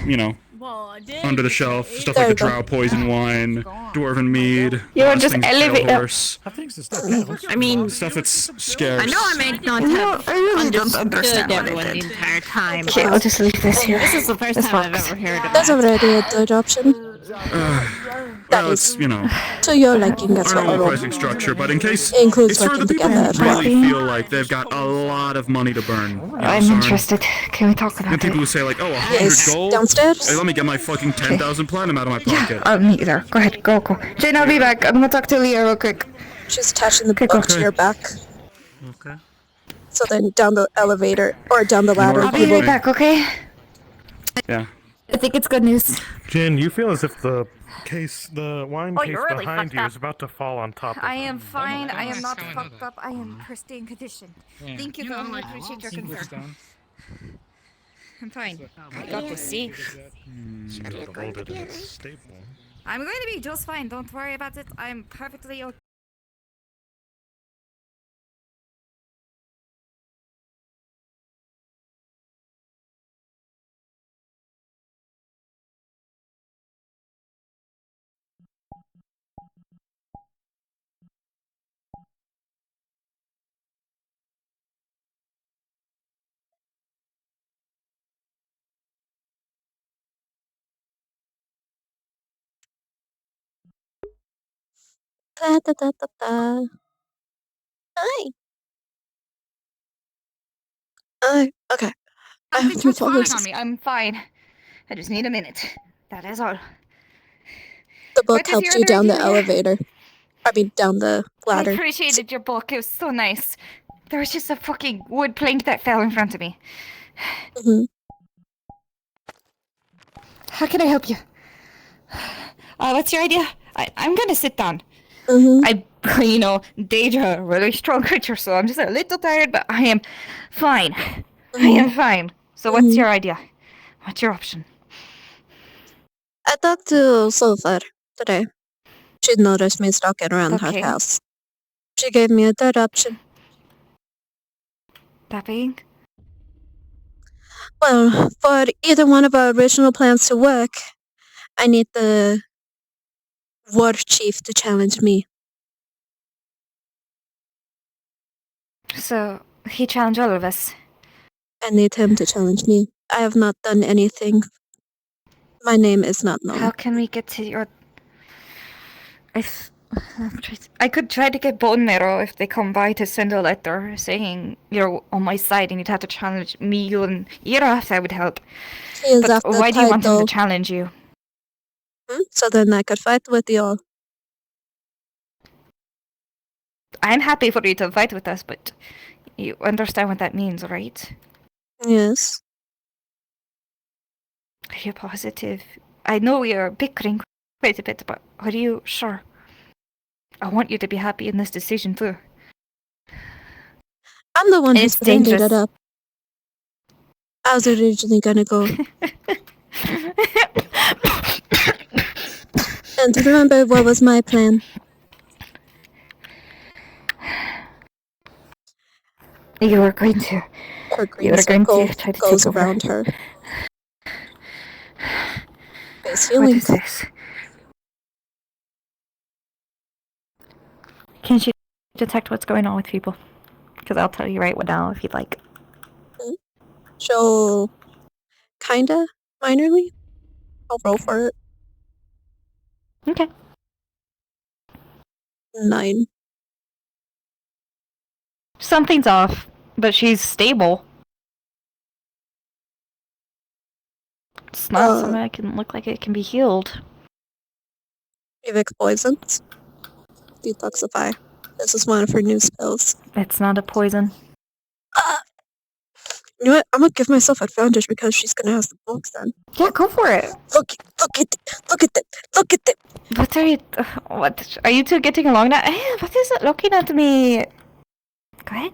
under the shelf. Stuff like the drow poison wine, dwarven mead. You are lost just things, pale elevating. horse. I mean, Stuff that's scarce. I know I may not have understood everyone the entire time. Okay, I'll just leave this here. This is the first This time I've works. ever heard of That's that. already a good option. Well, it's, To your liking, that's our what I normal will. pricing structure, but in case Includes it's for the working people together who as well. really feel like they've got a lot of money to burn. You know, I'm sorry. interested. Can we talk about And people it? who say like, oh, 100 Yes, gold? downstairs? Hey, let me get my fucking 10,000 platinum out of my pocket. Neither. Go ahead. Go. Jane, I'll be back. I'm gonna talk to Leah real quick. She's attaching the book to your back. Okay. So then down the elevator, or down the ladder. I'll be right back, okay? Yeah. I think it's good news. Jin, you feel as if the wine Oh, case you're really behind fucked you up. is about to fall on top of I you. am fine. I am not fucked up. I am pristine condition. Thank you, though. I appreciate your concern. I'm fine. I got to see. I'm going to be just fine. Don't worry about it. I'm perfectly okay. Da, da, da, da, da. Hi. Okay. I have Something to just follow falling on this. me. I'm fine. I just need a minute. That is all. The book What is helped your you other down the idea? elevator. I mean, down the I ladder. appreciated your book. It was so nice. There was just a fucking wood plank that fell in front of me. Mm-hmm. How can I help you? What's your idea? I'm gonna sit down. Mm-hmm. Daedra, a really strong creature, so I'm just a little tired, but I am fine. Mm-hmm. I am fine. So what's your idea? What's your option? I talked to Sulfur today. She noticed me stalking around her Okay. house. She gave me a third option. That being? Well, for either one of our original plans to work, I need the war chief to challenge me. So, he challenged all of us. I need him to challenge me. I have not done anything. My name is not known. How can we get to your... I could try to get Bone Marrow if they come by to send a letter saying you're on my side and you'd have to challenge me, you, and Ira, if that would help. He is But after why do you want him to title. challenge you? So then I could fight with you all. I'm happy for you to fight with us, but you understand what that means, right? Yes. Are you positive? I know we are bickering quite a bit, but are you sure? I want you to be happy in this decision too. I'm the one who's It's bringing dangerous. it up. I was originally gonna go. And remember what was my plan? You were going to. Her You green were going circle to try to goes take over. around her. Face What healing. is this? Can she detect what's going on with people? Because I'll tell you right now if you'd like. She'll kinda minorly. I'll roll for it. Okay. 9. Something's off, but she's stable. It's not something that can look like it can be healed. Evic poisons. Detoxify. This is one of her new spells. It's not a poison. You know what? I'm gonna give myself advantage because she's gonna ask the books then. Yeah, go for it. Look at it. What are you... What? Are you two getting along now? What is it looking at me? Go ahead.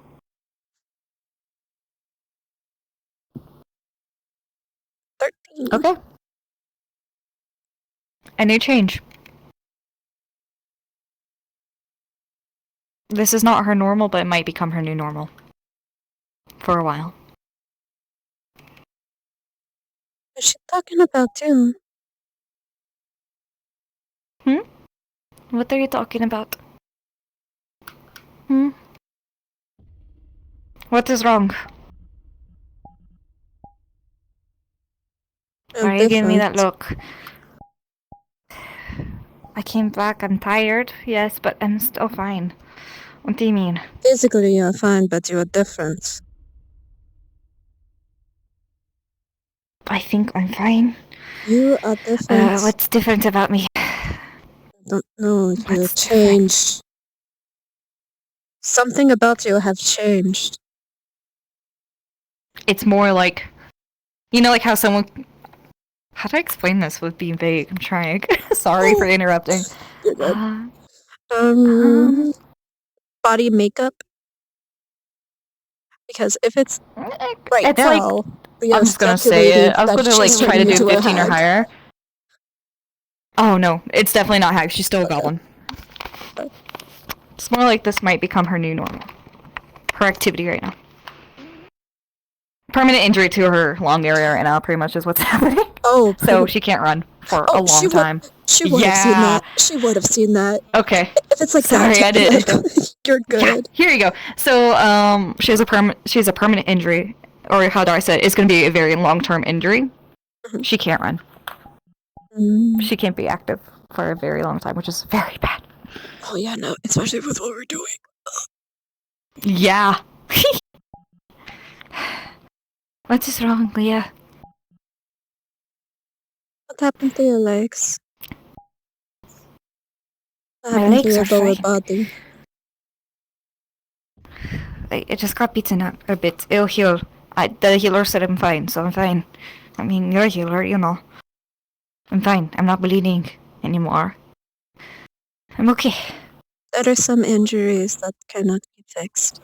Okay. A new change. This is not her normal, but it might become her new normal. For a while. What's she talking about, too? What are you talking about? What is wrong? Why are you giving me that look? I came back, I'm tired, yes, but I'm still fine. What do you mean? Physically you're fine, but you're different. I think I'm fine. You are different. What's different about me? I don't know, you changed. Something about you have changed. It's more like... You know, like how someone... How do I explain this with being vague? I'm trying. Sorry for interrupting. You're good. Body makeup? Because if it's right it's now, like... I'm just gonna say it. I was gonna like try to do 15 or higher. Oh no, it's definitely not hag. She's still a goblin. It's more like this might become her new normal. Her activity right now. Permanent injury to her long area right now, pretty much is what's happening. Oh, so she can't run for a long time. She would have seen that. She would have seen that. Okay. If it's like Sorry, that, I did. You're good. Here you go. So, she has a permanent injury, or how do I say it? It's going to be a very long-term injury. She can't run. She can't be active for a very long time, which is very bad. Oh yeah, no, especially with what we're doing. Yeah. What is wrong, Leah? What happened to your legs? What My happened to legs your are lower fine. body? I just got beaten up a bit. It'll heal. The healer said I'm fine, so I'm fine. I mean, you're a healer, you know. I'm fine. I'm not bleeding anymore. I'm okay. There are some injuries that cannot be fixed.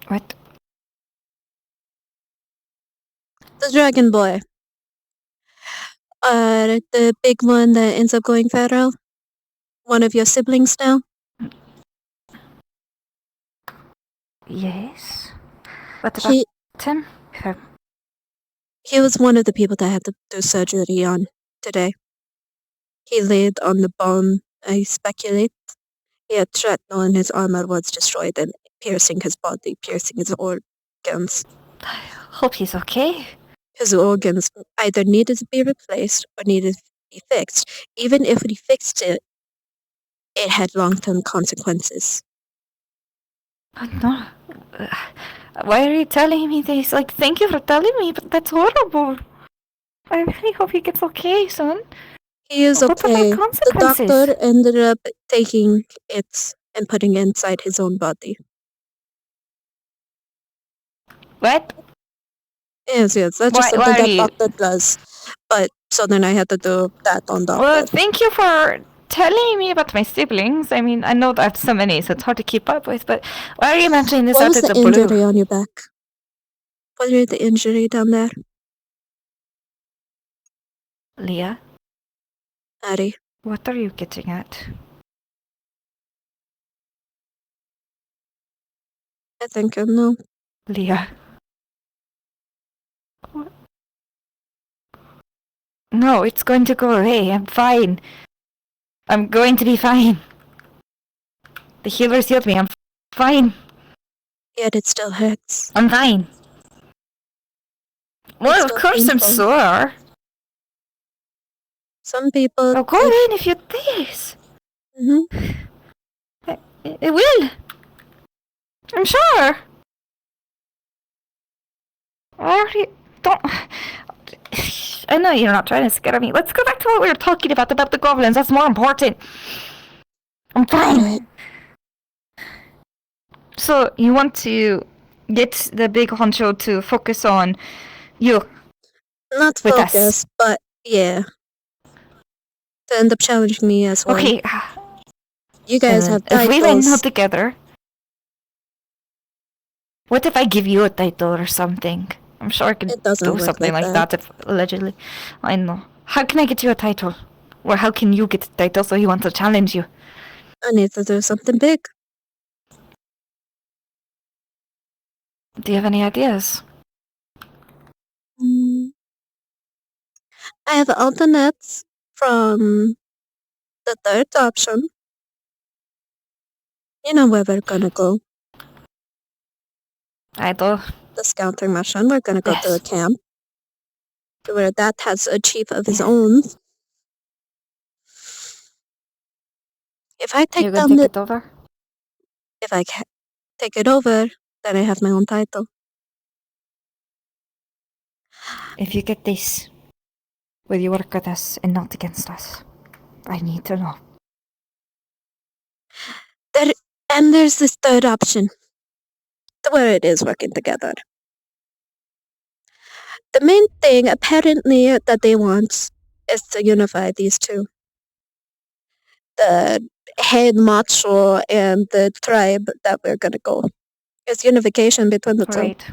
What? The dragon boy. The big one that ends up going feral. One of your siblings now. Yes. What about him? He was one of the people that had to do surgery on today. He laid on the bone, I speculate. He had shrapnel and his armor was destroyed and piercing his body, piercing his organs. Hope he's okay. His organs either needed to be replaced or needed to be fixed. Even if we fixed it, it had long-term consequences. Oh, no. Why are you telling me this? Like, thank you for telling me, but that's horrible. I really hope he gets okay, son. He is What about okay. The consequences? doctor ended up taking it and putting it inside his own body. What? Yes, that's just Why something are that you- doctor does. But so then I had to do that on doctor. Well, thank you for telling me about my siblings. I mean, I know that I have so many, so it's hard to keep up with, but why are you mentioning this What out was of the the injury blue? on your back? What is the injury down there? Leah, Addie. what are you getting at? I think I know. Leah. What? No, it's going to go away. I'm fine. I'm going to be fine. The healers healed me. I'm fine. Yet it still hurts. I'm fine. Well, of still course I'm painful. sore. Some people. Oh, go in if you please. It will. I'm sure. Don't. I know you're not trying to scare me. Let's go back to what we were talking about the goblins. That's more important. I'm fine. So, you want to get the big honcho to focus on you. Not with us. focus, but yeah. To end up challenging me as well. Okay. You guys have If we win titles. together, what if I give you a title or something? I'm sure I could It doesn't do work something like like that. that if allegedly. I know. How can I get you a title? Or how can you get a title so he wants to challenge you? I need to do something big. Do you have any ideas? I have alternates from the third option. You know where we're gonna go. I do. The scouting mission. We're gonna go to a camp. Where that has a chief of his own. If I take You're gonna down take the... it over? If I take it over, then I have my own title. If you get this, will you work with us and not against us? I need to know. And there's this third option. Where it is working together. The main thing, apparently, that they want is to unify these two. The head macho and the tribe that we're gonna go. It's unification between the two. Right.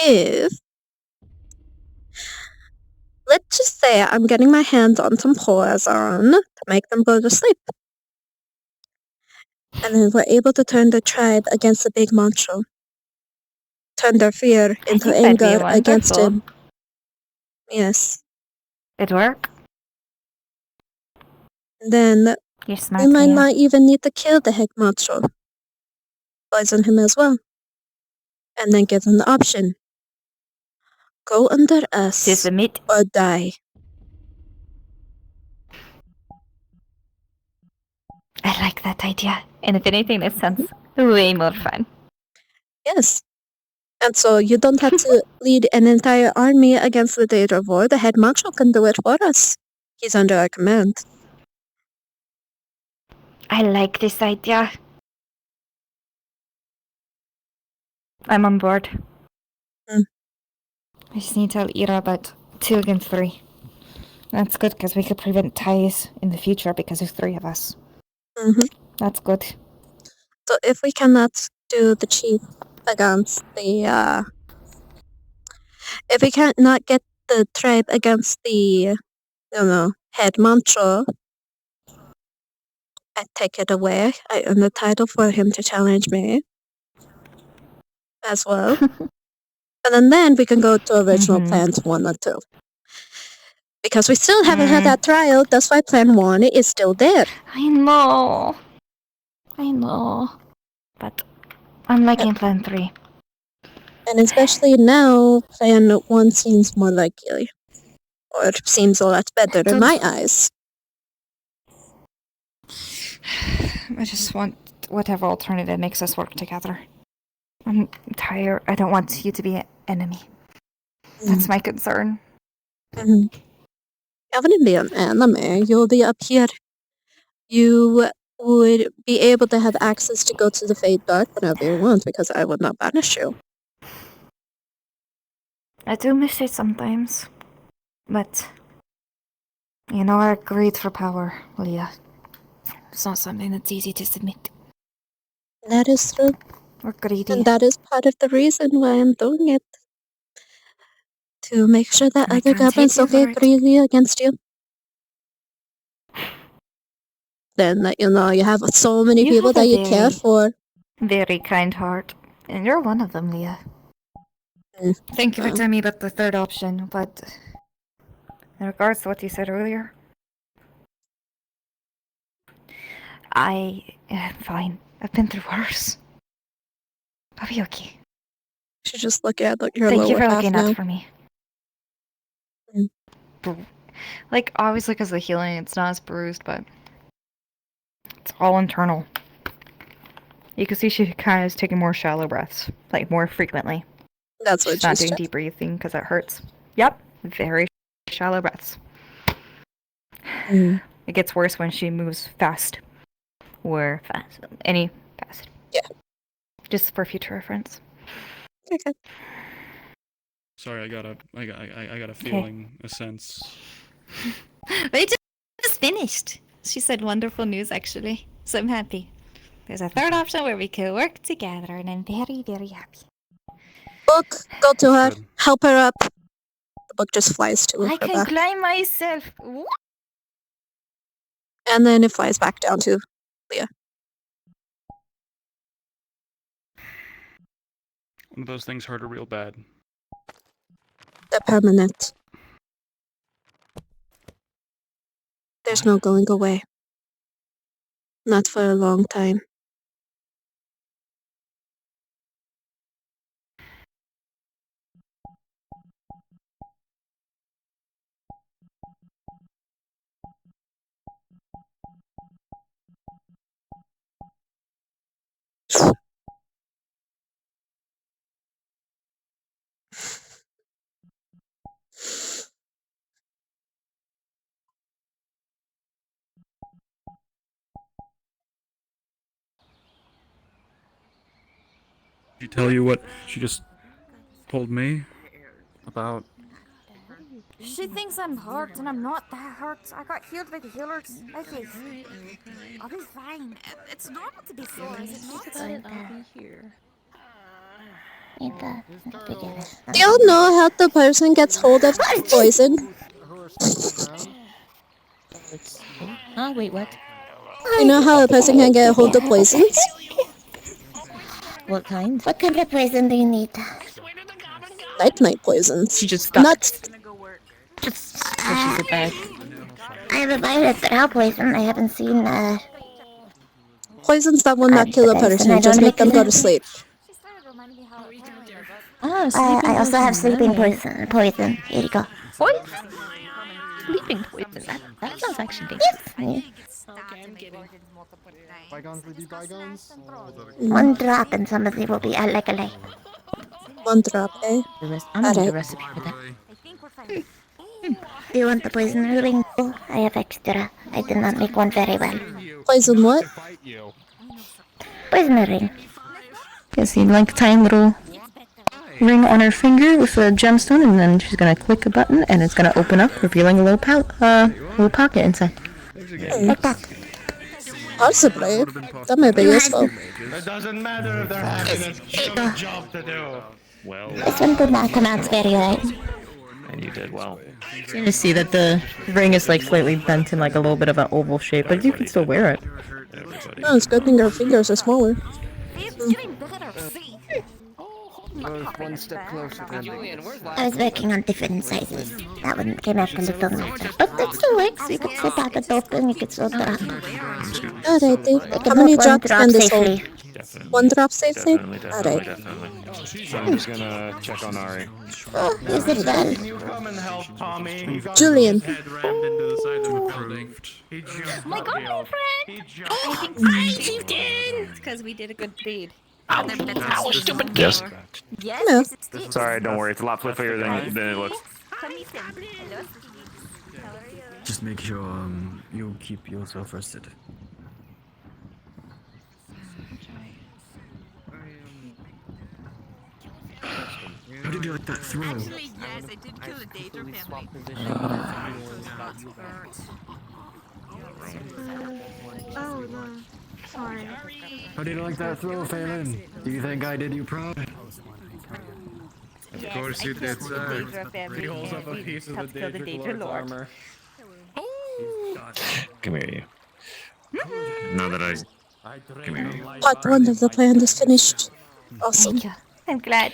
if, let's just say I'm getting my hands on some poison to make them go to sleep. And then we're able to turn the tribe against the big monstro. Turn their fear into think that'd be anger against wonderful. him. Yes. It'd work. Then You're we smart, might Leah. not even need to kill the head monstro. Poison him as well. And then give him the option. Go under us Sesame. or die. I like that idea. And if anything, it sounds way more fun. Yes. And so you don't have to lead an entire army against the Data War. The head marshal can do it for us. He's under our command. I like this idea. I'm on board. I just need to tell Ira about 2 against 3. That's good because we could prevent ties in the future because there's 3 of us. That's good. So if we cannot do the chief against the, if we can't not get the tribe against the, head mantra, I take it away. I earn the title for him to challenge me as well. And then we can go to original plans 1 or 2. Because we still haven't had that trial, that's why plan 1 is still there. I know. But I'm liking plan 3. And especially now, plan 1 seems more likely. Or seems a lot better in my eyes. I just want whatever alternative makes us work together. I'm tired. I don't want you to be an enemy. That's my concern. You wouldn't be an enemy. You'll be up here. You would be able to have access to go to the Fade Dark whenever you want, because I would not banish you. I do miss it sometimes. But, our greed for power, Leah. It's not something that's easy to submit. That is true. We're greedy. And that is part of the reason why I'm doing it. To make sure that I other can't hate goblins you don't get for it. greedy against you. Then, you have so many people have a that you care very- for. Very kind heart. And you're one of them, Leah. Thank you for telling me about the 3rd option, but in regards to what you said earlier, I am fine. I've been through worse. I'll be okay. You should just look at your Thank lower you for half looking now. out for me. Like, obviously because of the healing, it's not as bruised, but it's all internal. You can see she kind of is taking more shallow breaths, like more frequently. That's what She's not she's doing deep breathing because it hurts. Yep, very shallow breaths. It gets worse when she moves fast. Or fast. Any fast. Yeah. Just for future reference. Okay. Sorry, I got a feeling, a sense. They just finished. She said wonderful news, actually. So I'm happy. There's a 3rd option where we can work together, and I'm very, very happy. Book, go to her, help her up. The book just flies to I her can back. climb myself. What? And then it flies back down to Leah. One of those things hurt her real bad. They're permanent. There's no going away. Not for a long time. Did she tell you what she just told me about? She thinks I'm hurt, and I'm not that hurt. I got healed by the healers. Okay. I'll be fine. It's normal to be sore, is it not? I'll be here. Do y'all know how the person gets hold of poison? Oh, wait, what? You know how a person can get hold of poisons? What kind? What kind of poison do you need? Night poisons. She just Not Just pushes it back. I have a virus that poison. I haven't seen poisons that will not kill a Advertise, and person, I just don't make them make go it to up. sleep. Ah, sleeping I also have poison, sleeping alright. poison. Here you go. Poison? Sleeping poison. That sounds actually dangerous. Bygones will be bygones. One drop and somebody will be like a lake. One drop, eh? I'm gonna need a Alright. recipe for that. Do you want the poison ring? Oh, I have extra. I did not make one very well. Poison what? Poison ring. You see, like a tiny little ring on her finger with a gemstone, and then she's gonna click a button, and it's gonna open up, revealing a little pocket inside. Like that. Possibly. That may be useful. It doesn't matter if they're having a job to do. Well, This one did not come out very right. and you did well. You're gonna see that the ring is like slightly bent in like a little bit of an oval shape, but you can still wear it. Oh, it's good thing our fingers are smaller. One step closer to I was working on different sizes. That one came out a little nicer. But that still works. You could sit out the top and you could still drop. Alrighty. How many drops can this hold? One drop safely? Alright. So I'm just gonna check on Ari. Oh, use it well. Can you come and help Tommy? Julian. My god, He It's because we did a good deed. Ow, stupid Yes. Yes. Sorry, don't worry. It's a lot flippier than it looks. Just make sure you keep yourself rested. How did you like that throw? Actually, yes, I did kill a Daedra family. Oh, no. Sorry. How did you like that throw, Phelan? Do you think I did you proud? Of course you did, sir. He holds up a piece of the Daedra Lord armor. Come here, you. Now that come here. Part one of the plan is finished. Awesome. Thank you. I'm glad.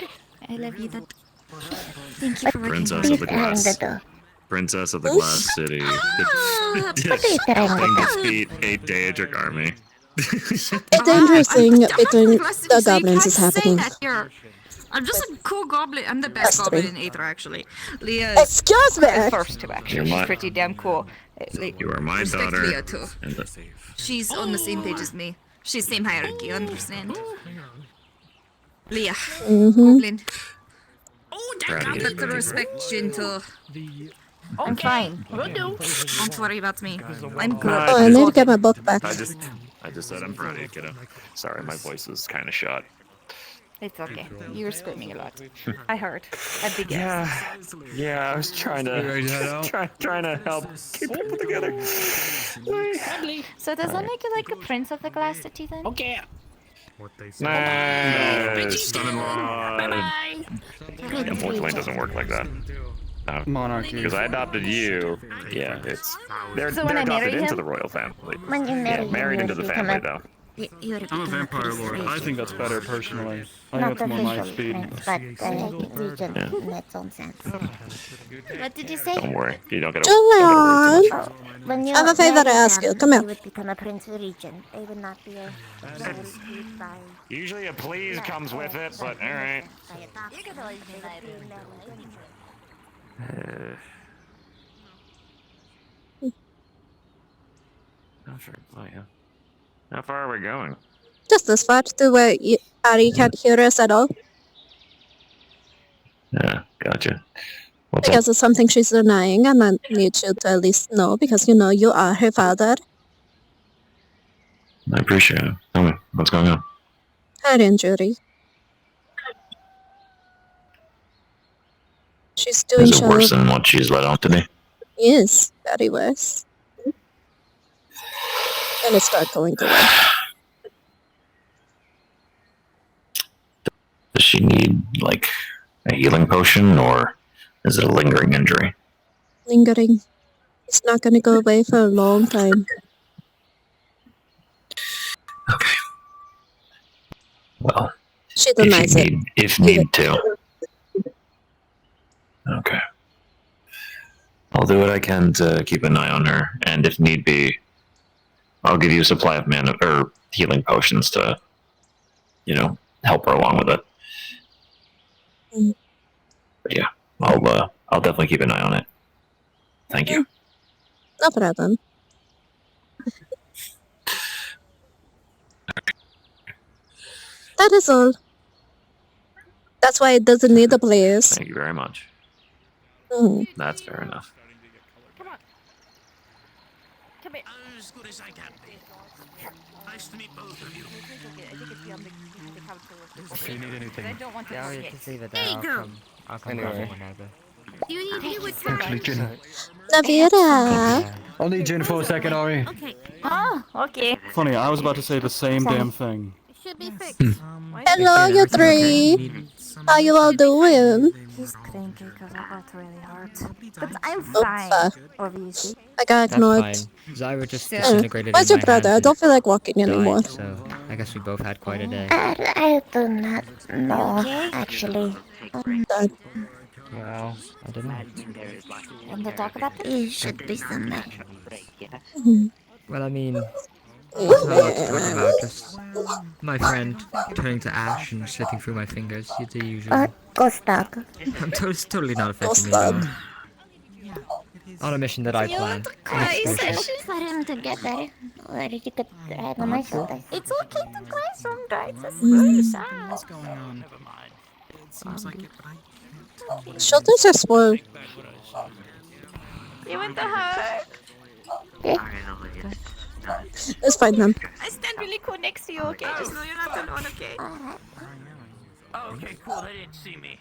I love you. Thank you for working Princess with of the Glass. Princess of the Glass City. Thing defeat 8 Daedric army. A dangerous thing between the goblins is happening. I'm just a cool goblin. I'm the best That's goblin three. in Aether, actually. Leah Excuse me! is first to, actually. You're She's my- pretty damn cool. You are my Respect daughter. Leah, too. And the She's on the same page as me. She's same hierarchy, you understand? Leah. Goblin. But the respect, gentle. I'm fine. Don't worry about me. I'm good. Oh, I need to get my book back. I just said I'm proud of you, kiddo. Sorry, my voice is kind of shot. It's okay. You were screaming a lot. I heard. At big Yeah, I was trying to trying to help keep people together. So does that make you like a prince of the glass city then? Okay. Son-in-law. Unfortunately, it doesn't work like that. Monarchy. Because I adopted you. Yeah, they're So when I adopted marry into him? the royal family. When you marry him, married you into the become family a- though. I'm a vampire lord. I think that's better personally. I Not think that's more my official speed. prince, but regent in its own sense. What did you say? Don't worry, you don't get Julian! When you I have a favor to marry ask you. them, Come here. You would become a prince regent. They would not be a by Usually a please comes with it, but alright. How far are we going? Just this far to where Ari can't hear us at all. Yeah, gotcha. What's Because it's something she's denying, and I need you to at least know, because you know you are her father. I appreciate it. Tell me, what's going on? Her injury. She's doing Is it worse than what she's let out to be? Yes, very worse. And it's not going away. Does she need, like, a healing potion, or is it a lingering injury? Lingering. It's not gonna go away for a long time. Okay. Well, She denies it. If need to. Okay. I'll do what I can to keep an eye on her, and if need be, I'll give you a supply of mana or healing potions to, you know, help her along with it. Mm. But yeah, I'll definitely keep an eye on it. Thank you. No problem. That is all. That's why it doesn't need a place. Thank you very much. Mm. That's fair enough. Come here. As good as I can be. Nice to meet both of you. If you need anything. I don't want to Yeah, just leave it there. There you go. I'll come grab it whenever. Do you need me with Actually, Jin. Navira. I'll need Jin for a second, Ari. Okay. Oh, okay. Funny, I was about to say the same damn thing. It should be fixed. Hello, you three. How you all doing? He's cranky because I got really hurt. But I'm fine, obviously. I got That's ignored. fine. Zyra just Yeah. disintegrated Where's in your my brother? I hands don't feel like and walking anymore. died, so I guess we both had quite a day. I do not know, actually. Well, I don't know. And to talk about You should be somewhere. Well, I mean, there's not a lot to talk about, just my friend turning to ash and slipping through my fingers, the usual. Ghost dog. It's totally not affecting me at all. On a mission that I planned. It's for him to get better. Or you could ride on my shoulders. it's okay to cry sometimes. It's really sad. What's going on? Never mind. It seems like it, but I can't. Shoulders are swole. You want the hug? It's fine, man. I stand really cool next to you, okay? Just know you're not alone, okay? Oh, okay, cool. They didn't see me.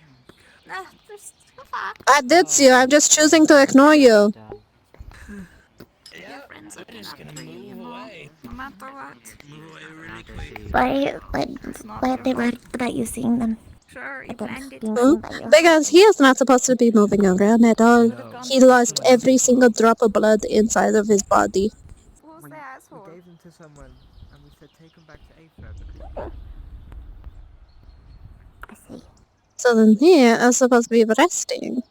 Nah, just fuck. I did see you. I'm just choosing to ignore you. Your friends are gonna move away. No matter what. Why are they worried about you seeing them? Sure, you planned it. Because he is not supposed to be moving around at all. He lost every single drop of blood inside of his body. Who's the asshole? We gave them to someone, and we said take them back to Aether. I see. So then he is supposed to be resting.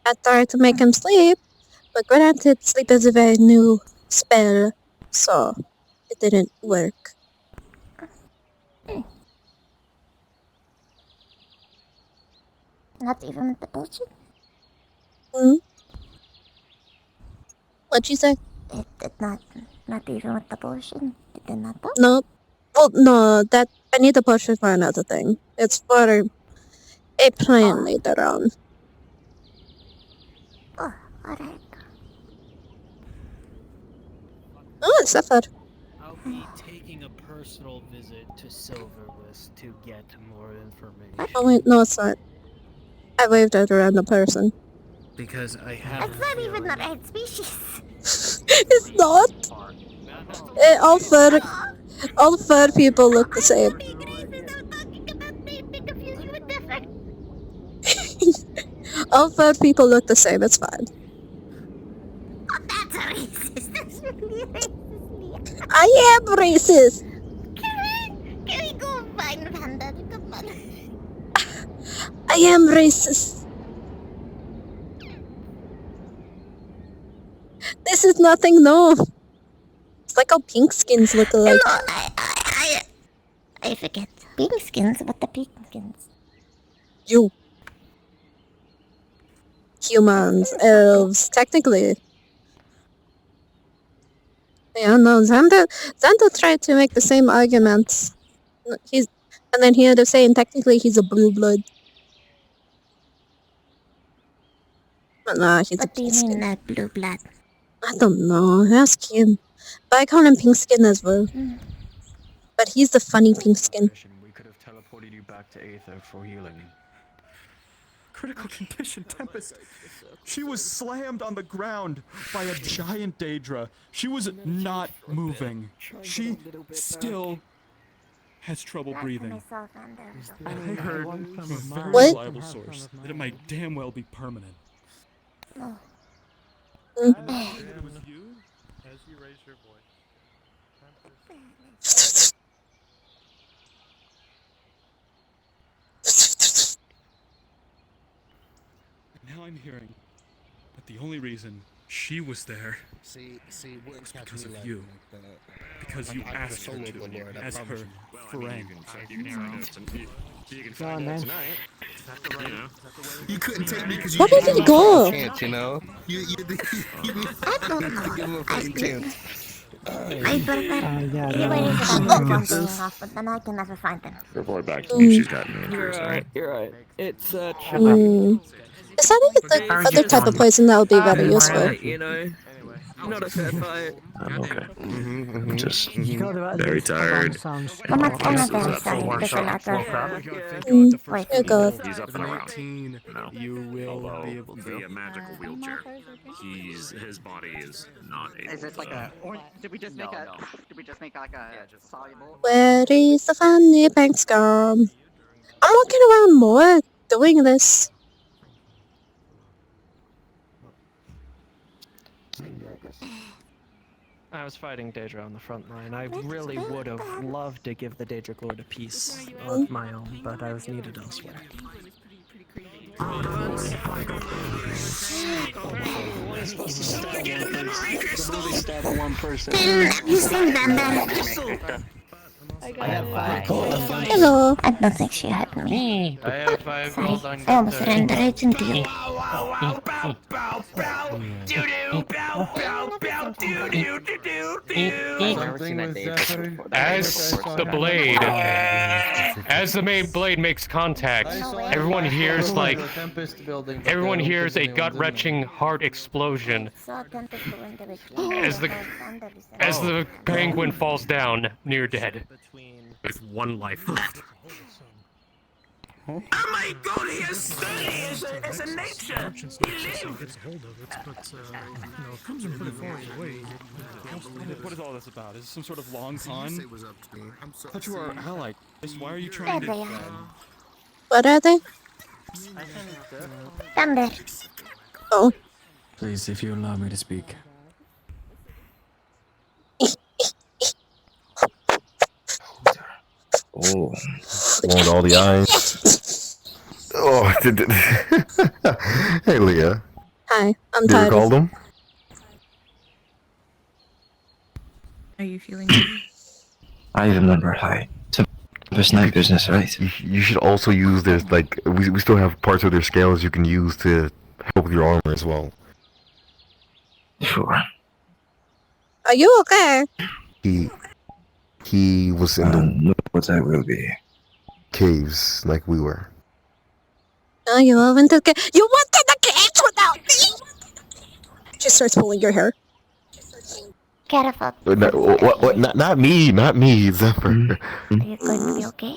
I tried to make him sleep, but granted, sleep is a very new spell, so it didn't work. Not even with the potion? Hmm? What'd you say? It did not even with the potion. It did not work. No. Well, no, that I need the potion for another thing. It's for a plan later on. Oh, alright. Oh, it's Zephyr. I'll be taking a personal visit to Silverlist to get more information. Oh wait, no, it's not. I waved at a random person. Because I have. It's not even the right species. It's not. All fur people look the same. All fur people look the same. It's fine. Oh, that's racist. That's really racist. I am racist. Can we go find Panda? Come on. I am racist. This is nothing new. It's like how pink skins look alike. No, I forget. Pink skins? What the pink skins? You. Humans, elves, technically. Yeah, no, Xander tried to make the same arguments. And then he ended up saying technically he's a blue blood. But nah, he's What do you mean that blue blood? I don't know, ask him. But I call him pink skin as well. But he's the funny pink skin. We could have teleported you back to Aether for healing. Critical condition, Tempest. She was slammed on the ground by a giant Daedra. She was not moving. She still has trouble breathing. I heard from a very What? reliable source that it might damn well be permanent. Mm. And then I heard it was you? As you raise your voice, Now I'm hearing that the only reason she was there was because of you. Because you asked her to, as her friend. Go on, man. You couldn't take me because Where did he go? Chance, you know? I don't know. I prefer yeah, everybody said I'm not being off, but then I can never find them. Report back to me if she's gotten any You're injuries, right. alright? You're right. It's Mm. Is that the other type of poison that would be very useful? you know, not a fair fight. I'm okay. Mm-hmm, I'm just very tired. I'm not very sorry. There's a letter. Wait. Here you go. He's up and around. No. You will Although, be able to. via magical wheelchair. His body is not able Is it like to... a? Or did we just make a? Did we just make like a soluble? Where is the funny banks gone? I'm walking around more doing this. I was fighting Daedra on the front line. I really would have loved to give the Daedric Lord a piece of my own, but I was needed elsewhere. You sing them. I have 5. Hello. I don't think she had me. I have 5 gold on I almost ran the agent deal. As the main blade makes contact, everyone hears a gut-wrenching heart explosion as the penguin falls down near dead. With one life left. I might go to your study as a nature. What is all this about? Is this some sort of long con? I thought you were our ally. Why are you trying There to... they are. What are they? Thunder. Oh. Please, if you allow me to speak. Oh, want all the eyes. Oh, hey, Leah. Hi, I'm You tired. recall them? Are you feeling better? I remember. Hi. It's night business, right? You should also use this, like, we still have parts of their scales you can use to help with your armor as well. Sure. Are you okay? He was in the... No, but I will be. Caves, like we were. Oh, you went to the You went to the caves without me! She starts pulling your hair. Careful. What? Not me, Zephyr. Are you going to be okay?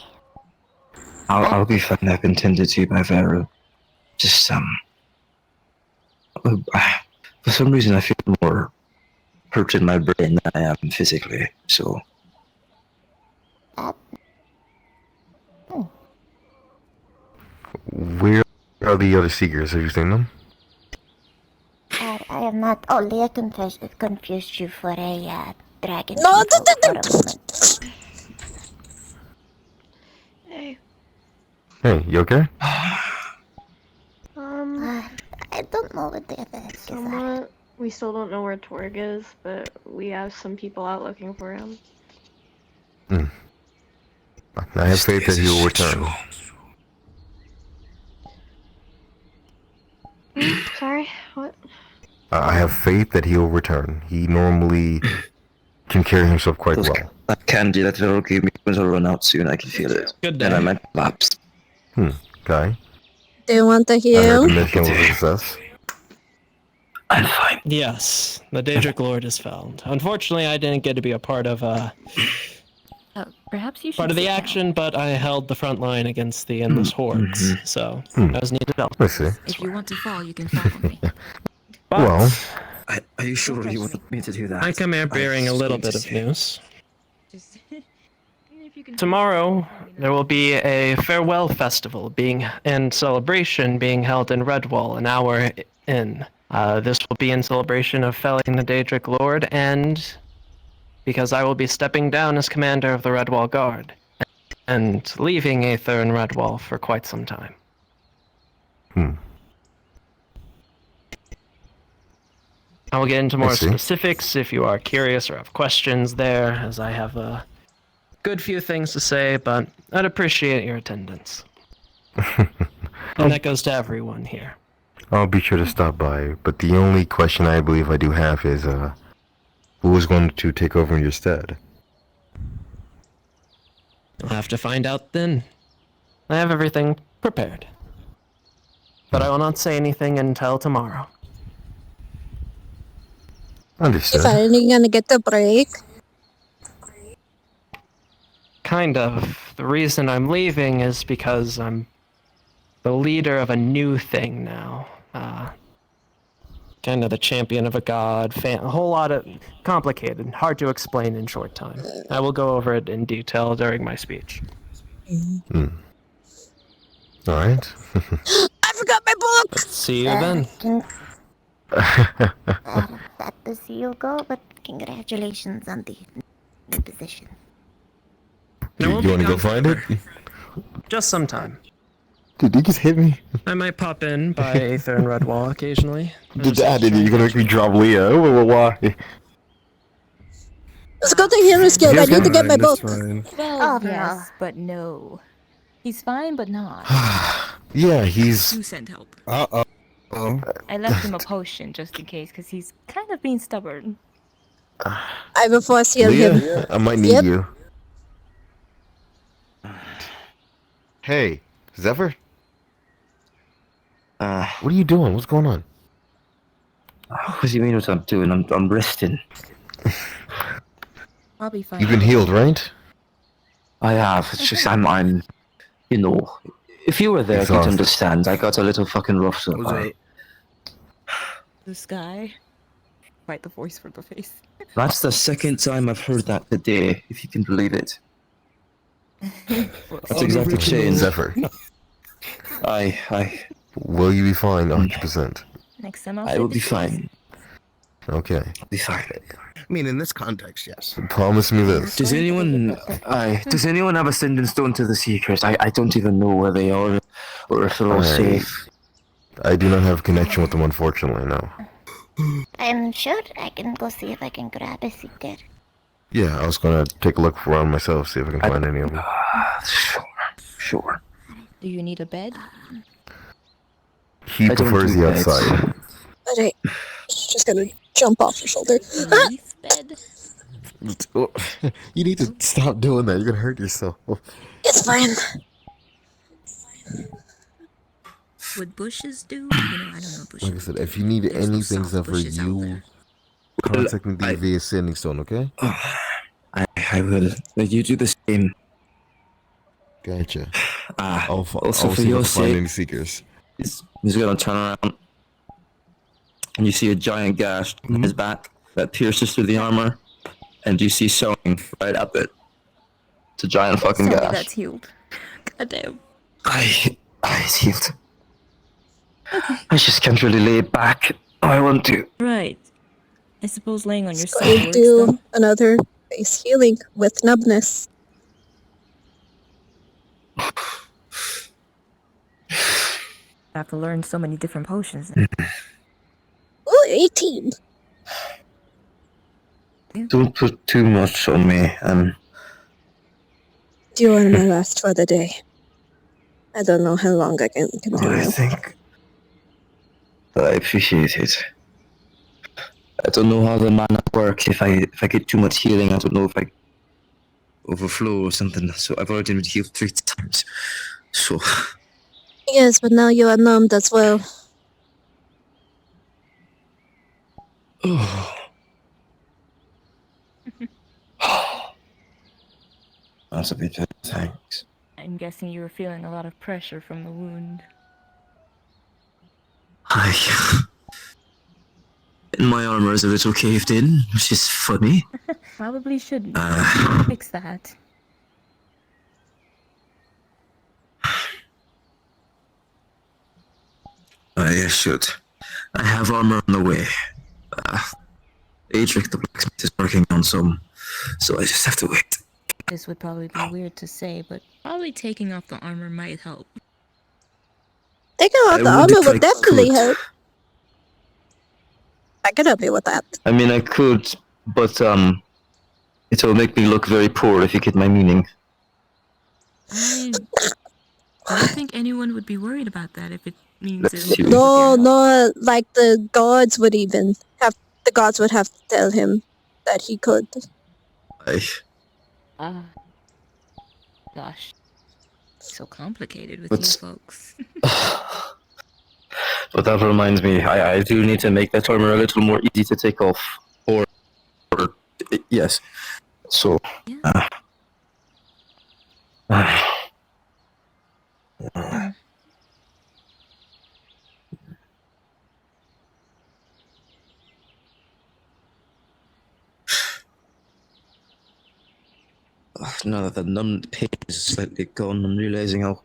I'll be fine. I've been tended to by Vero. Just, for some reason I feel more hurt in my brain than I am physically, so... Where are the other seekers? Have you seen them? I have not. Oh, Leah confused you for a dragon. No, Hey. Hey, you okay? I don't know what the other is. Somewhat. We still don't know where Torg is, but we have some people out looking for him. I have faith that he will return. Sorry, what? I have faith that he will return. He normally can carry himself quite well. That candy that Vero gave me will run out soon. I can feel it. Good And I might lapse. Okay. Do you want to I heal? heard the mission was a success. I'm fine. Yes, the Daedric Lord is found. Unfortunately, I didn't get to be a part of Perhaps you should part of the sit down. action, but I held the front line against the endless hordes, so I was needed elsewhere. Let's see. If you want to fall, you can follow me. Well, are you sure you want me to do that? I come here bearing a little bit of news. tomorrow there will be a farewell festival and celebration being held in Redwall, an hour in. This will be in celebration of felling the Daedric Lord, and because I will be stepping down as commander of the Redwall Guard and leaving Aether and Redwall for quite some time. I will get into more specifics if you are curious or have questions there, as I have a good few things to say, but I'd appreciate your attendance. And that goes to everyone here. I'll be sure to stop by, but the only question I believe I do have is, who is going to take over in your stead? I'll have to find out then. I have everything prepared. But I will not say anything until tomorrow. Understood. You finally gonna get the break? Kind of. The reason I'm leaving is because I'm the leader of a new thing now. Kind of the champion of a god, a whole lot of complicated, hard to explain in short time. I will go over it in detail during my speech. Alright. I forgot my book! See you then. Let the seal go, but congratulations on the new position. You want to go find it? Just sometime. Dude, you just hit me. I might pop in by Aether and Redwall occasionally. You're gonna make me drop Leah. Why? Let's go to Hero's Guild. I need to get my book. Well, yes, but no. He's fine, but not. Yeah, he's... You sent help. Uh-oh. I left him a potion just in case, because he's kind of being stubborn. I will force heal him. Leah, I might need you. Hey, Zephyr? What are you doing? What's going on? What do you mean what I'm doing? I'm resting. I'll be fine. You've been healed, right? I have. It's just I'm you know, if you were there, you'd understand. I got a little fucking rough so far. This guy. Right, the voice for the face. That's the second time I've heard that today, if you can believe it. That's exactly changed. Zephyr. I. Will you be fine 100%? Next time I will be fine. Okay. I'll be fine. I mean, in this context, yes. Promise me this. Does anyone have a sending stone to the Seekers? I don't even know where they are, or if they're all safe. I do not have a connection with them, unfortunately, no. I'm sure I can go see if I can grab a Seeker. Yeah, I was gonna take a look around myself, see if I can find any of them. Sure. Do you need a bed? He prefers the outside. Alright. Just gonna jump off your shoulder. Bed. You need to stop doing that. You're gonna hurt yourself. It's fine. Would bushes do? You know, I don't know bushes. Like I said, if you need anything, Zephyr, you contact me via sending stone, okay? I will. You do the same. Gotcha. Also I'll for see your if I find sake, any seekers. he's gonna turn around, and you see a giant gash on his back that pierces through the armor, and you see sewing right up it. It's a giant fucking gash. That's healed. Goddamn. It's healed. I just can't really lay it back. I want to. Right. I suppose laying on your Just side going to works do then. another base healing with numbness. I have to learn so many different potions. Ooh, 18. Don't put too much on me. Do you want my last for the day? I don't know how long I can continue. I think I appreciate it. I don't know how the mana works. If I get too much healing, I don't know if I overflow or something. So I've already been healed 3 times. So Yes, but now you are numbed as well. That's a bit better, thanks. I'm guessing you were feeling a lot of pressure from the wound. My armor is a little caved in, which is funny. Probably shouldn't. Fix that. I should. I have armor on the way. Adric the blacksmith is working on some, so I just have to wait. This would probably be weird to say, but probably taking off the armor might help. Taking off the I would armor if would I definitely could. help. I could help you with that. I mean, I could, but it will make me look very poor if you get my meaning. I don't think anyone would be worried about that if it means Let's it'll see. help. No, like the gods would have to tell him that he could. Gosh. So complicated with But- you folks. But that reminds me, I do need to make that armor a little more easy to take off. Or yes. So. Now that the numbed pain is slightly gone, I'm realizing how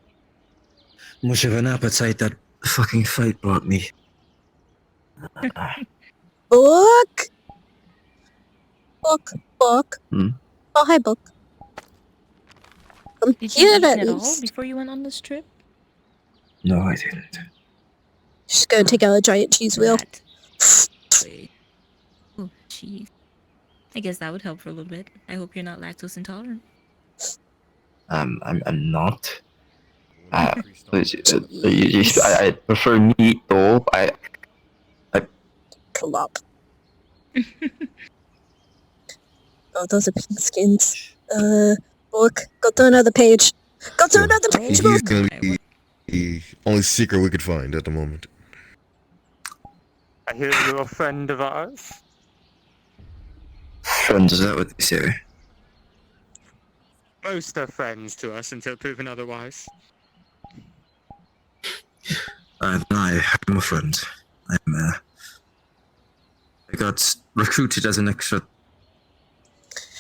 much of an appetite that fucking fight brought me. Book? Book. Hmm? Oh, hi, Book. Come Did you here eat at at all least. before you went on this trip? No, I didn't. She's gonna take out a giant cheese wheel. Oh, jeez. I guess that would help for a little bit. I hope you're not lactose intolerant. I'm not. I prefer meat though. I Plop. Oh, those are pink skins. Book, go to another page. Go to another page, He's Book! gonna be the only secret we could find at the moment. I hear you're a friend of ours. friends, is that what they say? Most are friends to us until proven otherwise. I'm a friend. I got recruited as an extra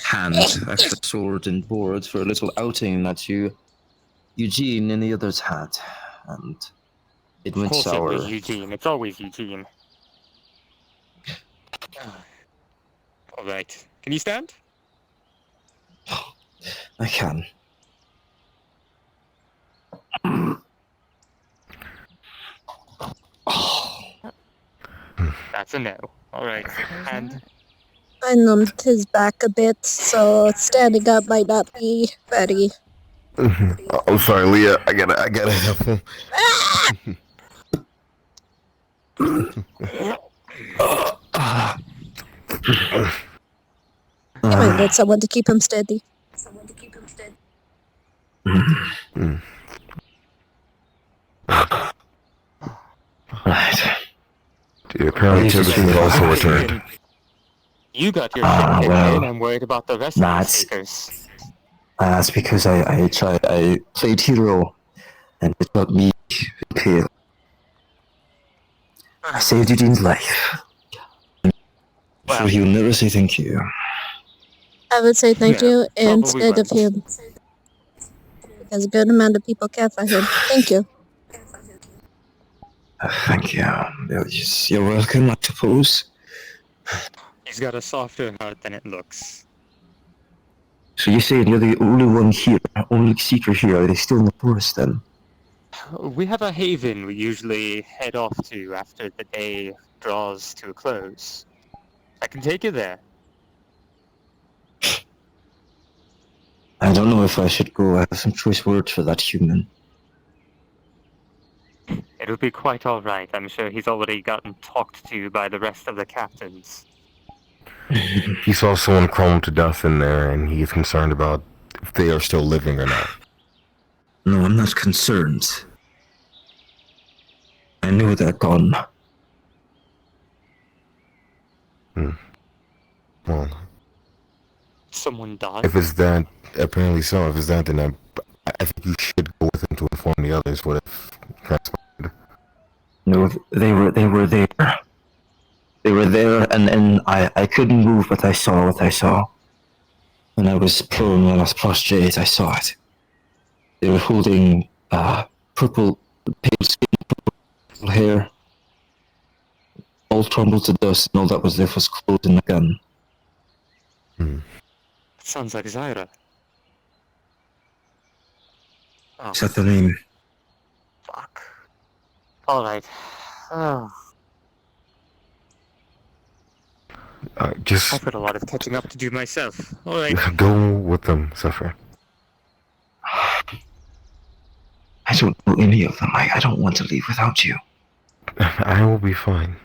hand, extra sword and board for a little outing that Eugene and the others had, and it went Of course sour. it was Eugene. It's always Eugene. Alright. Can you stand? I can. That's a no. Alright. And I numbed his back a bit, so standing up might not be very... I'm sorry, Leah. I gotta help him. He might need someone to keep him steady. Right. Dude, apparently Timothy has also returned. you got your shit kicked well, in. I'm worried about the rest of the speakers. That's because I played hero, and it got me pale. I saved Eugene's life. So he'll never say thank you. I would say thank Yeah, you probably instead of him. Because a good amount of people care for him. Thank you. Thank you. You're welcome, I suppose. He's got a softer heart than it looks. So you say you're the only one here, only seeker here. Are they still in the forest then? We have a haven we usually head off to after the day draws to a close. I can take you there. I don't know if I should go. I have some choice words for that human. It'll be quite alright. I'm sure he's already gotten talked to by the rest of the captains. He saw someone crumble to death in there, and he is concerned about if they are still living or not. No, I'm not concerned. I know they're gone. Well, Someone died? if it's that, apparently so. If it's that, then I think you should go with him to inform the others what if transpired. No, they were there. They were there, and then I couldn't move, but I saw what I saw. When I was prone, when I was prostrate, I saw it. They were holding pale skin, purple hair, all crumbled to dust, and all that was left was clothes and a gun. Sounds like Zyra. Oh, Is that the name? fuck. Alright. Oh, Just I've got a lot of catching up to do myself. Alright. go with them, Zephyr. I don't know any of them. I don't want to leave without you. I will be fine.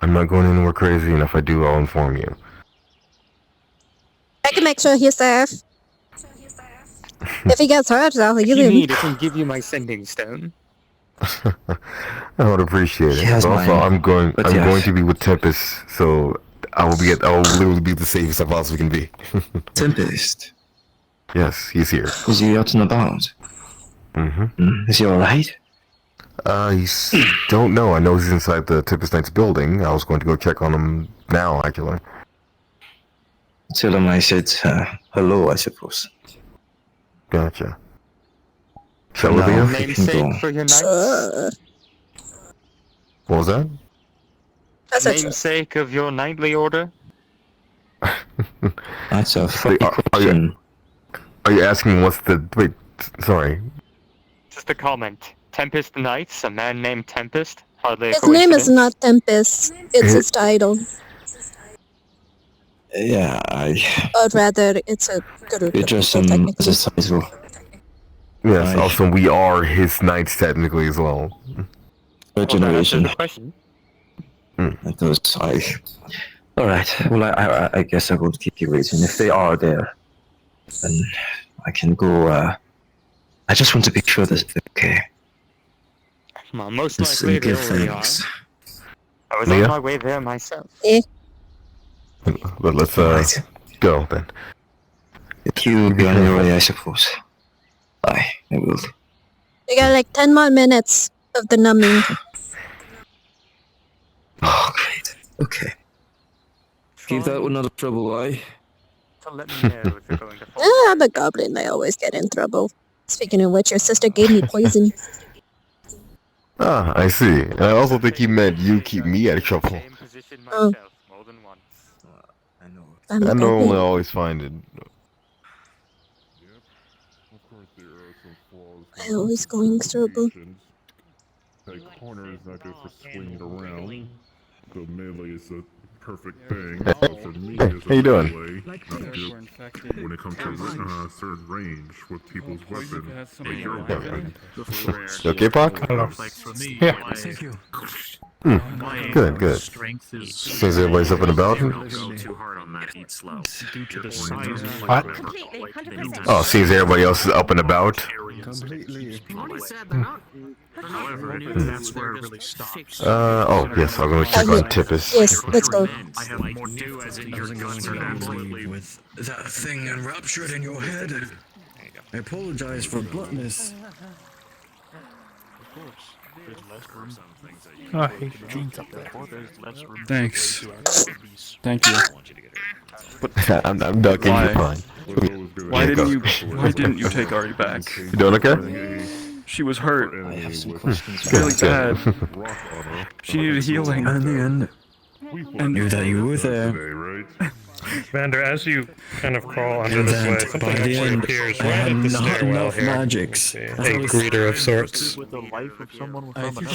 I'm not going anywhere crazy, and if I do, I'll inform you. I can make sure he's safe. If he gets hurt, I'll If heal you him. need, I can give you my sending stone. I would appreciate it. Yes, But also, mine. I'm going But yes. to be with Tempest, so I will literally be the safest I possibly can be. Tempest? Yes, he's here. Is he out and about? Is he alright? Don't know. I know he's inside the Tempest Knights building. I was going to go check on him now, actually. Tell him I said hello, I suppose. Gotcha. Shall No, we leave? Namesake for your knights? What was that? Namesake of your knightly order? That's a funny Are question. you asking what's the... Wait, sorry. Just a comment. Tempest Knights, a man named Tempest? Hardly a His name is coincidence. not Tempest. It's his title. Yeah, Or rather, it's a group you of just people, as technically. a title. Yes, also we are his knights technically as well. Third generation. Question. It does. Alright, well, I guess I won't keep you waiting. If they are there, then I can go, I just want to be sure that they're okay. Well, most And likely they give already are. thanks. I was Leah? on my way there myself. But let's go then. If you be on your way, I suppose. I will. We got like 10 more minutes of the numbing. Oh, great. Okay. Keep that one out of trouble, aye? So let me know if you're going to fall. I'm a goblin. I always get in trouble. Speaking of which, your sister gave me poison. Ah, I see. And I also think he meant you keep me out of trouble. Oh. I'm a I normally goblin. always find it. I always go in trouble. That corner is not good for swinging around. The melee is a perfect thing. Hey, For me, hey, as how you a doing? melee, not good when it comes to certain range with people's weapons. Like your weapon. You okay, Pac? Yeah. Thank you. Good, good. Seems everybody's up and about. Too hard on that. Eat slow. Due to the size of What? Completely, 100%. Oh, seems everybody else is up and about. Completely. However, that's where it really stops. Oh, yes, I'm gonna check on Tippus. Yes, let's go. I have more do as in your guns are absolutely With that thing enraptured in your head. I apologize for bluntness. Oh, hey, jeans up there. Thanks. Thank you. But I'm ducking. Why? You're fine. Why Here you didn't you take Ari back? You doing okay? She was hurt. I have some questions. Really Good. bad. She needed healing. And in the end, And knew that you were there. Vander, as you kind of crawl under And this then, way, by something the actually end, appears I right had at the not stairwell enough here. magics. A greeter of sorts. With the life of someone with another. No,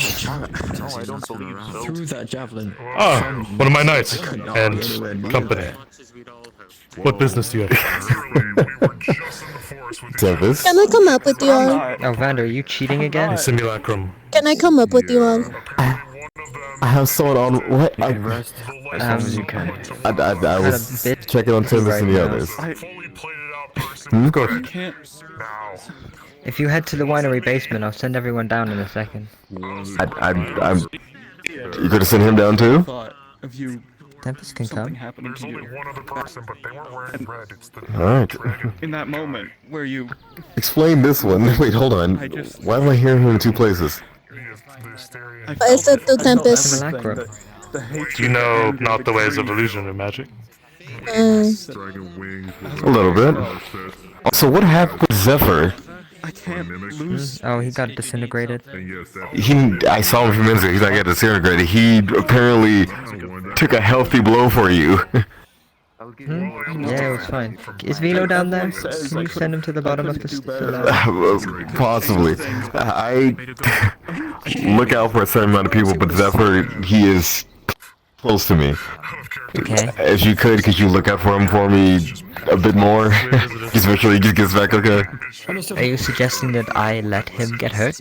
I don't believe so. Through that javelin. Ah, one of my knights and company. What business do you have? Tempest? Can I come up with you all? Oh, Vander, are you cheating again? Simulacrum. Can I come up with you all? I have someone on. What? You can. I was checking on Tempest and the others. Of course. Can't. If you head to the winery basement, I'll send everyone down in a second. I'm. You could have sent him down too? Thought of you. Tempest can Something come. happening to you. Alright. In that moment where you. Explain this one. Wait, hold on. Why am I hearing him in two places? I said to Tempest. Do you know not the ways of illusion and magic? A little bit. Also, what happened with Zephyr? I can't lose. Oh, he got disintegrated. I saw him a few minutes ago. He's not getting disintegrated. He apparently took a healthy blow for you. Yeah, it was fine. Is Velo down there? Can you send him to the bottom of the Possibly. I look out for a certain amount of people, but Zephyr, he is close to me. Okay. If you could you look out for him for me a bit more? Just make sure he just gets back okay. Are you suggesting that I let him get hurt?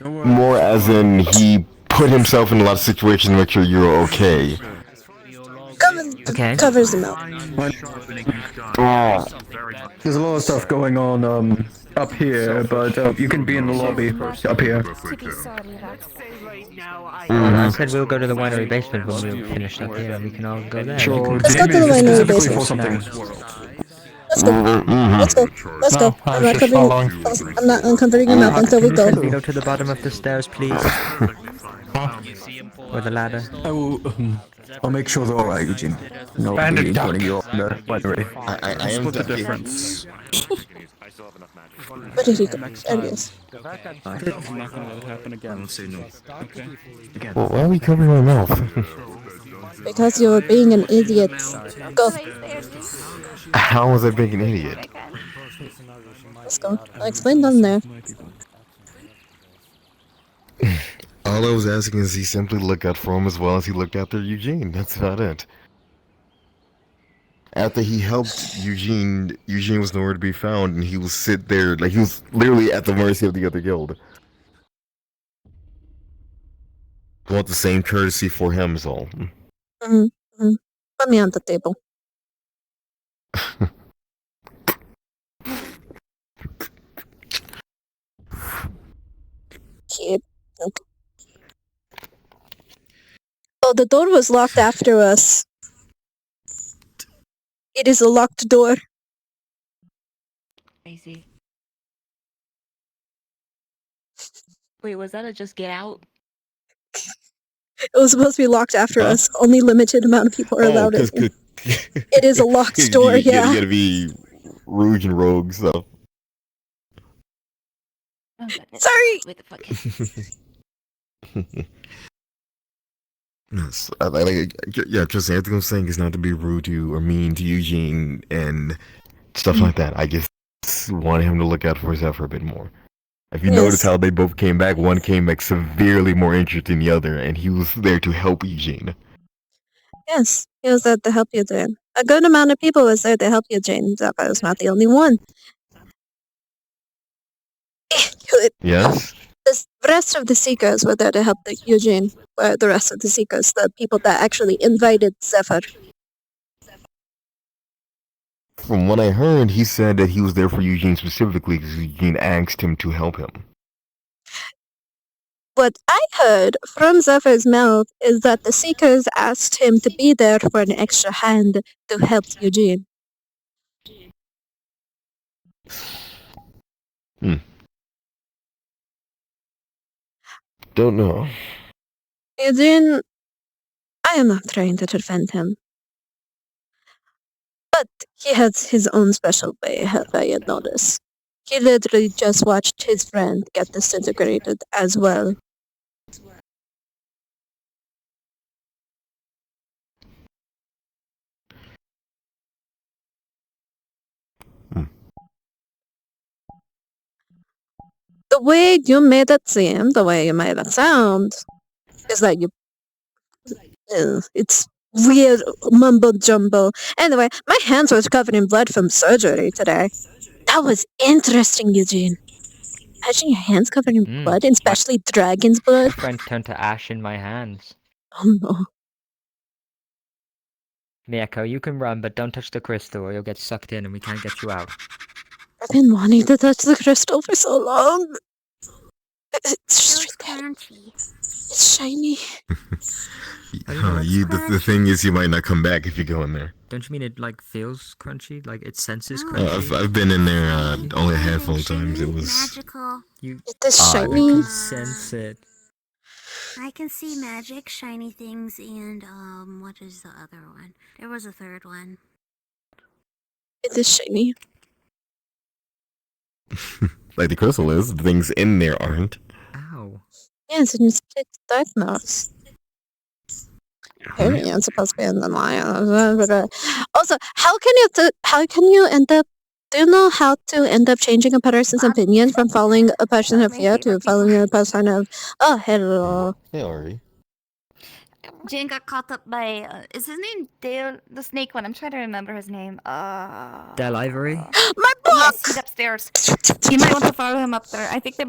More as in he put himself in a lot of situations to make sure you're okay. Covers him up. There's a lot of stuff going on up here, but you can be in the lobby up here. I said we'll go to the winery basement when we're finished up here, and we can all go there. Sure. Let's go to the winery basement. Let's go. Let's go. I'm not covering. I'm not uncovering your mouth until we go. Can we go to the bottom of the stairs, please? Or the ladder? I'll make sure they're alright, Eugene. No, Bandit duck. putting you on the winery. I am Split the difference. Where did he go? There he is. I'm not gonna let it happen again. I don't say no. Okay. Well, why are we covering my mouth? Because you're being an idiot. Go. How was I being an idiot? Let's go. I'll explain down there. All I was asking is he simply look out for him as well as he looked after Eugene. That's about it. After he helped Eugene, Eugene was nowhere to be found, and he was sit there like he was literally at the mercy of the other guild. I want the same courtesy for him, is all. Put me on the table. Kid. Okay. Oh, the door was locked after us. It is a locked door. Crazy. Wait, was that a just get out? It was supposed to be locked after us. Only limited amount of people are allowed in. It is a locked door, yeah. You gotta be Rouge and Rogue stuff. Oh, sorry! What the fuck? Yes, yeah, trust me, everything I'm saying is not to be rude to or mean to Eugene and stuff like that. I just want him to look out for Zephyr a bit more. If you notice how they both came back, one came back severely more injured than the other, and he was there to help Eugene. Yes, he was there to help you, Jane. A good amount of people was there to help you, Jane. Zephyr was not the only one. Yes? The rest of the Seekers were there to help Eugene. The rest of the Seekers, the people that actually invited Zephyr. From what I heard, he said that he was there for Eugene specifically because Eugene asked him to help him. What I heard from Zephyr's mouth is that the Seekers asked him to be there for an extra hand to help Eugene. Don't know. Eugene, I am not trying to defend him. But he has his own special way, have I had noticed. He literally just watched his friend get disintegrated as well. The way you made it seem, the way you made it sound, is that you... it's weird mumbo jumbo. Anyway, my hands were covered in blood from surgery today. That was interesting, Eugene. Imagine your hands covered in blood, and especially dragon's blood. My friend turned to ash in my hands. Oh no. Miyako, you can run, but don't touch the crystal or you'll get sucked in and we can't get you out. I've been wanting to touch the crystal for so long. It's just crunchy. It's shiny. The thing is, you might not come back if you go in there. Don't you mean it like feels crunchy? Like it senses crunchy? I've been in there only a handful of times. It was Magical. It's shiny. I can sense it. I can see magic, shiny things, and what is the other one? There was a third one. It is shiny. Like the crystal is, the things in there aren't. Ow. Yes, and it's pitch darkness. Apparently, I'm supposed to be in the line. Also, how can you end up? Do you know how to end up changing a person's opinion from following a person of fear to following a person of hello? Hey, Ari. Jane got caught up by is his name Dale the snake one? I'm trying to remember his name. Del Ivory? My book! Yes, he's upstairs. You might want to follow him up there. I think they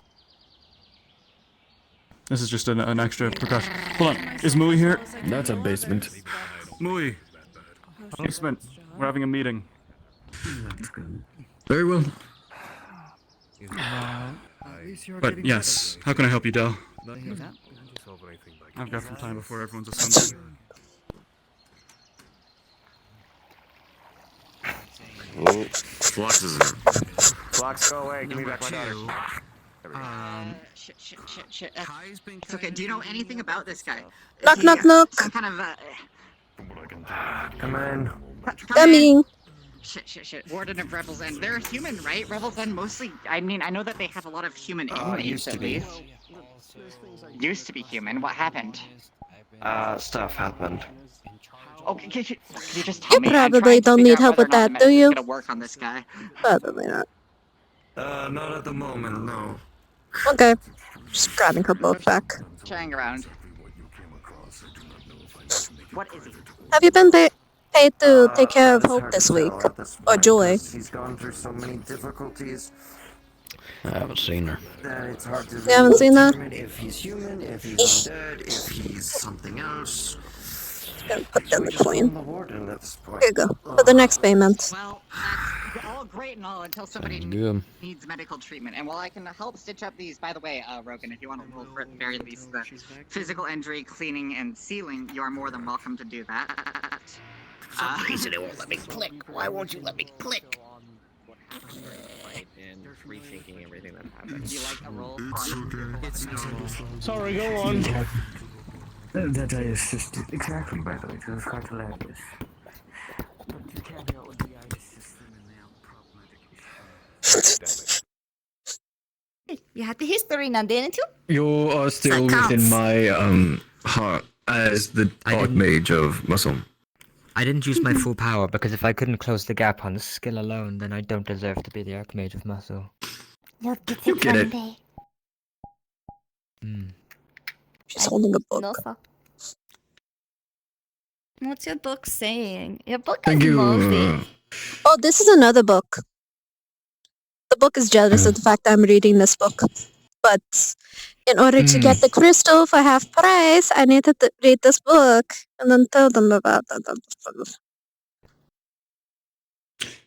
This is just an extra precaution. Hold on, is Mui here? That's a basement. Mui. Basement. We're having a meeting. Very well. But yes, how can I help you, Del? I've got some time before everyone's assembled. Flux is Flux, go away. Give me back my daughter. Shit. It's okay. Do you know anything about this guy? Knock, knock, knock. Some kind of Come in. Coming. Shit. Warden of Rebels End. They're human, right? Rebels End mostly. I mean, I know that they have a lot of human inmates at least. Used to be human. What happened? Stuff happened. Okay, could you just tell You me? probably don't need help with that, do you? Gonna work on this guy. Probably not. Not at the moment, no. Okay. Just grabbing her boat back. Checking around. What is he? Have you been paid to take care of Hope this week? Or Joy? He's gone through so many difficulties I haven't seen her. that it's hard to You haven't seen that? determine if he's human, if he's undead, if he's something else. Gonna put down the coin. The warden at this point. Here you go. For the next payment. Well, that's all great and all until somebody Good. needs medical treatment. And while I can help stitch up these, by the way, Rogan, if you want to roll for at the very least the physical injury, cleaning, and sealing, you are more than welcome to do that. For some reason it won't let me click. Why won't you let me click? And rethinking everything that happened. You like a roll? Sorry, go on. That is just exactly, by the way, so it's quite hilarious. But you can't help with the ice system and now You had the history now, didn't you? You are still That within counts. my heart as the Dark Mage of Muscle. I didn't use my full power because if I couldn't close the gap on skill alone, then I don't deserve to be the Archmage of Muscle. You'll get You it get one it. day. She's holding a book. No, sir. What's your book saying? Your book Thank is you. moving. Oh, this is another book. The book is jealous of the fact that I'm reading this book. But in order to get the crystal for half price, I need to read this book and then tell them about that.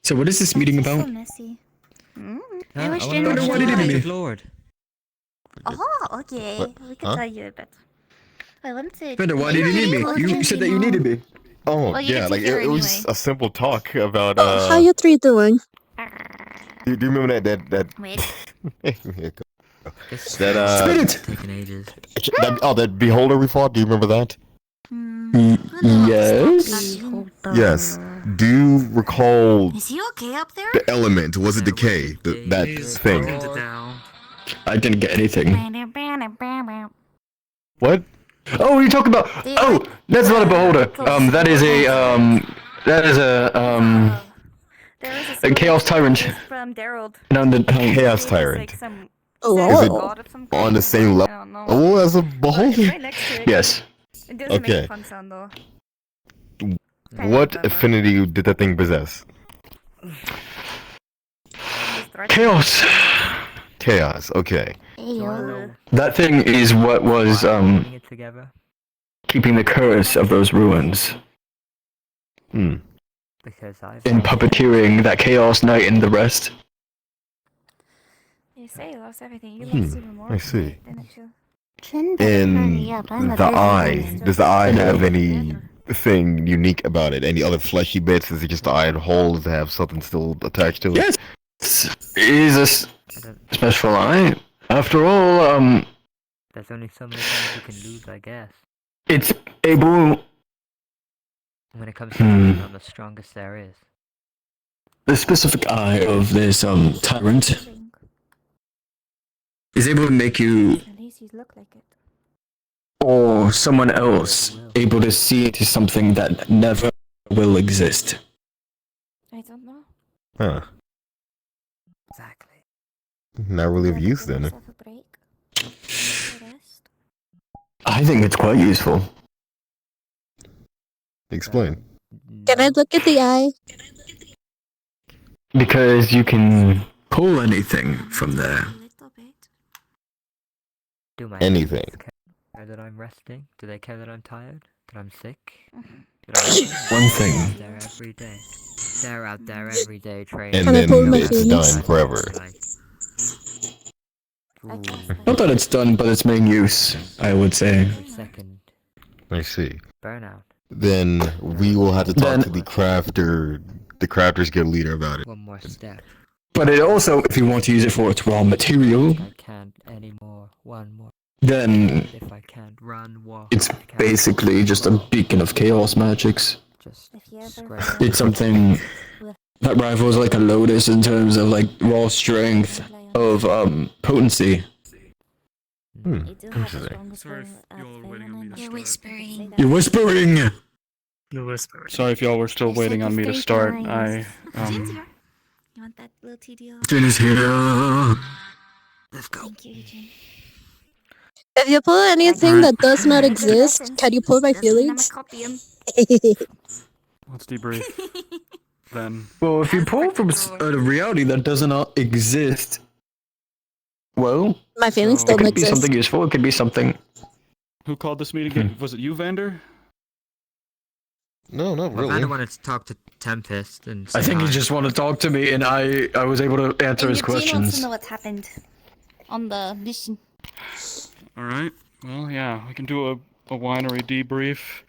So what is this meeting So about? messy. I I wish wonder Jane what was the did he Magic mean? Lord. Oh, okay. What? We can Huh? tell you a bit. I wanted to. Brenda, why did you need me? You said that you needed me. Oh, Well, you yeah, get to like hear it was anyway. a simple talk about How you three doing? do you remember that Wait. Here you go. This That is taking ages. that beholder we fought, do you remember that? Yes. Yes. Do you recall Is he okay up there? the element? Was it decay? That thing? I didn't get anything. What? Oh, what are you talking about? Oh, that's not a beholder. That is a chaos tyrant. From Daryl. No, the Chaos tyrant. Oh, Is it wow. on the same level? Oh, as a beholder? Right next to it. Yes. It doesn't make Okay. a fun sound though. What affinity did that thing possess? Chaos. Chaos. Okay. That thing is what was Putting it together keeping the curse of those ruins because I've in puppeteering that chaos knight and the rest. You say you lost everything. You lost even more. I see. Didn't you? In the eye, does the eye have anything unique about it? Any other fleshy bits? Is it just the eye whole? Does it have something still attached to it? Yes. It is a special eye. After all, There's only so many things you can lose, I guess. it's able. When it comes to being on the strongest there is. The specific eye of this tyrant is able to make you At least you look like it. or someone else able to see into something that never will exist. I don't know. Huh. Exactly. Not really of use then. Yourself a break. Rest. I think it's quite useful. Explain. Can I look at the eye? Because you can pull anything from there. Do my Anything. parents care that I'm resting? Do they care that I'm tired? That I'm sick? One thing. They're every day. They're out there every day training. And Can I then pull my it's feelings? done forever. Not that it's done, but it's main use, I would say. Every second. I see. Burnout. Then we will have to talk to the Crafters Guild leader about it. One more step. But it also, if you want to use it for its raw material, I can't anymore. One more. then If I can't run, walk. it's basically just a beacon of chaos magics. Just It's something that rivals like a Lotus in terms of like raw strength of potency. Interesting. Sorry if y'all are waiting on me to You're start. whispering. You're whispering! You're whispering. Sorry if y'all were still waiting on me to start. I You want that little TDO? Jin is here. Let's go. Thank you, Eugene. If you pull anything that does not exist, can you pull my feelings? Let's debrief. Then. Well, if you pull from a reality that does not exist, well, My feelings it don't could be exist. something useful, it could be something. Who called this meeting again? Was it you, Vander? No, not Well, really. I wanted to talk to Tempest and I think he hi. just wanted to talk to me, and I was able to answer his Eugene wants to questions. know what happened on the mission. Alright. Well, yeah, we can do a winery debrief.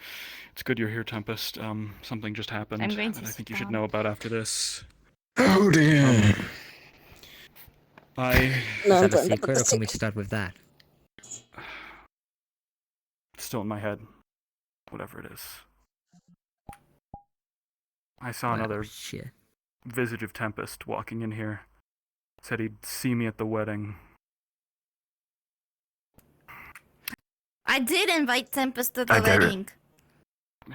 It's good you're here, Tempest. Something just happened I'm going that to I think you should stop. know about after this. Oh dear. Is that a secret, or can we start with that? It's still in my head. Whatever it is. I saw another shit. visage of Tempest walking in here. Said he'd see me at the wedding. I did invite Tempest to the I get it. wedding.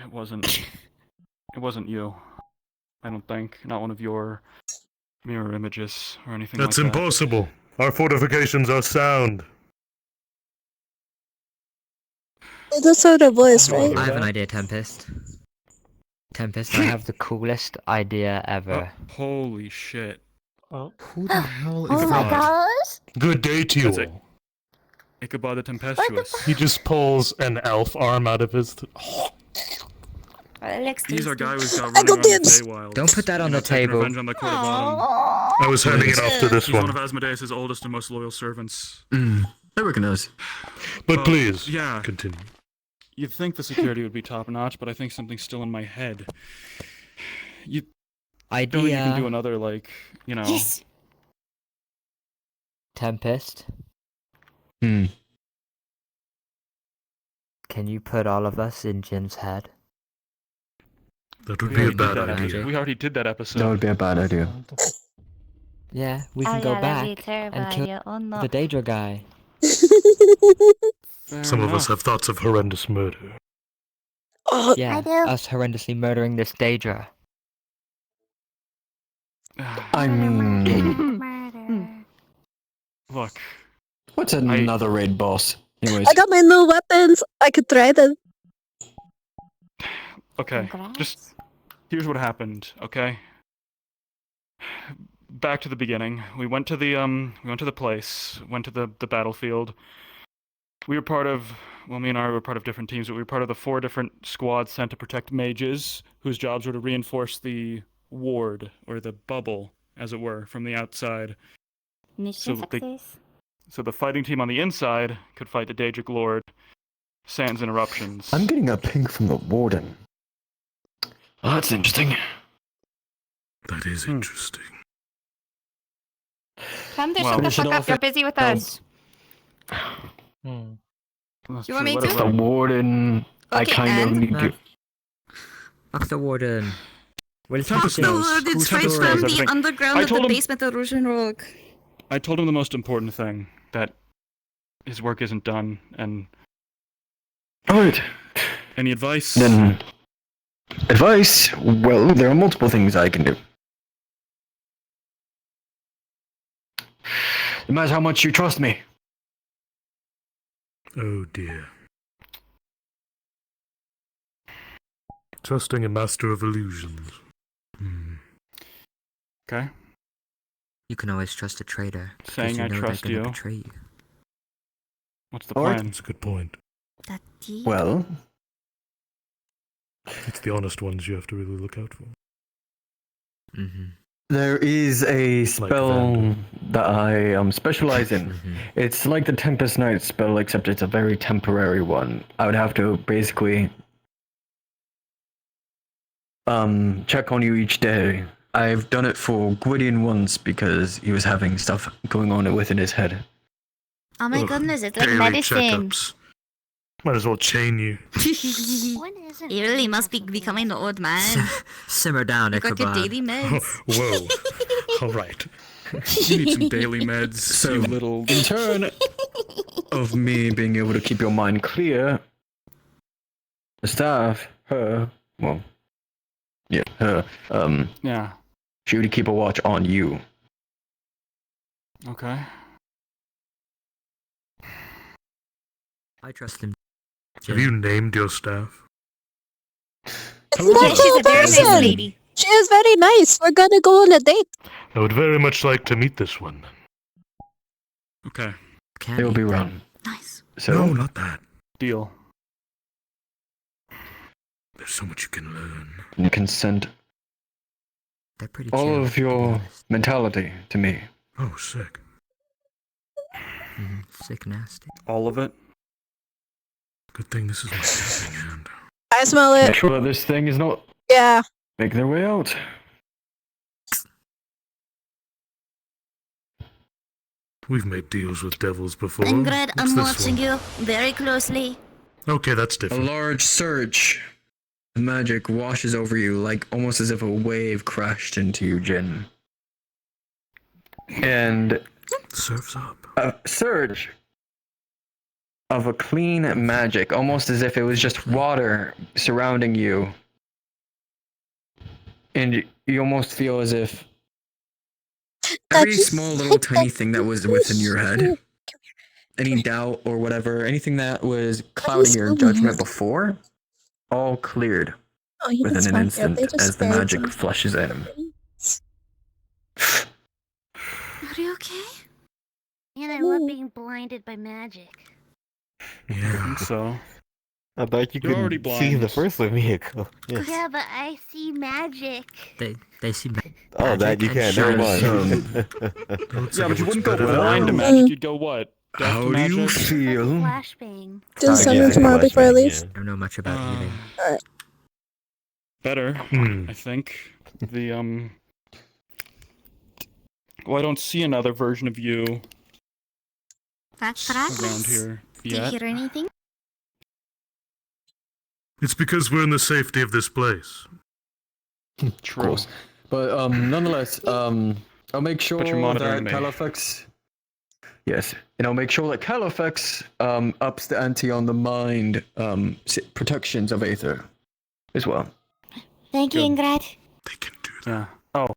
It wasn't you. I don't think. Not one of your mirror images or anything That's like that. impossible. Our fortifications are sound. That's how the voice, right? I have an idea, Tempest. Tempest, I have the coolest idea ever. Holy shit. Oh. Who the hell is Oh my that? gosh! Good day to you That's all. Ichabod the Tempestuous. He just pulls an elf arm out of his. He's our guy who's got I running got around the dibs. Feywild. Don't put that on the taking table. Revenge on the Court of Autumn. I was handing it off to this He's one one. of Asmodeus' oldest and most loyal servants. I recognize. But please, yeah. continue. You'd think the security would be top notch, but I think something's still in my head. You don't think you can do another, like, you know... Yes. Tempest, Hmm. can you put all of us in Jin's head? That would We be a already did bad that idea. episode. We already did that episode. That would be a bad idea. Yeah, we can go back and kill the Daedra guy. Some of us have thoughts of horrendous murder. Yeah, us horrendously murdering this Daedra. I mean, Look. what's another raid boss? Anyways. I got my new weapons. I could try them. Okay, just... Here's what happened, okay? Back to the beginning. We went to the place, went to the battlefield. We were part of... Well, me and Ari were part of different teams, but we were part of the 4 different squads sent to protect mages, whose jobs were to reinforce the ward, or the bubble, as it were, from the outside. Mission success. So the fighting team on the inside could fight the Daedric Lord, sans interruptions. I'm getting a ping from the warden. Oh, that's interesting. That is interesting. Come to Well, shut the finish it fuck up. off You're at- busy with us. That's You want true, me to? whatever. The warden, I Okay, kind of and? need to... Fuck the warden. Will Tempest you knows. It's Who's right Tempest from knows the everything. underground I of the told him- basement of Rouge and Rogue. I told him the most important thing, that his work isn't done. And Alright. Any advice? Then, advice? Well, there are multiple things I can do. No matter how much you trust me. Oh dear. Trusting a master of illusions. Okay. You can always trust a traitor. Saying I trust they're gonna you. betray you. What's the Alright. plan? That's a good point. Well, It's the honest ones you have to really look out for. there is a spell Vander. that I specialize in. It's like the Tempest Night spell, except it's a very temporary one. I would have to basically check on you each day. I've done it for Gwydion once because he was having stuff going on within his head. Oh my goodness, it's like Daily medicine. checkups. Might as well chain you. You really must be becoming the old man. Simmer down, You got your Ichabod. daily meds. Whoa. Alright. You need some daily meds, So, you little... in turn of me being able to keep your mind clear, the staff, her, Yeah. she would keep a watch on you. Okay. I trust him. Have you named your staff? It's not She's a very nice person. lady. She is very nice. We're gonna go on a date. I would very much like to meet this one. Okay. They'll be around. Nice. So, No, not that. Deal. There's so much you can learn. and consent They're pretty all chill, of to be your honest. mentality to me. Oh, sick. Sick nasty. All of it? Good thing this is my helping hand. I smell Make it. sure that this thing is not Yeah. making their way out. We've made deals with devils before. Ingrid, What's I'm this watching one? you very closely. Okay, that's A different. large surge of magic washes over you, like almost as if a wave crashed into you, Jin. And Surf's up. a surge of a clean magic, almost as if it was just water surrounding you. And you almost feel as if every small little tiny thing that was within your head, any doubt or whatever, anything that was clouding your judgment before, all cleared Oh, you within can an smell it. instant They just as the scared magic me. flushes in. Are you okay? And I love being blinded by magic. I think so. I thought you You're already couldn't see the blind. first vehicle. Yes. Yeah, but I see magic. They see Oh, that you can't. Never mind. Yeah, but you wouldn't go better than blind to ours. magic, you'd go what? Deaf How to do you magic? feel? Flashbang. Do something tomorrow before I leave. I don't know much about healing. Alright. Better, I think. The, Well, I don't see another version of you around here Do you yet. hear anything? It's because we're in the safety of this place. True. Of course. But nonetheless, I'll make sure But you're monitoring that me. Califax. Yes, and I'll make sure that Califax ups the ante on the mind protections of Aether as well. Thank you, Ingrid. Yeah. Oh.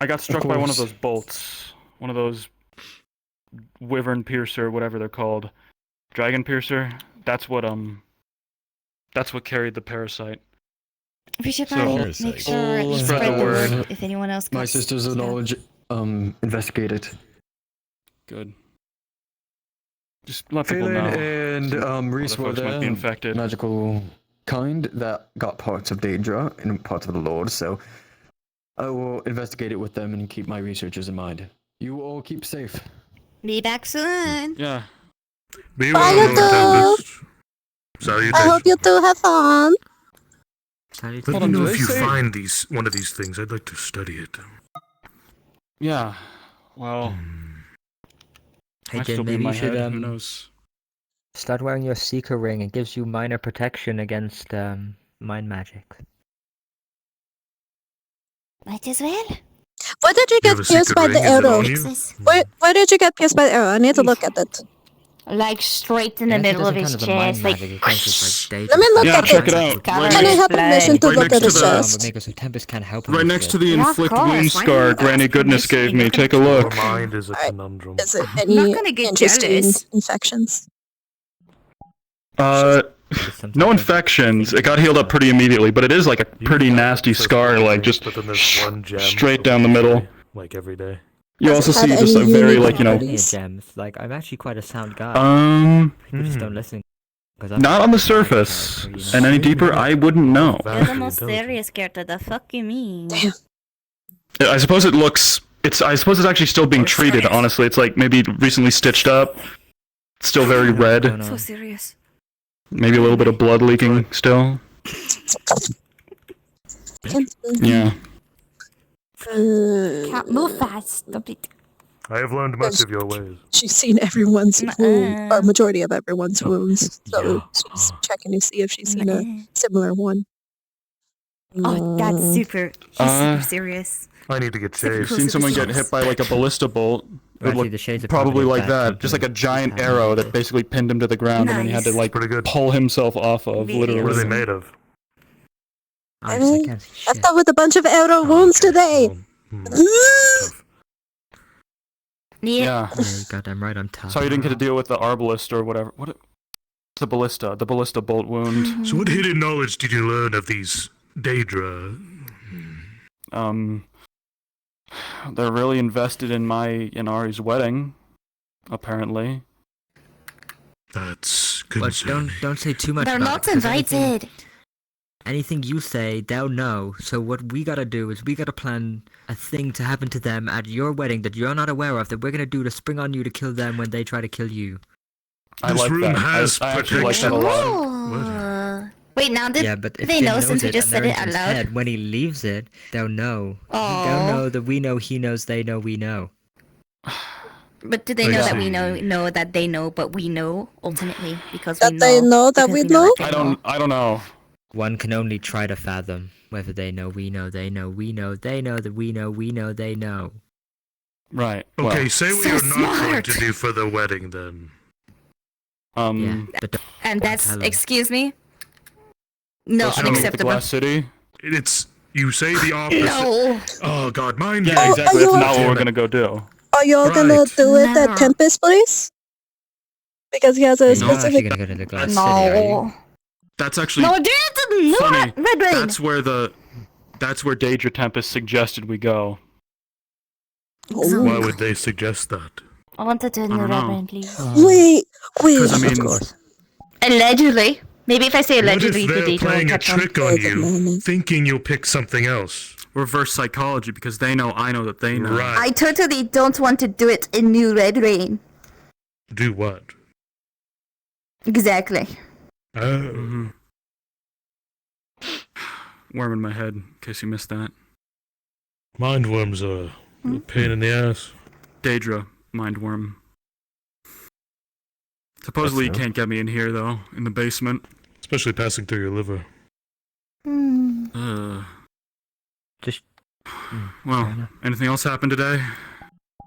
I got struck by one of course. those bolts. One of those wyvern piercer, whatever they're called. Dragon piercer. That's what carried the parasite. We should So- probably Parasite. make sure you Spread spread the the word. word if anyone else My gets sisters of stuff. knowledge investigate it. Good. Just let people know. Phelan and Reese Other were folks might there, be infected. magical kind that got parts of Daedra and parts of the Lord, so I will investigate it with them and keep my researchers in mind. You all keep safe. Be back soon. Yeah. Be Bye, well, you Lord two. Tempest. Salutations. I hope you two have fun. Let Hold me on, know do if they you say- find one of these things. I'd like to study it. Yeah. Well. Hey, might Jin, still be in maybe my you should head. Who knows? start wearing your Seeker ring. It gives you minor protection against mind magic. Might as well. Why did you You get have a pierced secret by ring? the Is it arrow? on you? Why did you get pierced by the arrow? I need to look at it. Like straight in the It actually middle of doesn't his count as a mind chest, like. magic, it counts as, like, Let me look Yeah, at check it. it out. Covered Can I in have blood. permission to Right look next at to his the- chest? Omega, so Tempest can't help him Right with next shit. to the Yeah, of inflict course. wound Why scar don't you Granny ask Goodness permission? gave You're me. gonna Take a get- look. Your mind is a Alright. conundrum. Is it I'm not any gonna get interesting jealous. infections? No infections. It got healed up pretty immediately, but it is like a pretty nasty scar, like just But then there's one gem straight down the middle. like every day. You Does it also have see just any a very unique like, you know, Plenty of properties? gems. Like, I'm actually quite a sound guy. People just don't listen. 'Cause I'm not on the a bad surface. character, you know? And any deeper, I wouldn't know. You're the most serious character. The fuck you mean? I suppose it looks. I suppose it's actually still being treated. Honestly, it's like maybe recently stitched up. It's still very red. So serious. Maybe a little bit of blood leaking still. Yeah. Can't move fast. Don't be. I have learned much of your ways. She's seen everyone's wound, or majority of everyone's wounds, so she's checking to see if she's seen a similar one. Oh, that's super. He's super serious. I need to get You've shaved. seen someone get hit by like a ballista bolt. It Actually, looked the shades are probably probably like back that, from just like a the- giant arrow that basically pinned him to the ground, and then he had to like pull himself off of. Literally. What are they made of? I mean, I've dealt with a bunch of arrow wounds today. Yeah. Goddamn right, I'm tough. Sorry you didn't get to deal with the arbalist or whatever. What? The ballista bolt wound. So what hidden knowledge did you learn of these Daedra? They're really invested in Ari's wedding, apparently. That's But don't say too much They're about not it, 'cause invited. Anything you say, they'll know. So what we gotta do is we gotta plan a thing to happen to them at your wedding that you're not aware of, that we're gonna do to spring on you to kill them when they try to kill you. I This like room that. has I actually like that a lot. Wait, now did Yeah, but if they Jim know knows since we it just and said it they're in out his loud? head, when he leaves it, they'll know. Aw. They'll know that we know, he knows, they know, we know. But do they I know that see. we know that they know, but we know ultimately because That we they know know that because we know know? that they know. I don't know. One can only try to fathom whether they know, we know, they know, we know, they know that we know, they know. Right. Okay, well, say what So you're not going smart. to do for the wedding then. Yeah, but don't And that's tell 'em. excuse me. No, Go swimming with the unacceptable. Glass City. It's you say the opposite. No. Oh god, mind Yeah, games. exactly. are That's you- not what we're gonna go do. Are y'all gonna Right. do it Never. at Tempest Place? Because he has a You're not actually specific. gonna go to the Glass City, are you? No. That's actually No, dude, no, funny. Red Rain. That's where Daedra Tempest suggested we go. Why would they suggest that? I want to do a new don't Red know. Rain, please. Wait. Because I mean, Allegedly. Maybe if I say What if allegedly, the they're data will playing a catch on. trick on you, thinking you'll pick something else? reverse psychology because they know I know that they know. Right. I totally don't want to do it in New Red Rain. Do what? Exactly. Oh. Mm-hmm. Worm in my head, in case you missed that. Mind worms are a pain in the ass. Daedra, mind worm. Supposedly you That's can't get me in here though, in the basement. Especially passing through your liver. Just. Well, anything else happened today?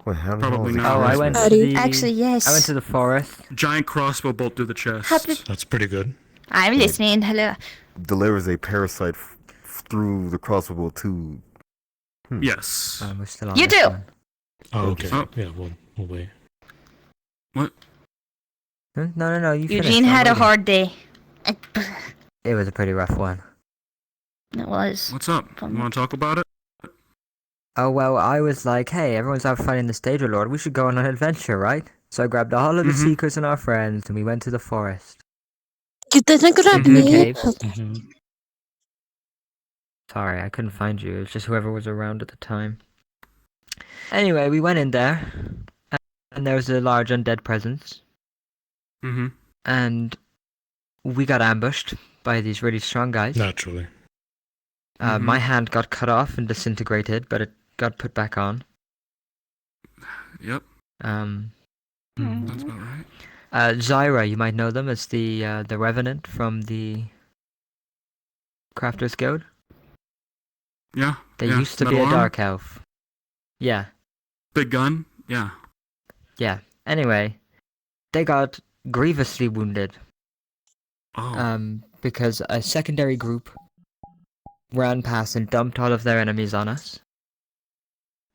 What happened? Probably Oh, not. Oh, I went to the. Actually, yes. I went to the forest. Giant crossbow bolt through the chest. That's pretty good. I'm listening. Hello. Delivers a parasite through the crossbow tube. Yes. We're still on You this do. one. Oh, okay. Oh. Yeah, we'll wait. What? Huh? No. You finished. Eugene I'm had a waiting. hard day. It was a pretty rough one. It was. What's up? You want to talk about it? Oh well, I was like, hey, everyone's out fighting the Stage Lord. We should go on an adventure, right? So I grabbed all of the Seekers and our friends, and we went to the forest. You didn't grab To the me. cave. Sorry, I couldn't find you. It was just whoever was around at the time. Anyway, we went in there, and there was a large undead presence, Mm-hmm. and we got ambushed by these really strong guys. Naturally. My hand got cut off and disintegrated, but it got put back on. Yep. That's about right. Zyra, you might know them as the Revenant from the Crafters Guild. Yeah. They yeah. used to be Metal a arm? dark elf. Yeah. Big gun? Yeah. Yeah. Anyway, they got grievously wounded. Oh. Because a secondary group ran past and dumped all of their enemies on us.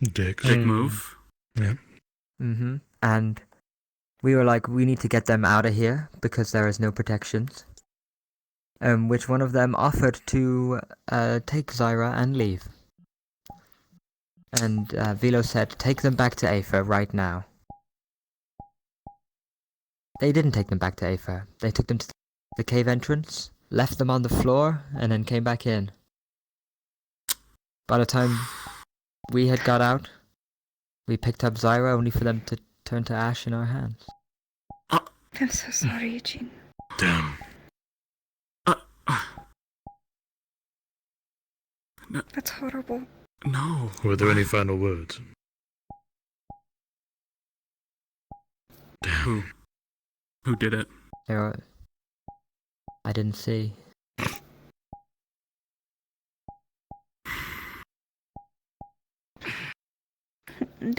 Dick move. Yeah. And we were like, we need to get them out of here because there is no protections. Which one of them offered to take Zyra and leave. And Velo said, take them back to Aether right now. They didn't take them back to Aether. They took them to the cave entrance, left them on the floor, and then came back in. By the time we had got out, we picked up Zyra only for them to turn to ash in our hands. I'm so sorry, Eugene. Damn. That's horrible. No. Were there any final words? Damn. Who did it? I didn't see.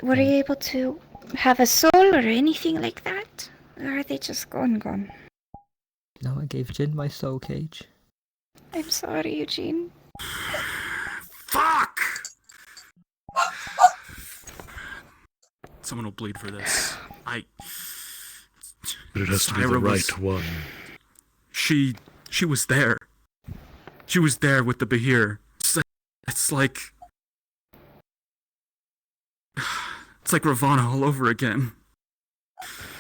Were you able to have a soul or anything like that? Or are they just gone? No, I gave Jin my soul cage. I'm sorry, Eugene. Fuck! Someone will bleed for this. But it has to be the right one. She was there. She was there with the Bahir. It's like Ravana all over again.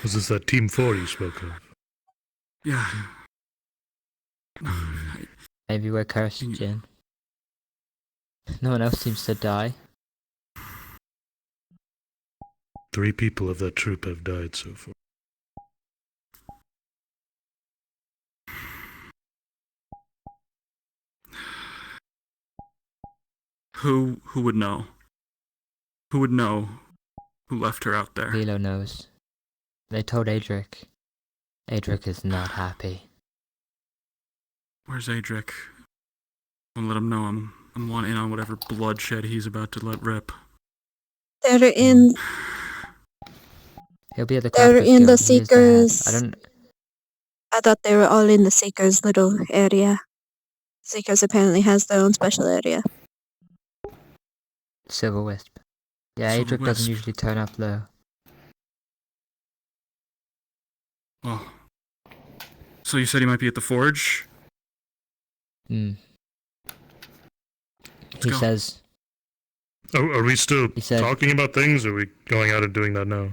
Was this that Team 4 you spoke of? Yeah. Maybe we're cursed, Jin. No one else seems to die. 3 people of that troop have died so far. Who would know? Who would know who left her out there? Velo knows. They told Adric. Adric is not happy. Where's Adric? I'll let him know I'm wanting in on whatever bloodshed he's about to let rip. They're in. He'll be at the They're Crafters in Guild. the He is the head. Seekers. I thought they were all in the Seekers little area. Seekers apparently has their own special area. Silver Wisp. Yeah, Silver Adric doesn't Wisp. usually turn up though. Oh. So you said he might be at the forge? He go. says. Oh, are we still said- talking about things, or are we going out and doing that now?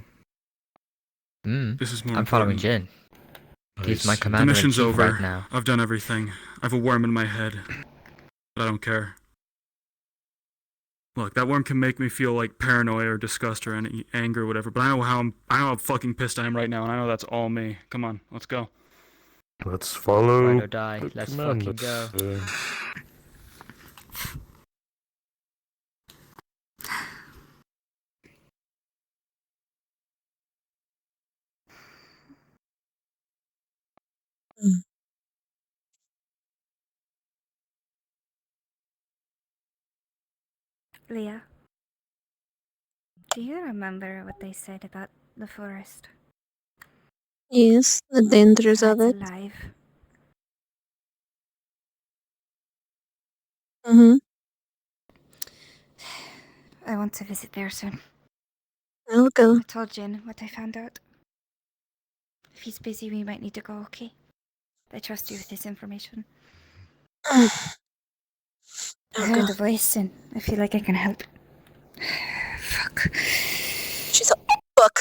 This is more I'm following important. Jin. He's my Nice. The commander in mission's chief over. right now. I've done everything. I have a worm in my head. But I don't care. Look, that worm can make me feel like paranoia or disgust or any anger or whatever, but I know how fucking pissed I am right now, and I know that's all me. Come on, let's go. Let's follow. Ride or die. the Let's fucking commandments. go. Leah, do you remember what they said about the forest? Yes, the dangers How of it's it. alive. Mm-hmm. I want to visit there soon. I'll go. I told Jin what I found out. If he's busy, we might need to go, okay? I trust you with this information. I heard the voice and I feel like I can help. Fuck. She's a book.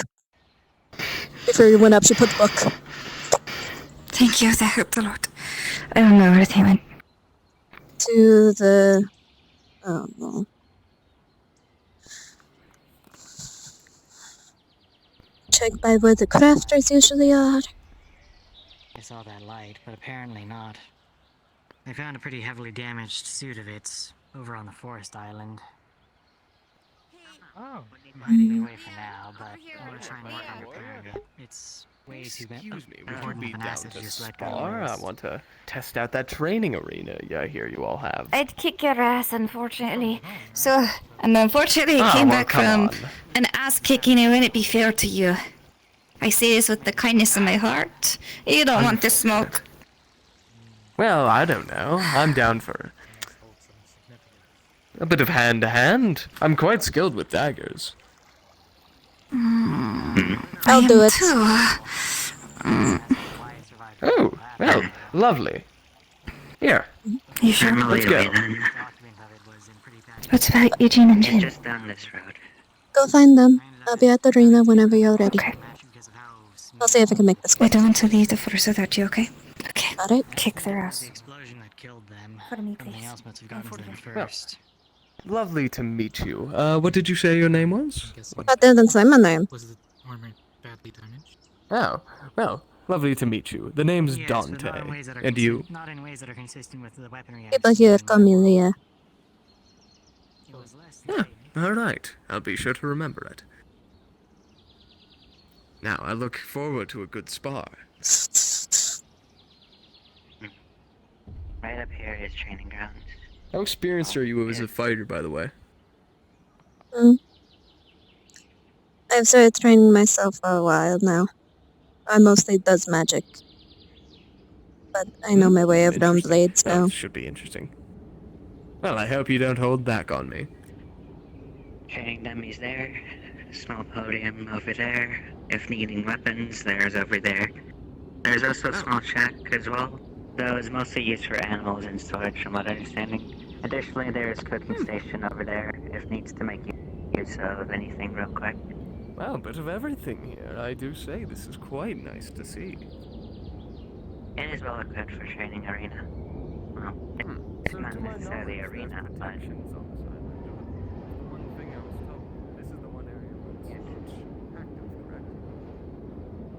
Before you went up, she put the book. Thank you, that helped a lot. I don't know where they went. To the. Oh no. Check by where the crafters usually are. I saw that light, but apparently not. I found a pretty heavily damaged suit of its over on the forest island. Oh, I'm hiding it away for now, but I want to try and work on repairing it. It's way too bad. Excuse me, would you important be of an down asset to just let go. spar? I want to test out that training arena I hear you all have. I'd kick your ass, unfortunately. Unfortunately, I Ah, came well, back come from on. an ass kicking. It wouldn't be fair to you. I say this with the kindness in my heart. You don't want to smoke. Well, I don't know. I'm down for a bit of hand-to-hand. I'm quite skilled with daggers. I'll do it. Oh, well, lovely. Here. You sure? Let's go. What about Eugene and Jin? Just down this road. Go find them. I'll be at the arena whenever you're ready. I'll see if I can make this I work. don't want to leave the force without you, okay? Okay. Got it? Kick their ass. The explosion that killed them. For me, Something please. else must have gotten to them Well, first. lovely to meet you. What did you say your name was? I didn't say my name. Was the armor badly damaged? Oh, well, lovely to meet you. The name's Yes, but Dante. not in ways that are And you? Not in ways that are consistent with the weaponry. People here call me Leah. It was less Yeah, alright. I'll be sure to remember it. Now, I look forward to a good spar. Right up here is training grounds. How experienced are you as a fighter, by the way? I've started training myself for a while now. I mostly does magic. But I know my way around Interesting. blades Oh, now. should be interesting. Well, I hope you don't hold back on me. Training dummies there. Small podium over there. If needing weapons, there's over there. There's also a small shack as well, though it's mostly used for animals and storage from what I'm understanding. Additionally, there's a cooking station over there if needs to make use of anything real quick. Wow, a bit of everything here. I do say this is quite nice to see. It is well equipped for training arena. Well, it's not necessarily arena, but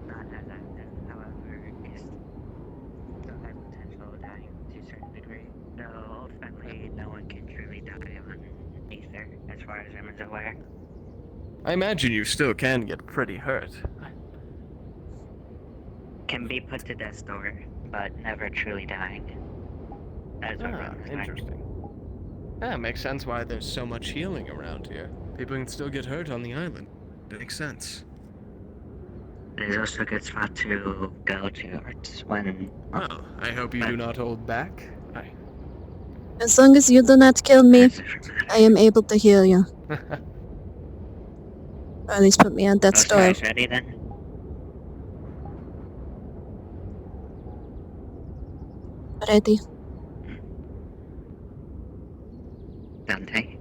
not as active, however, it still has potential of dying to a certain degree. Though ultimately, no one can truly die on Aether, as far as I'm aware. I imagine you still can get pretty hurt. Can be put to death's door, but never truly dying. That's what rumors are. Interesting. That makes sense why there's so much healing around here. People can still get hurt on the island. It makes sense. It is also a good spot to go to when... Well, I hope you do not hold back. As long as you do not kill me, I am able to heal you. Or at least put me on death's door. guys ready then? Ready. Dante?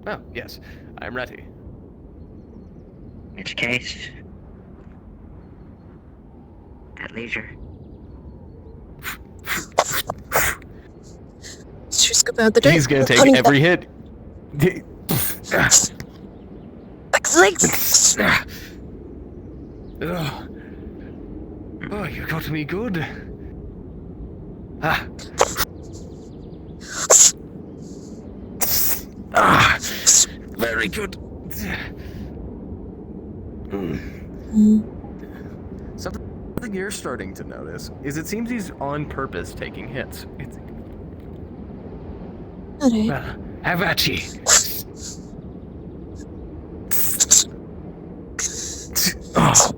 Oh, yes. I'm ready. In which case... at leisure. Should scoop out the dirt. He's gonna take Hunting every back. hit. Back to legs. Oh, you got me good. Ah. Ah. Very good. Something you're starting to notice is it seems he's on purpose taking hits. It's... Alright. Well, how about you? Oh.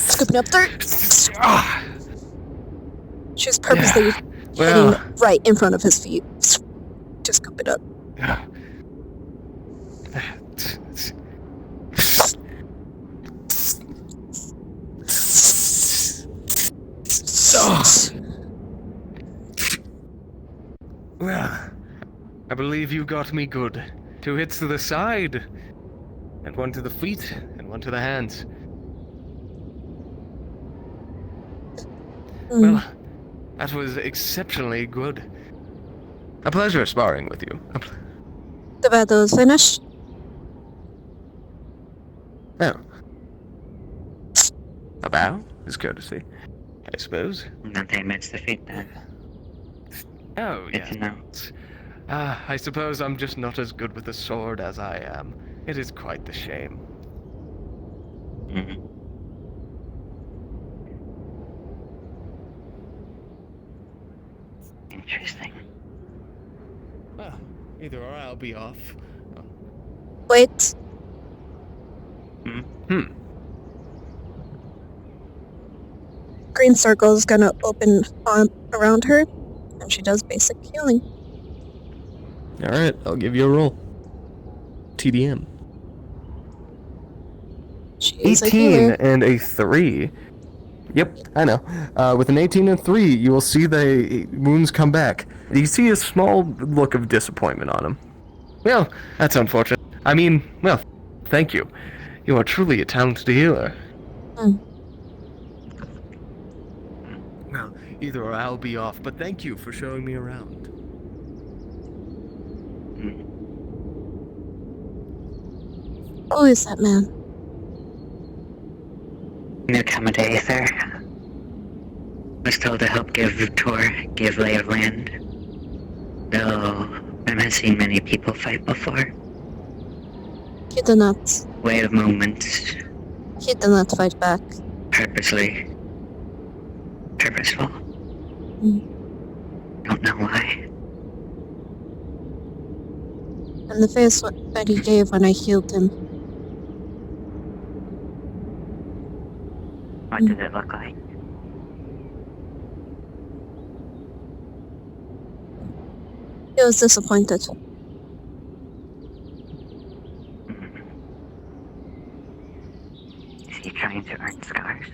Scooping up dirt. She was purposely Well. hitting right in front of his feet. To scoop it up. Well, I believe you got me good. 2 hits to the side, and 1 to the feet, and 1 to the hands. Well, that was exceptionally good. A pleasure sparring with you. The battle is finished. Oh. A bow is courtesy, I suppose. Dante admits defeat then. Oh, Good to know. I suppose I'm just not as good with the sword as I am. It is quite the shame. Interesting. Well, either or I'll be off. Wait. Green circle is gonna open on around her, and she does basic healing. Alright, I'll give you a roll. TDM. She is a 18 healer. and a 3. Yep, I know. With an 18 and 3, you will see the wounds come back. You see a small look of disappointment on him. Well, that's unfortunate. I mean, well, thank you. You are truly a talented healer. Well, either or I'll be off, but thank you for showing me around. Who is that man? Newcomer to Aether. Was told to help give lay of land. Though I haven't seen many people fight before. He did not. Way of movement. He did not fight back. Purposeful. Don't know why. And the face that he gave when I healed him. What did it look like? He was disappointed. Is he trying to earn scars?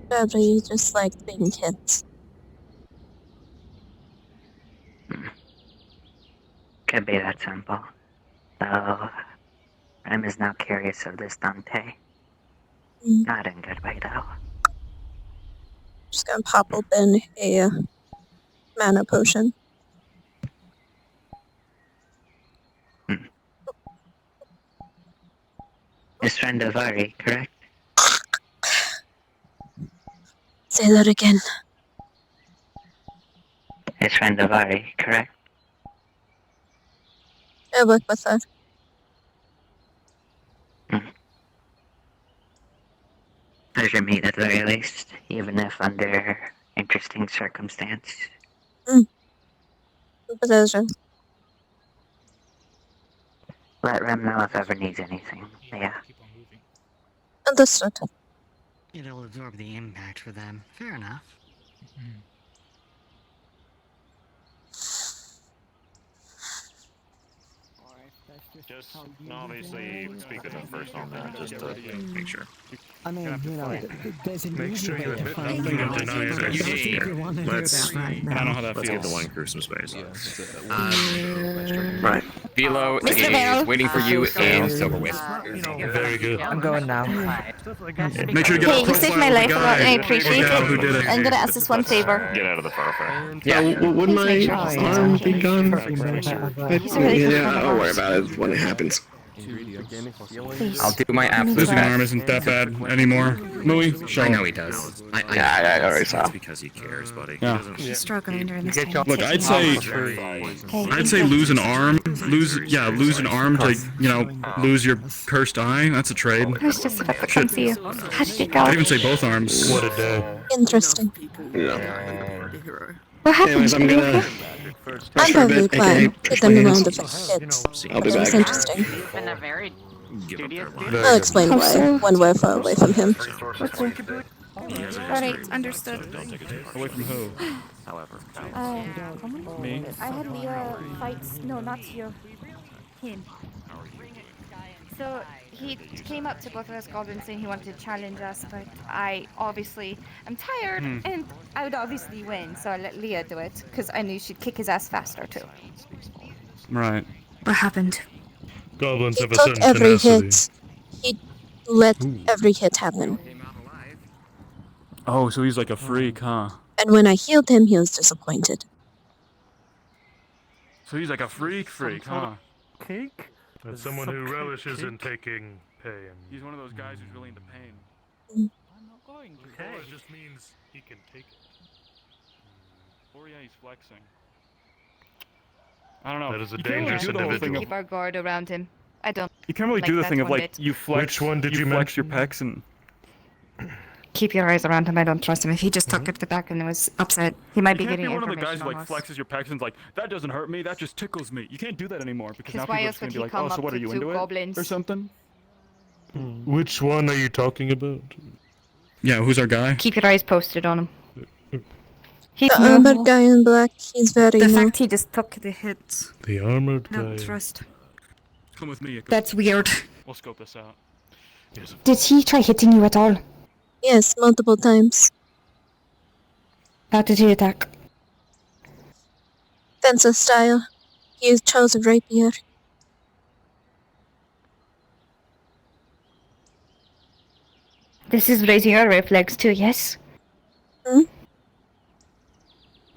Probably he just liked being hit. Could be that simple. Though, Rem is now curious of this Dante. Not in a good way, though. Just gonna pop open a mana potion. His friend Avari, correct? Say that again. His friend Avari, correct? I work with her. Pleasure meet at the very least, even if under interesting circumstance. Pleasure. Let Rem know if ever needs anything. Yeah. Understood. It'll absorb the impact for them. Fair enough. Just obviously speak with them first on that, just to make sure. I mean, you know, there's an Make easy sure way you to admit find nothing and out. deny it. I don't think you want to hear Let's. that right I don't know how now. that feels. Let's give the wine crew some space. Right. Velo Mr. is Vero. waiting for you in Silverwith. Very good. I'm going now. Make sure you get Hey, a you saved my profile of life the a lot, and I guy appreciate or gal who it. did it. I'm gonna ask this one favor. Get out of the thoroughfare. Yeah, would my arm be gone? Yeah, I'll worry about it when it happens. I'll do my absolute Losing an arm best. isn't that bad anymore. Louis, show I him. know he does. I already saw. Because he cares, buddy. Yeah. He's struggling during this time. Look, I'd say lose an arm. Lose an arm to lose your cursed eye. That's a trade. I was just about to come see you. How did it go? I'd even say both arms. What a day. Interesting. What happened? Anyways, I'm gonna. I'm probably fine with them around if it hits. I'll be That was back. interesting. You've been a very studious I'll explain why when we're far away from him. Alright, understood. Away from who? Me? I had Leah fight. No, not you. Him. So he came up to both of us goblins saying he wanted to challenge us, but I obviously am tired and I would obviously win, so I let Leah do it because I knew she'd kick his ass faster too. Right. What happened? Goblins He have a took certain every tenacity. hit. He let every hit happen. Oh, so he's like a freak, huh? And when I healed him, he was disappointed. So he's like a freak, huh? Cake? As someone who relishes in taking pain. He's one of those guys who's really into pain. I'm not going to. Well, it just means he can take it. Or yeah, he's flexing. I don't know. That is a You can't really dangerous do the whole thing individual. of- Keep our guard around him. I don't. You can't really like do the that thing of one like bit. you flex. Which one did you flex your mention? pecs and Keep your eyes around him. I don't trust him. If he just took it back and was upset, he might be You can't getting be one of the information guys who on like us. flexes your pecs and's like, that doesn't hurt me, that just tickles me. You can't do that anymore because now why people are else just gonna would be he like, come oh, so up what to are you two into goblins? it or something? Which one are you talking about? Yeah, who's our guy? Keep your eyes posted on him. He's The new. armored guy in black, he's very The new. fact he just took the hit. The armored No guy. trust. Come with me. That's weird. We'll scope this out. Yes. Did he try hitting you at all? Yes, multiple times. How did he attack? Fencer style. He chose a rapier. This is raising your red flags too, yes? Hmm?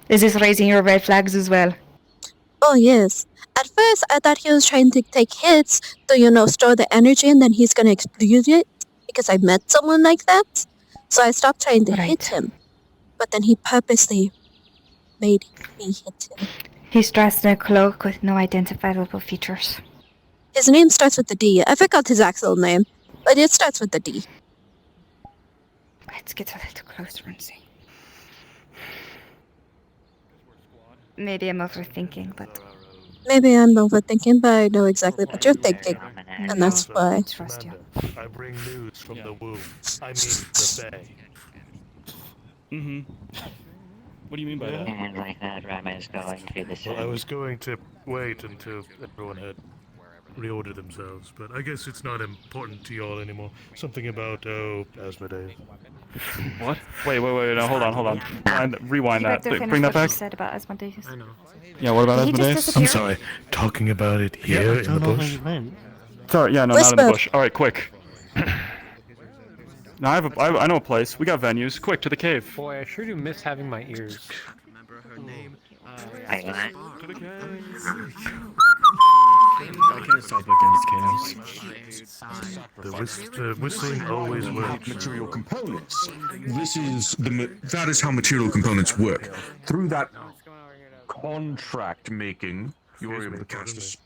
Is this raising your red flags as well? Oh yes. At first, I thought he was trying to take hits to, store the energy and then he's gonna explode it. Because I met someone like that. So I stopped trying to hit him. But then he purposely made me hit him. He's dressed in a cloak with no identifiable features. His name starts with the D. I forgot his actual name. But it starts with the D. Let's get a little closer and see. Maybe I'm overthinking, but... Maybe I'm overthinking, but I know exactly what you're thinking. And that's why. I trust you. I bring news from the womb. I mean the bay. Mm-hmm. What do you mean by that? And like that, Rama is going through the Well, I was going to wait until everyone had reordered themselves, but I guess it's not important to y'all anymore. Something about, Asmodeus. What? Wait, no, hold on. Rewind that. Bring that back. Said about Asmodeus. I know. Yeah, what about Did he just Asmodeus? disappear? I'm sorry, talking about it here in the bush? Sorry, yeah, no, not in the bush. Alright, quick. Now I know a place. We got venues. Quick, to the cave. Boy, I sure do miss having my ears. I can't stop against chaos. The whistling always works. Material components. That is how material components work. Through that contract making, you are able to cast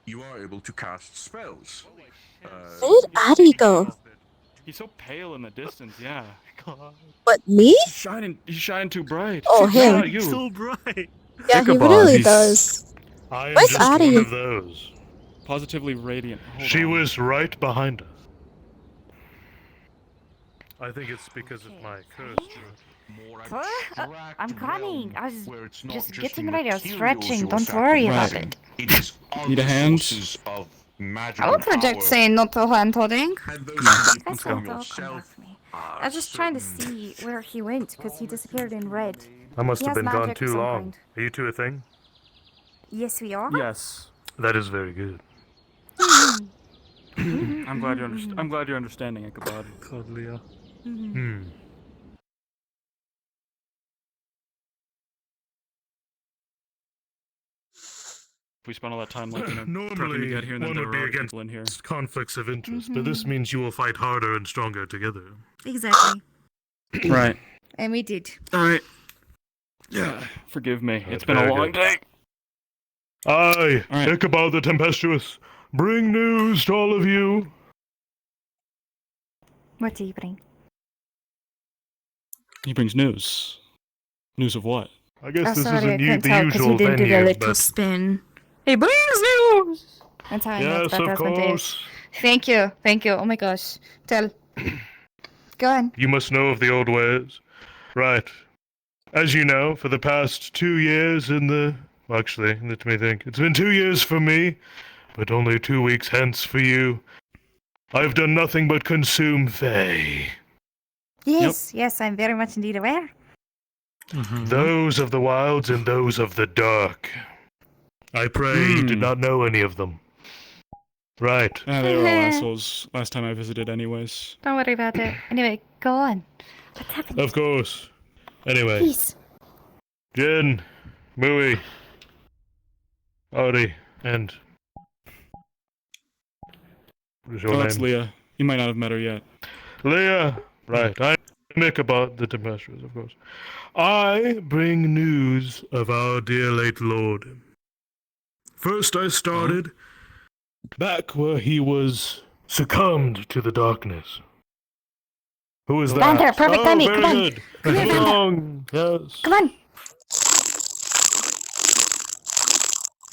You are able to cast spells. Where did Addy go? He's so pale in the distance, yeah. What, me? He's shining too bright. Oh, No, him. not you. So bright. Yeah, he Ichabod, really he's does. I am Where's just Addy? one of those. Positively radiant. She was right behind us. I think it's because of my curse. I'm coming. I was where it's not just just getting the ready. I was materials stretching. you're Don't worry about sacrificing. it. It is Need a other hand? sources of I magical will project power. saying not to hand holding. And those That's can be not from all yourself. I was just trying to see where he went because he disappeared in red. I must He have has been gone magic of too some long. kind. Are you two a thing? Yes, we are. Yes. That is very good. I'm glad you're understanding, Ichabod. Cuddlia. We spent all that time like prepping to Normally, get here, and then one there would be were against people in here. conflicts of interest, but this means you will fight harder and stronger together. Exactly. Right. And we did. All right. Yeah. Forgive me. It's been very a long good. day. I, right. Ichabod the Tempestuous, bring news to all of you. What do you bring? He brings news. News of what? I guess this sorry, I isn't couldn't the tell 'cause usual he didn't do the venue, little but spin. He brings news. That's how I know it's yes, about of Asmodeus. course. Thank you. Oh my gosh. Tell. Go on. You must know of the old ways. Right. As you know, for the past 2 years actually, let me think. It's been 2 years for me, but only 2 weeks hence for you. I've done nothing but consume Fae. Yes, I'm very much indeed aware. Those of the wilds and those of the dark. I pray you did not know any of them. Right. Yeah, they were all assholes last time I visited anyways. Don't worry about it. Anyway, go on. What's happening? Of course. Anyway. Please. Jin, Mui, Audi, and... What is your Oh, name? that's Leah. You might not have met her yet. Leah! Right, I'm Ichabod the Tempestuous, of course. I bring news of our dear late lord. First I started back where he was succumbed to the darkness. Who is that? Panther, perfect timing. Very Come on. good. Come here, Panther. Wrong. Yes. Come on.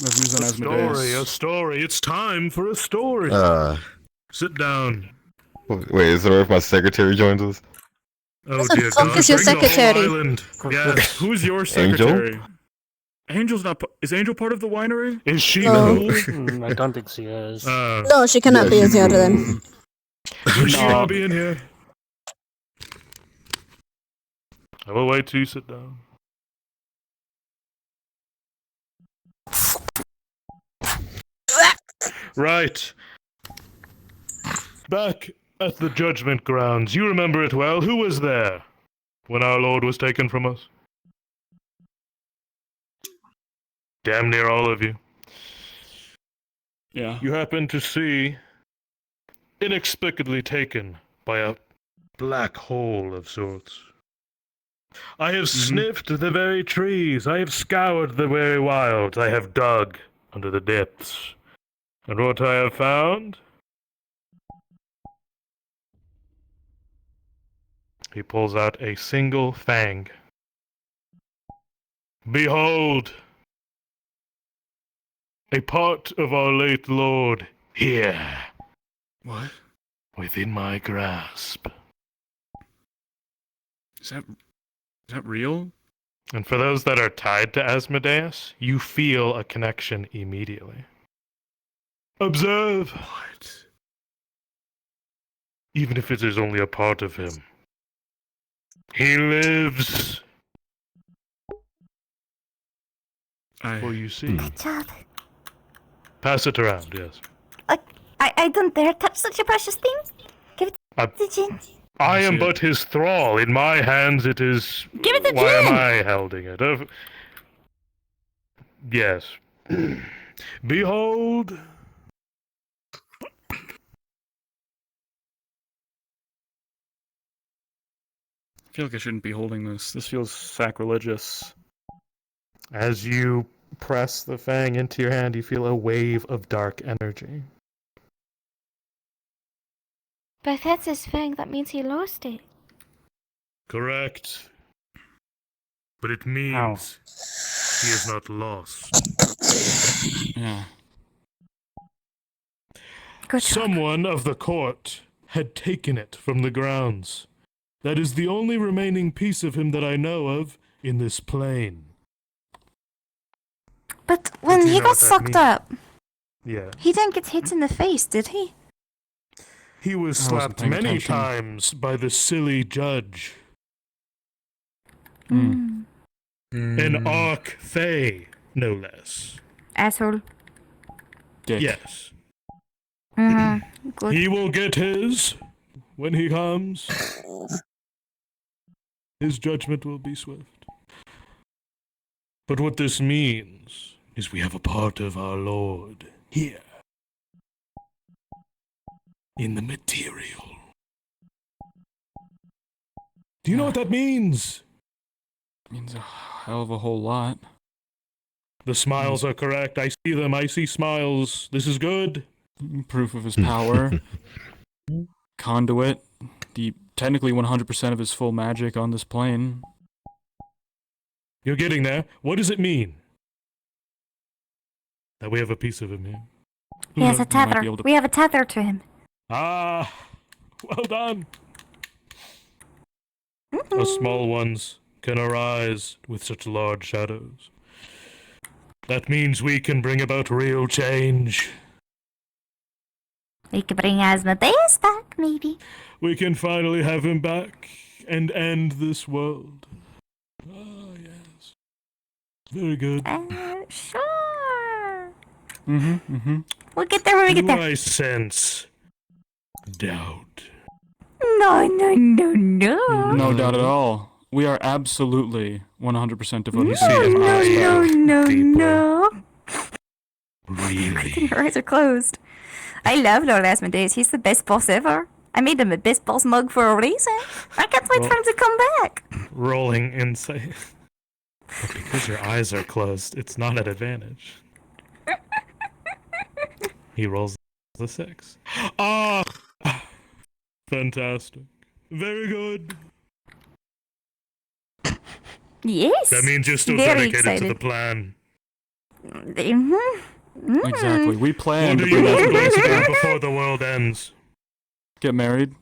Reviews on A story, a story. It's time for a story. Sit down. Wait, is it alright if my secretary joins us? Oh Who the dear fuck God! is your Bring the whole secretary? island. Yes. Who's your Angel? secretary? Angel's not. Is Angel part of the winery? Is she No. cool? I don't think she is. No, she cannot be here then. Should she No. not be in here? I will wait till you sit down. Right. Back at the judgment grounds. You remember it well. Who was there when our Lord was taken from us? Damn near all of you. Yeah. You happened to see, inexplicably taken by a black hole of sorts. I have sniffed the very trees. I have scoured the very wilds. I have dug under the depths. And what I have found? He pulls out a single fang. Behold! A part of our late lord here. What? Within my grasp. Is that real? And for those that are tied to Asmodeus, you feel a connection immediately. Observe! What? Even if it is only a part of him. He lives! For you see. Good job. Pass it around, yes. I don't dare touch such a precious thing. Give it to Jin. I am but his thrall. In my hands it is... Give it to Why Jin! am I holding it? Yes. Behold... I feel like I shouldn't be holding this. This feels sacrilegious. As you press the fang into your hand, you feel a wave of dark energy. But if that's his fang, that means he lost it. Correct. But it means he is not lost. Yeah. Someone of the court had taken it from the grounds. That is the only remaining piece of him that I know of in this plane. But when you he know got what that sucked means? up, Yeah. he didn't get hit in the face, did he? He was I wasn't slapped paying many attention. times by the silly judge. Mm. An Arc Fae, no less. Asshole. Dick. Yes. Mm-hmm. Good. He will get his when he comes. His judgment will be swift. But what this means is we have a part of our Lord here. In the material. Do you know what that means? Means a hell of a whole lot. The smiles are correct. I see them. I see smiles. This is good. Proof of his power. Conduit. The technically 100% of his full magic on this plane. You're getting there. What does it mean? That we have a piece of him here. He has a knows? He might be tether. able to- We have a tether to him. Ah, well done. Us small ones can arise with such large shadows. That means we can bring about real change. We could bring Asmodeus back, maybe. We can finally have him back and end this world. Ah, yes. Very good. Sure. Mm-hmm. We'll get there when we get Do there. I sense doubt? No. No doubt at all. We are absolutely 100% devoted to No. Really? I think her eyes are closed. I love Lord Asmodeus. He's the best boss ever. I made him a best boss mug for a reason. I can't wait for him to come back. Rolling insight. But because your eyes are closed, it's not at advantage. He rolls a 6. Ah! Fantastic. Very good. Yes. That means you're still Very dedicated to excited. the plan. Exactly. We What planned do to you bring want to everybody do together. before the world ends? Get married.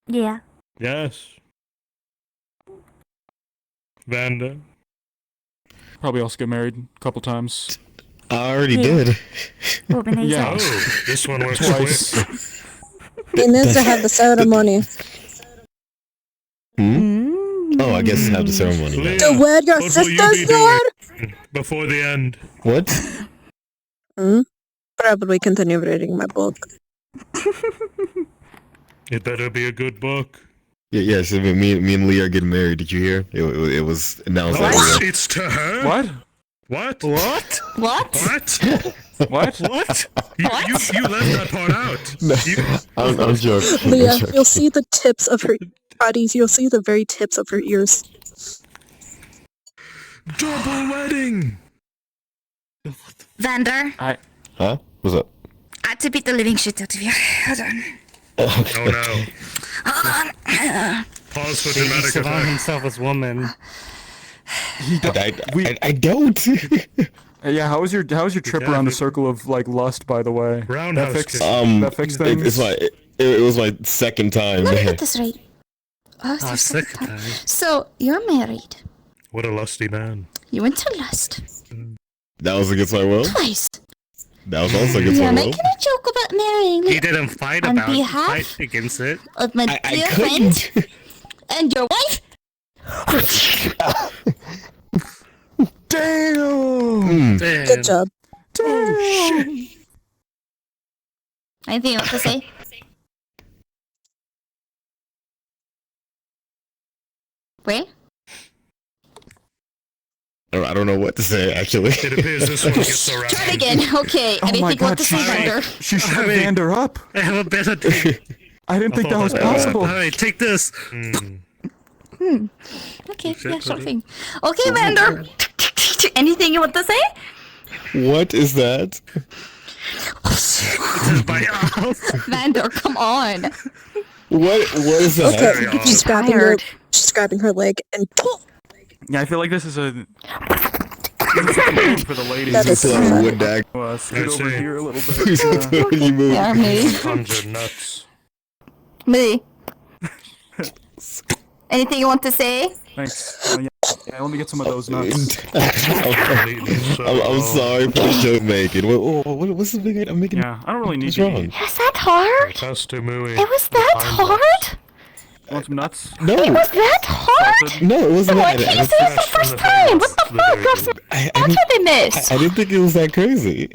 Yeah. Yes. Vanda. Probably also get married a couple times. I already Yeah. did. Yeah. Oh, this one works Twice. quick. He needs to have the ceremony. Oh, I guess have the ceremony. now. Leah, To wed your what will you sisters, be Lord? doing before the end? What? Probably continue reading my book. It better be a good book. Yeah, so me and Lee are getting married. Did you hear? It was announced What? that It's to her? What? What? What? What? What? What? You left that part out. No, I'm joking. Leah, I'm joking. you'll see the tips of her bodies. You'll see the very tips of her ears. Double wedding. Vander, Huh? What's up? I had to beat the living shit out of you. Hold on. Oh no. Hold on. Pause for He dramatic survived effect. himself as woman. I don't. Yeah, how was your trip around the circle of like lust? By the way, Roundhouse that fixed kick. that fixed things. It was my second time. Let me get this right. Oh, it's Ah, your second second time. time. So, you're married. What a lusty man. You went to lust. That was against my will. Twice. That was also against You're my will. making a joke about marrying me He didn't fight on about behalf fight against it. of my I dear couldn't. friend and your wife. Damn. Good job. Oh shit. Anything you want to say? Wait. I don't know what to say actually. It appears this one gets around. Try it again. Okay. Oh Anything my you want god, to say, Vander? she shut Vander up. I have a better deal. I didn't think that was possible. Alright, take this. Okay, yeah, sure thing. Okay, Vander. Anything you want to say? What is that? Vander, come on. What is that? Okay, she's grabbing her. She's grabbing her leg and. Yeah, I feel like this is a for the ladies. That is Like a wood dag. Scoot over here a little bit. Please when you move. Yeah, me. Conjure nuts. Me. Anything you want to say? Thanks. Yeah, let me get some of those nuts. I'm sorry for the joke making. What's the big idea? I'm making. Yeah, I don't really need What's to wrong? eat. Was that hard? Customary. It was that hard? Want some nuts? No. It was that hard? No, it wasn't Why that. can't you say this the first time? What the fuck? That's what they missed. I didn't think it was that crazy.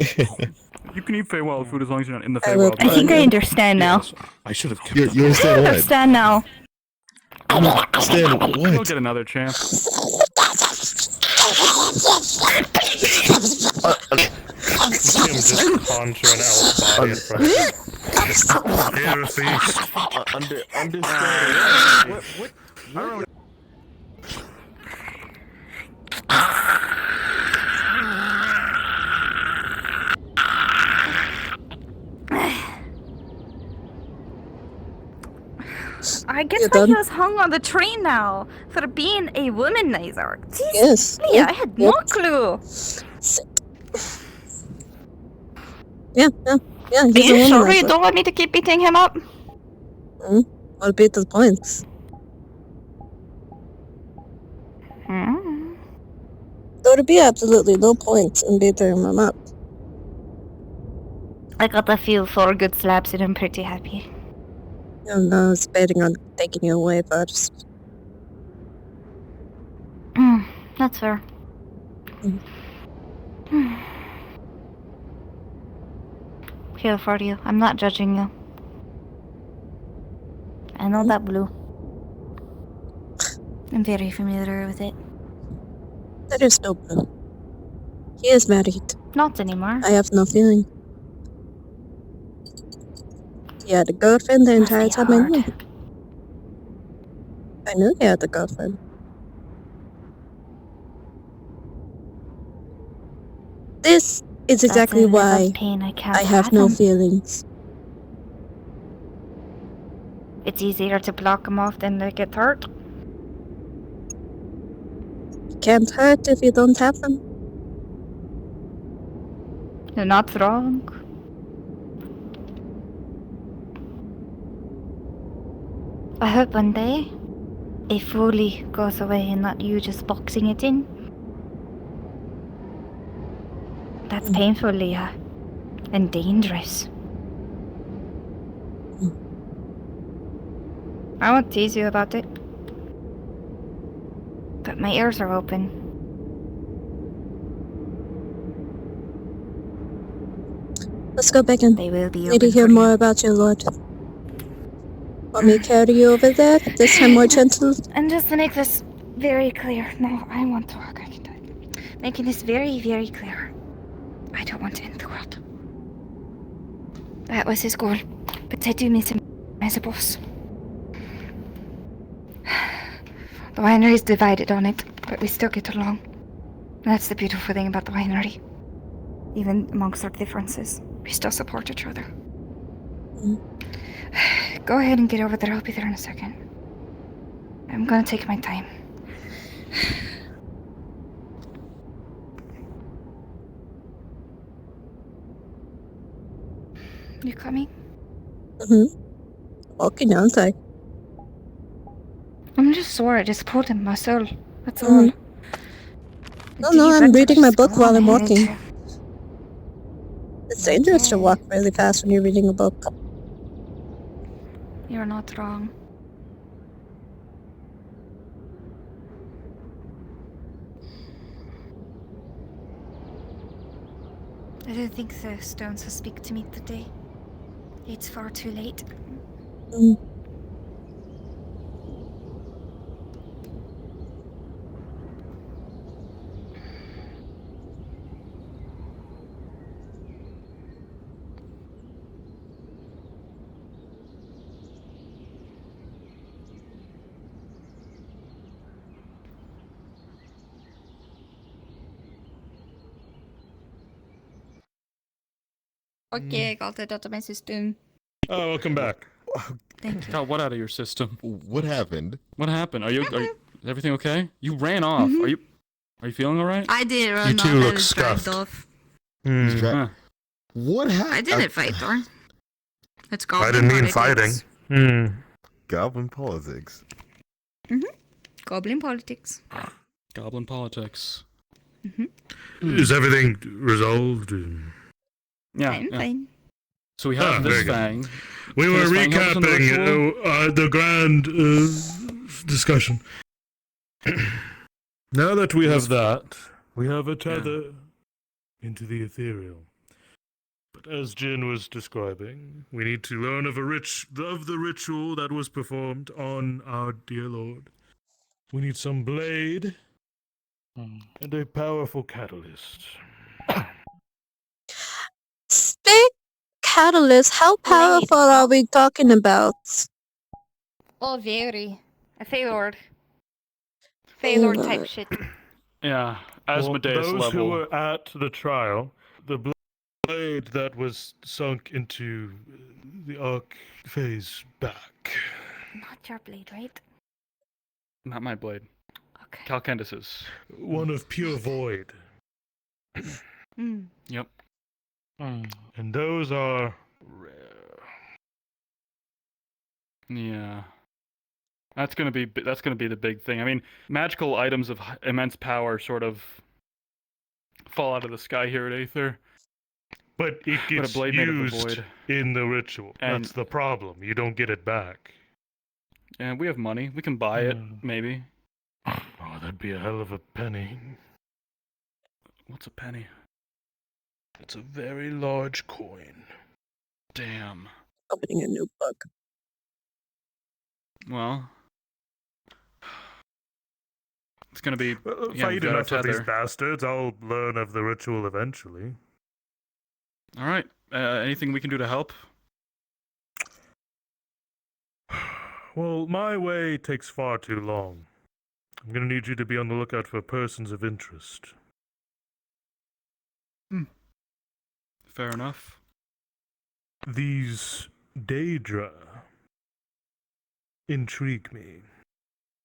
You can eat Feywild food as long as you're not in the I will Feywild. I think I understand now. I should have kept You I understand what? understand now. Understand We'll what? get another chance. him just conjure an elf body in front of him. Here a feast. Understand. What? I don't know. I You're guess why done? he was hung on the tree now for being a womanizer. Jeez, Yes. Leah, Yep, I had yep. no clue. Yeah. Are He's you a sure womanizer. you don't want me to keep beating him up? I'll beat the points. There would be absolutely no points in beating him up. I got a few 4 good slaps and I'm pretty happy. I was betting on taking you away first. That's fair. Feel for you. I'm not judging you. I know that blue. I'm very familiar with it. That is no blue. He is married. Not anymore. I have no feeling. He had a girlfriend the entire time I knew him. I knew he had a girlfriend. This is exactly why Pain I can't I have no fathom. feelings. It's easier to block them off than to get hurt. Can't hurt if you don't have them. You're not wrong. I hope one day it fully goes away and not you just boxing it in. That's painful, Leah. And dangerous. I won't tease you about it. But my ears are open. Let's go back and They will be need to open hear for more you. about you, Lord. Want me to carry you over there? This time more gentle? And just to make this very clear, no, I want to walk. I can do it. Making this very, very clear. I don't want to end the world. That was his goal, but I do miss him as a boss. The winery's divided on it, but we still get along. That's the beautiful thing about the winery. Even amongst our differences, we still support each other. Go ahead and get over there. I'll be there in a second. I'm gonna take my time. You coming? Walking outside. I'm just sore. I just pulled in my soul. That's all. No, I'm reading my book while I'm walking. It's dangerous to walk really fast when you're reading a book. You're not wrong. I don't think the stones will speak to me today. It's far too late. Okay, I got it out of my system. Oh, welcome back. Thank you. Got what out of your system? What happened? What happened? Are you is everything okay? You ran off. Are you feeling alright? I did run You two off. look I was dragged scuffed. off. What happened? I didn't fight, Thor. It's I goblin didn't mean politics. fighting. Goblin politics. Goblin politics. Goblin politics. Is everything resolved? Yeah. I'm fine. So we have this very good. thing. We Can were this thing help us in the ritual? recapping the grand discussion. Now that we have that, we have a tether into the ethereal. But as Jin was describing, we need to learn of the ritual that was performed on our dear Lord. We need some blade and a powerful catalyst. Big catalyst, how powerful are we talking about? Oh, very. A Faelord. Faelord type shit. Yeah, Well, Asmodeus those who level. were at the trial, the blade that was sunk into the arc phase back. Not your blade, right? Not my blade. Okay. Calcandus's. One of pure void. Yep. And those are rare. Yeah. That's gonna be the big thing. I mean, magical items of immense power sort of fall out of the sky here at Aether. But it a gets blade made of the used void. in the ritual. And- That's the problem. You don't get it back. And we have money. We can buy it, maybe. Oh, that'd be a hell of a penny. What's a penny? It's a very large coin. Damn. Opening a new book. Well, it's gonna be Fight enough of these bastards, I'll learn of the ritual eventually. All right. Anything we can do to help? Well, my way takes far too long. I'm gonna need you to be on the lookout for persons of interest. Fair enough. These Daedra, intrigue me.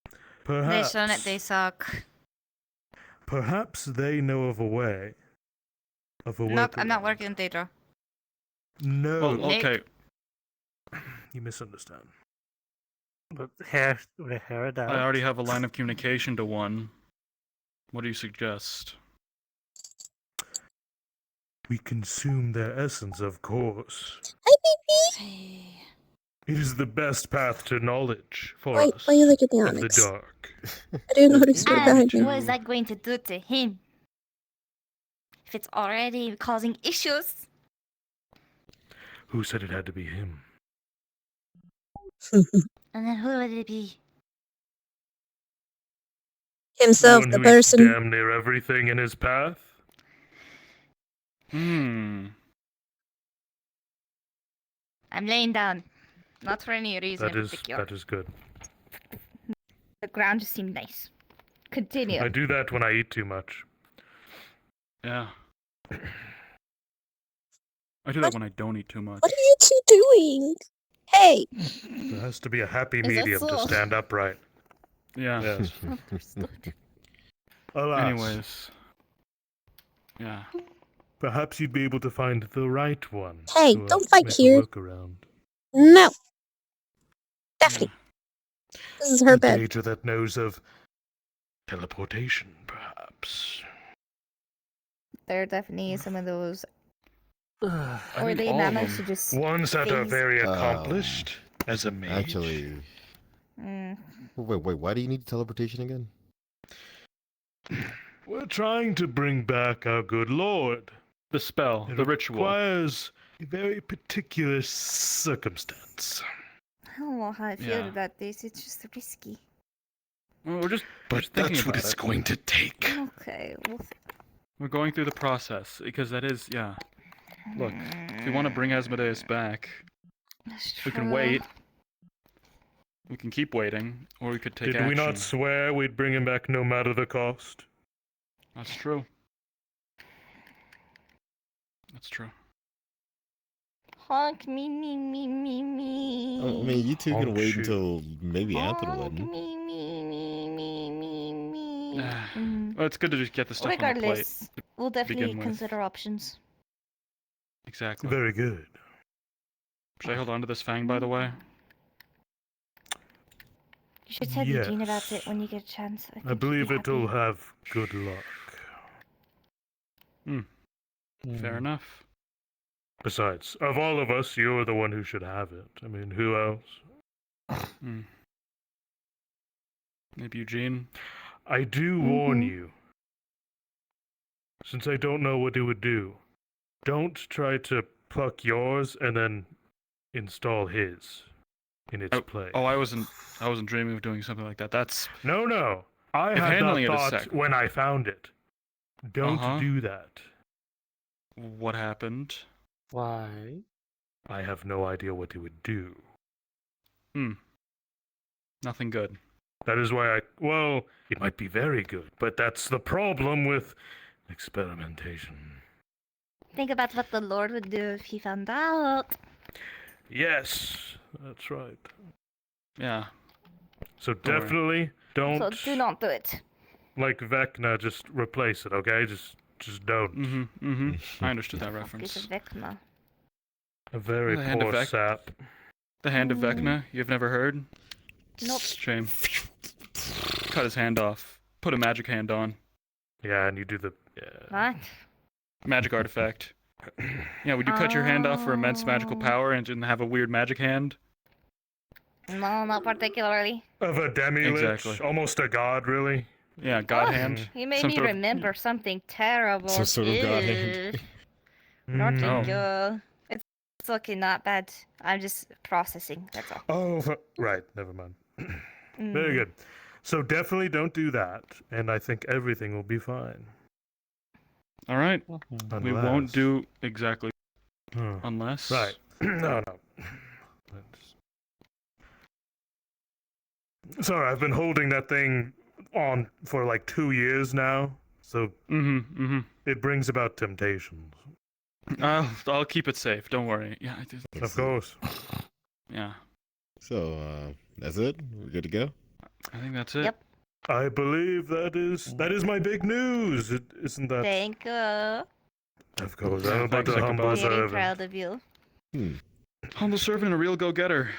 They Perhaps, shown it, they suck. perhaps they know of a way. Of a Nope, I'm not workaround. working on Daedra. No. Well, okay. You misunderstand. But hair it out. I already have a line of communication to one. What do you suggest? We consume their essence, of course. Hi, baby. It is the best path to knowledge for Why us. you look at the of the onyx? dark. I didn't know this was And behind what me. is that going to do to him? If it's already causing issues. Who said it had to be him? And then who would it be? Himself, One the who person. eats damn near everything in his path? Hmm. I'm laying down. Not for any reason in particular. That is good. The ground just seemed nice. Continue. I do that when I eat too much. Yeah. I do that when I don't eat too much. What are you two doing? Hey. There has to be a happy Is that medium to so? stand upright. Yeah. Yes. Alas. Anyways. Yeah. Perhaps you'd be able to find the right one. Hey, to, don't fight make here. A workaround. No. Daphne. This is her A bed. Daedra that knows of teleportation, perhaps. There are definitely some of those. I Or think they all of managed to them. just. Ones that are phase- very accomplished as a mage. Actually. Mm. Wait, why do you need teleportation again? We're trying to bring back our good lord. The spell, It the ritual. requires a very particular circumstance. I don't know how I feel Yeah. about this. It's just risky. Well, we're just But thinking that's what about it's it. going to take. Okay. Well, We're going through the process because that is, yeah. Look, if you want to bring Asmodeus back, we can true. wait. We can keep waiting, or we could take Did action. we not swear we'd bring him back no matter the cost? That's true. That's true. honk me. I mean, you two can Oh, wait shoot. until maybe after the Honk wedding. me. Well, it's good to just get the stuff on the plate. Regardless, we'll definitely begin with. consider options. Exactly. Very good. Should I hold on to this fang, by the way? You should tell Yes. Eugene about it when you get a chance. I, think I he'd believe be it'll happy. have good luck. Fair enough. Besides, of all of us, you're the one who should have it. I mean, who else? Maybe Eugene? I do warn you. Since I don't know what it would do, don't try to pluck yours and then install his in its place. Oh, I wasn't dreaming of doing something like that. That's No. I If had handling that it is thought sacrilege. when I found it. Don't do that. What happened? Why? I have no idea what it would do. Nothing good. That is why well, it might be very good, but that's the problem with experimentation. Think about what the Lord would do if he found out. Yes, that's right. Yeah. So Don't worry. definitely don't, So do not do it. like Vecna, just replace it, okay? Just don't. I understood that Piece reference. of Vecna. A very The hand of poor Vec- sap. The hand of Vecna? You've never heard? Nope. Shame. Cut his hand off. Put a magic hand on. Yeah, and you do the What? Magic artifact. Yeah, would you cut your hand off for immense magical power and then have a weird magic hand? No, not particularly. of a demi-lich, Exactly. almost a god, really. Yeah, god hand. He made Some me sort of- remember something terrible. Some sort of god hand. Ew. Not Mm. good. It's okay, not bad. I'm just processing, that's all. Oh, right. Never mind. Very good. So definitely don't do that, and I think everything will be fine. All right. We won't Unless- do exactly. Hmm. Unless. Right. No. Sorry, I've been holding that thing on for like 2 years now, so it brings about temptations. I'll keep it safe. Don't worry. Yeah. Of course. Yeah. So, That's it? We're good to go? I think that's it. Yep. I believe that is my big news. Isn't that? Thank you. Of course, Yeah, I'm about thanks, to humble Ichabod. Very servant. proud of you. Humble servant and a real go-getter.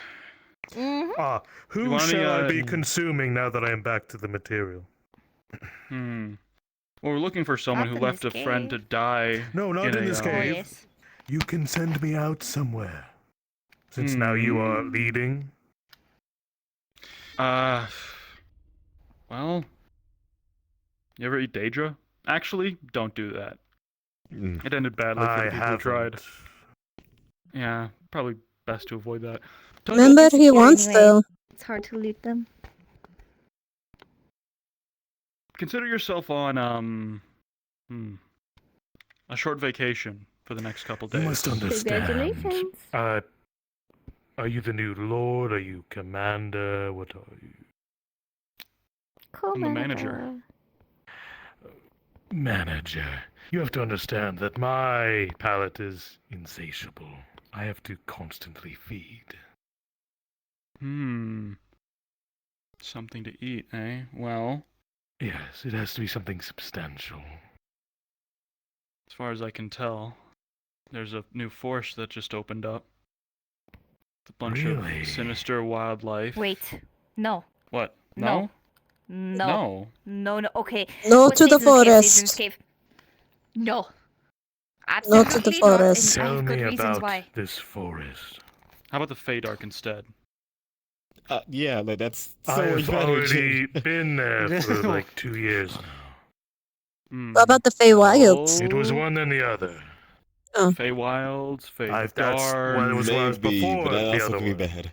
Ah, You who want any, shall I be consuming now that I am back to the material? Well, we're looking for someone Not who in left this a friend to cave. die. No, not in this Oh, cave. yes. You can send me out somewhere. Since now you are leading. Well, you ever eat Daedra? Actually, don't do that. It ended badly for the people who tried. Yeah, probably best to avoid that. Remember, he wants to. It's hard to lead them. Consider yourself on a short vacation for the next couple days. You must understand. Congratulations. Are you the new lord? Are you commander? What are you? I'm the manager. Manager. You have to understand that my palate is insatiable. I have to constantly feed. Something to eat, eh? Well... Yes, it has to be something substantial. As far as I can tell, there's a new forest that just opened up. It's a bunch of sinister wildlife. Wait. No. What? No. No. No. Okay. No What to the stays in this cave stays in forest. this cave. No. No Absolutely to the not, forest. and I Tell have me good reasons about why. this forest. How about the Feydark instead? Yeah, that's so I much have better. already been there for like 2 years now. What about the Feywilds? It was one and the other. Feywilds, That's Feydark. what it was Maybe, before but that the also other could be one. bad.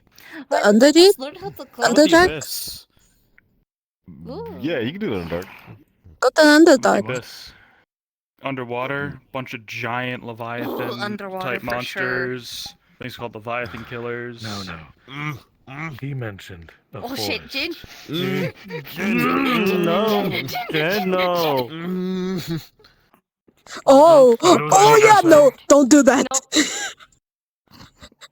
The Underdeep? Learn how to Underdark? Yeah, you can do it in the dark. Go to Underdark. Abyss. Underwater, bunch of giant Leviathan underwater type for monsters. Things called Leviathan killers. No. He mentioned a Oh forest. shit, Jin. No, Jen, no. Oh yeah, no, don't do that.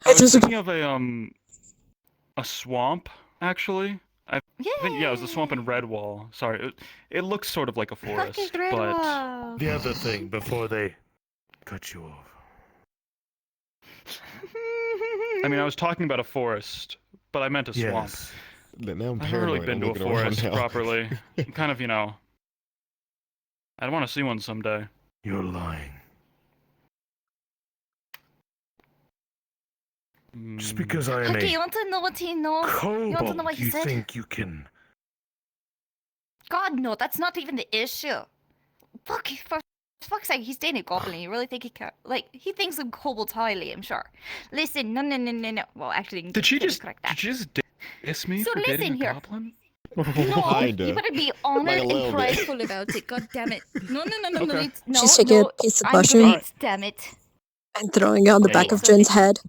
I was thinking of a swamp, actually. I think, yeah, it was a swamp in Redwall. Sorry, it looks sort of like a forest, but... The other thing, before they cut you off. I mean, I was talking about a forest, but I meant a swamp. Yes. Now I'm I've never really paranoid. been I'm to a looking around forest now. properly. I'm kind of, I'd want to see one someday. You're lying. Just because I am Okay, a you want to know what he knows? You want to know kobold, what he you said? think you can... God, no, that's not even the issue. Fuck, for fuck's sake, he's dating a goblin. You really think he can? Like, he thinks of kobolds highly, I'm sure. Listen, no. Well, actually, Did she just correct that. diss me So for listen dating a here. goblin? No, Kinda. you better be honored Like a and little bit. prideful about it. God damn it! No, Okay. no, She's taking no. a piece of I'm mushroom great, damn it. and throwing it on the back of Jin's head.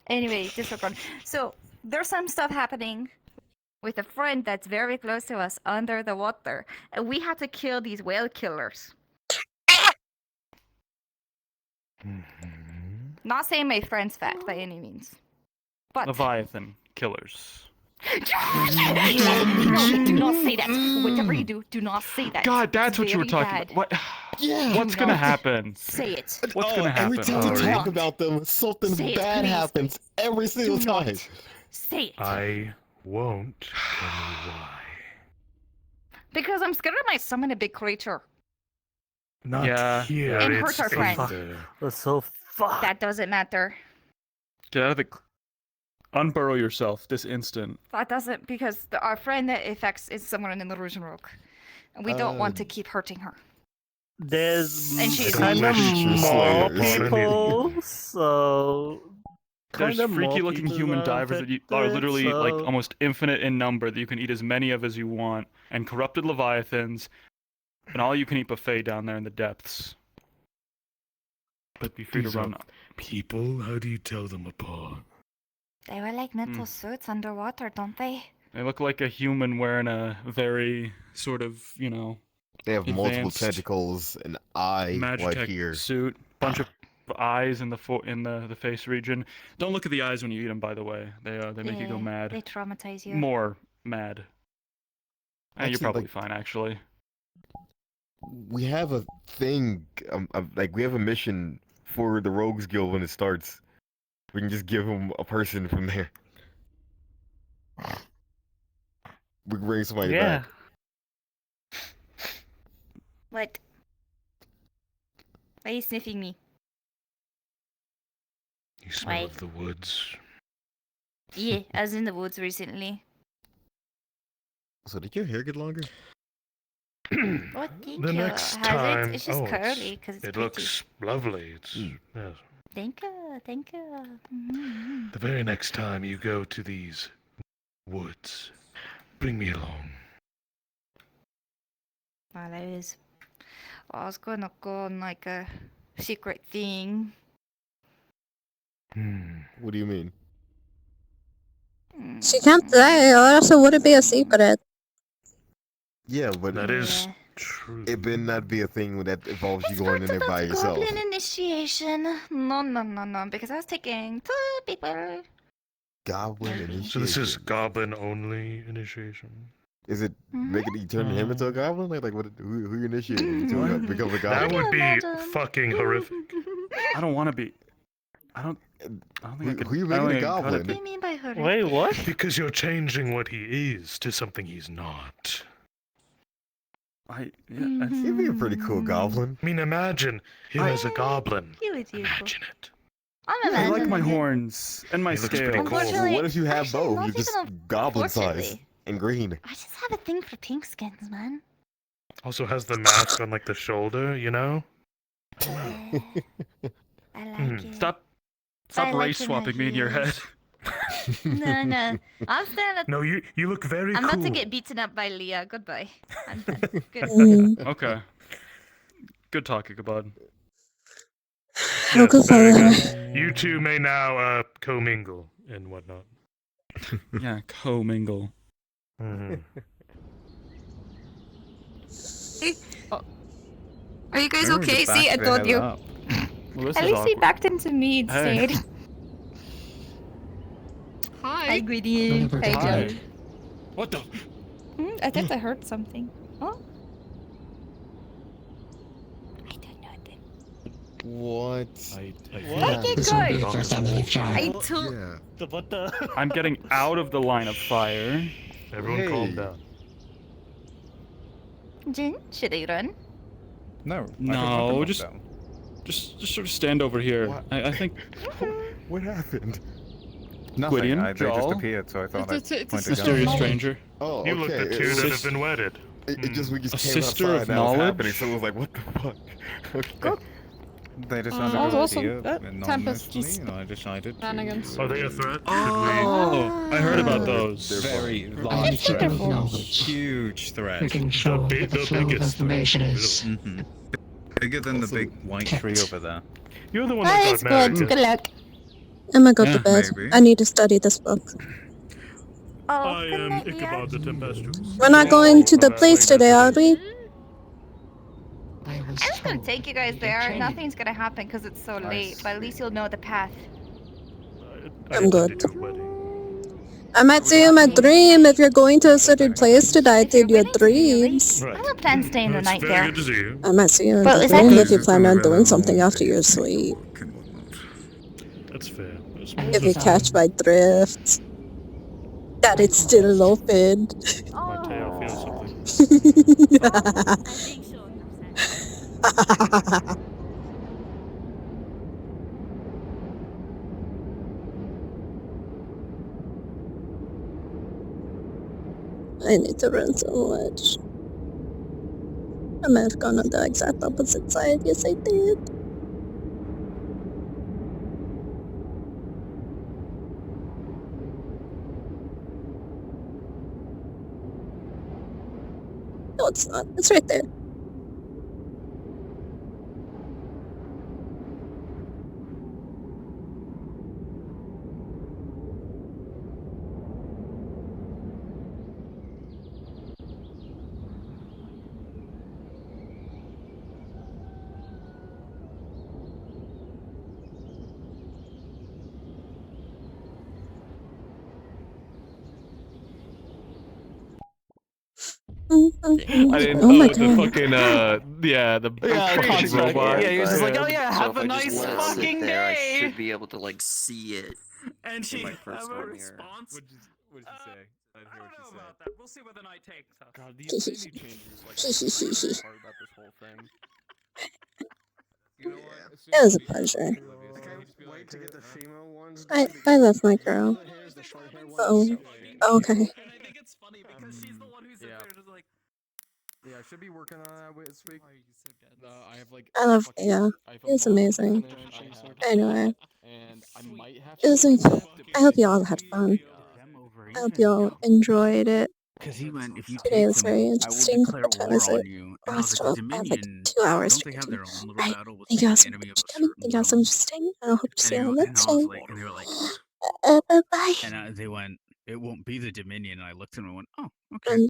Anyway, disregard. So there's some stuff happening with a friend that's very close to us under the water, and we have to kill these whale killers. Not saying my friend's fat by any means, but Leviathan killers. no, do not say that. Whatever you do not say that. God, that's It's what you were very talking bad. about. What? Yeah. What's gonna happen? Say it. What's gonna Every happen? time we Ari? talk about them, something Say it, bad please. happens every single Do time. not. Say it. I won't tell you why. Because I'm scared I might summon a big creature. Not Yeah. here. And it's hurt our friend. Aether. That's so fuck. That doesn't matter. Get out of the... Unburrow yourself this instant. That doesn't, because our friend that affects is someone in the Illusion Rook. And we don't want to keep hurting her. There's And she's kind of Creature more slayers. people, so There's kinda more freaky-looking people human that divers that are affected, literally like so- almost infinite in number that you can eat as many of as you want, and corrupted leviathans, and all you can eat buffet down there in the depths. But be free These to run. are people? How do you tell them apart? They wear like metal suits underwater, don't they? They look like a human wearing a very sort of, They have multiple advanced tentacles, an eye right Magitech here. suit, bunch of eyes in the face region. Don't look at the eyes when you eat them. By the way, they make you go mad. They traumatize you. More mad. You're Actually, probably like- fine, actually. We have a thing, like we have a mission for the Rogues Guild when it starts. We can just give them a person from there. We can bring somebody back. What? Why are you sniffing me? You smell Why? of the woods. Yeah, I was in the woods recently. So did your hair get longer? Oh, thank The you. next Has time, it? It's just curly because it's it pretty. looks lovely. It's yes. Thank you, thank you. Mm-hmm. The very next time you go to these woods, bring me along. Well, I was gonna go on like a secret thing. What do you mean? She can't say, or else it wouldn't be a secret. Yeah, but that is true. It better not be a thing that involves you going in there by yourself. Goblin initiation. No, because I was taking 2 people. Goblin initiation. So this is goblin only initiation. Is it making you turn him into a goblin? Like what? Who you initiating you to become a goblin? That would be fucking horrific. I don't want to be. I don't think I can. Who you I don't making a think I can cut goblin? it. What do you mean by horrific? Wait, what? Because you're changing what he is to something he's not. He'd be a pretty cool goblin. I mean, imagine him as a goblin. He was useful. Imagine it. I'm I like imagining my it. horns and my He looks pretty scales. cool. Unfortunately- What if you have actually, both? not You're just even goblin size unfortunately. and green. I just have a thing for pink skins, man. Also has the mask on like the shoulder, you know? I like it. Stop I like race it swapping me in your heels. head. No. I'm standing up. No, you look very I'm cool. about to get beaten up by Leah. Goodbye. I'm done. Good. Okay. Good talk, Ichabod. Yes, very good. You two may now commingle and whatnot. Yeah, commingle. Hey. Are you guys Remember to okay? back See, I the told hell you. up. Well, this At is least he awkward. backed into me Hey. instead. Hi, Gwydion. Hi, Hi. Joe. What the? I thought I heard something. Oh. What? Okay, good. I told. Yeah. What the? I'm getting out of the line of fire. Everyone calm down. Jin, should I run? No. No, just sort of stand over here. I think. What happened? Nothing. Gwydion, They just Jarl, appeared, so I thought I'd point a gun. mysterious stranger. Oh, okay. You look the two that have been wedded. We just A came sister outside of and that was knowledge? happening, so it was like, what the fuck? Okay. They decided Oh, to awesome. appear Tempest anonymously, just and I decided to... shenanigans. Are they a threat? Oh, I heard about those. Very I large think they're threat. knowledge. Huge threat. We can show what the flow of biggest information is. Mm-hmm. Bigger than the big white tree over there. You're the one That that is got married. good. yes? Good luck. I'm gonna go Yeah, to bed. maybe. I need to study this book. Oh, I am Ichabod the Tempestuous. We're not going to the place today, are we? I'm just gonna take you guys there. Nothing's gonna happen because it's so late, but at least you'll know the path. I'm good. I might see you in my dream if you're going to a certain place tonight in your dreams. I don't plan staying the night there. Good to see you. I might see you in Well, the is that dream good? if you plan on doing something after your sleep. That's fair. If you catch my drift. That it's still open. My tail feels something. I need to run so much. I might have gone on the exact opposite side. Yes, I did. No, it's not. It's right there. I didn't. Oh my the god. fucking the fucking robot. Yeah, he was just like, oh yeah, have a nice fucking day. I should be able to like see it. And she in my have a personal mirror. response. What did she say? I didn't hear what she said. That. We'll see what the night takes us. God, the insanity changer is like the best part about this whole thing. You know what? As soon It as was a we- pleasure. just be like, I love my girl. Oh, okay. And I think it's funny because she's the one who's in there just like. Yeah, I should be working on that this week. I have like. I love, fucking- yeah, I have a it's model to amazing. finish, I have- Anyway, And I might have it was, I hope y'all had fun. I hope y'all enjoyed it. Because he went, if you Today take was them, very I will interesting. declare What time war is it? on you. Oh, And I it's was 12. like, I have like Dominion, 2 hours don't to they get have to. their own little Alright, battle with thank you like, guys the so enemy much of for a coming. certain Thank you guys so realm? much for staying. And I hope to see you all And next I was time. like, and they were like, Bye. and they went, it won't be the Dominion. And I looked at them and went, oh, okay. And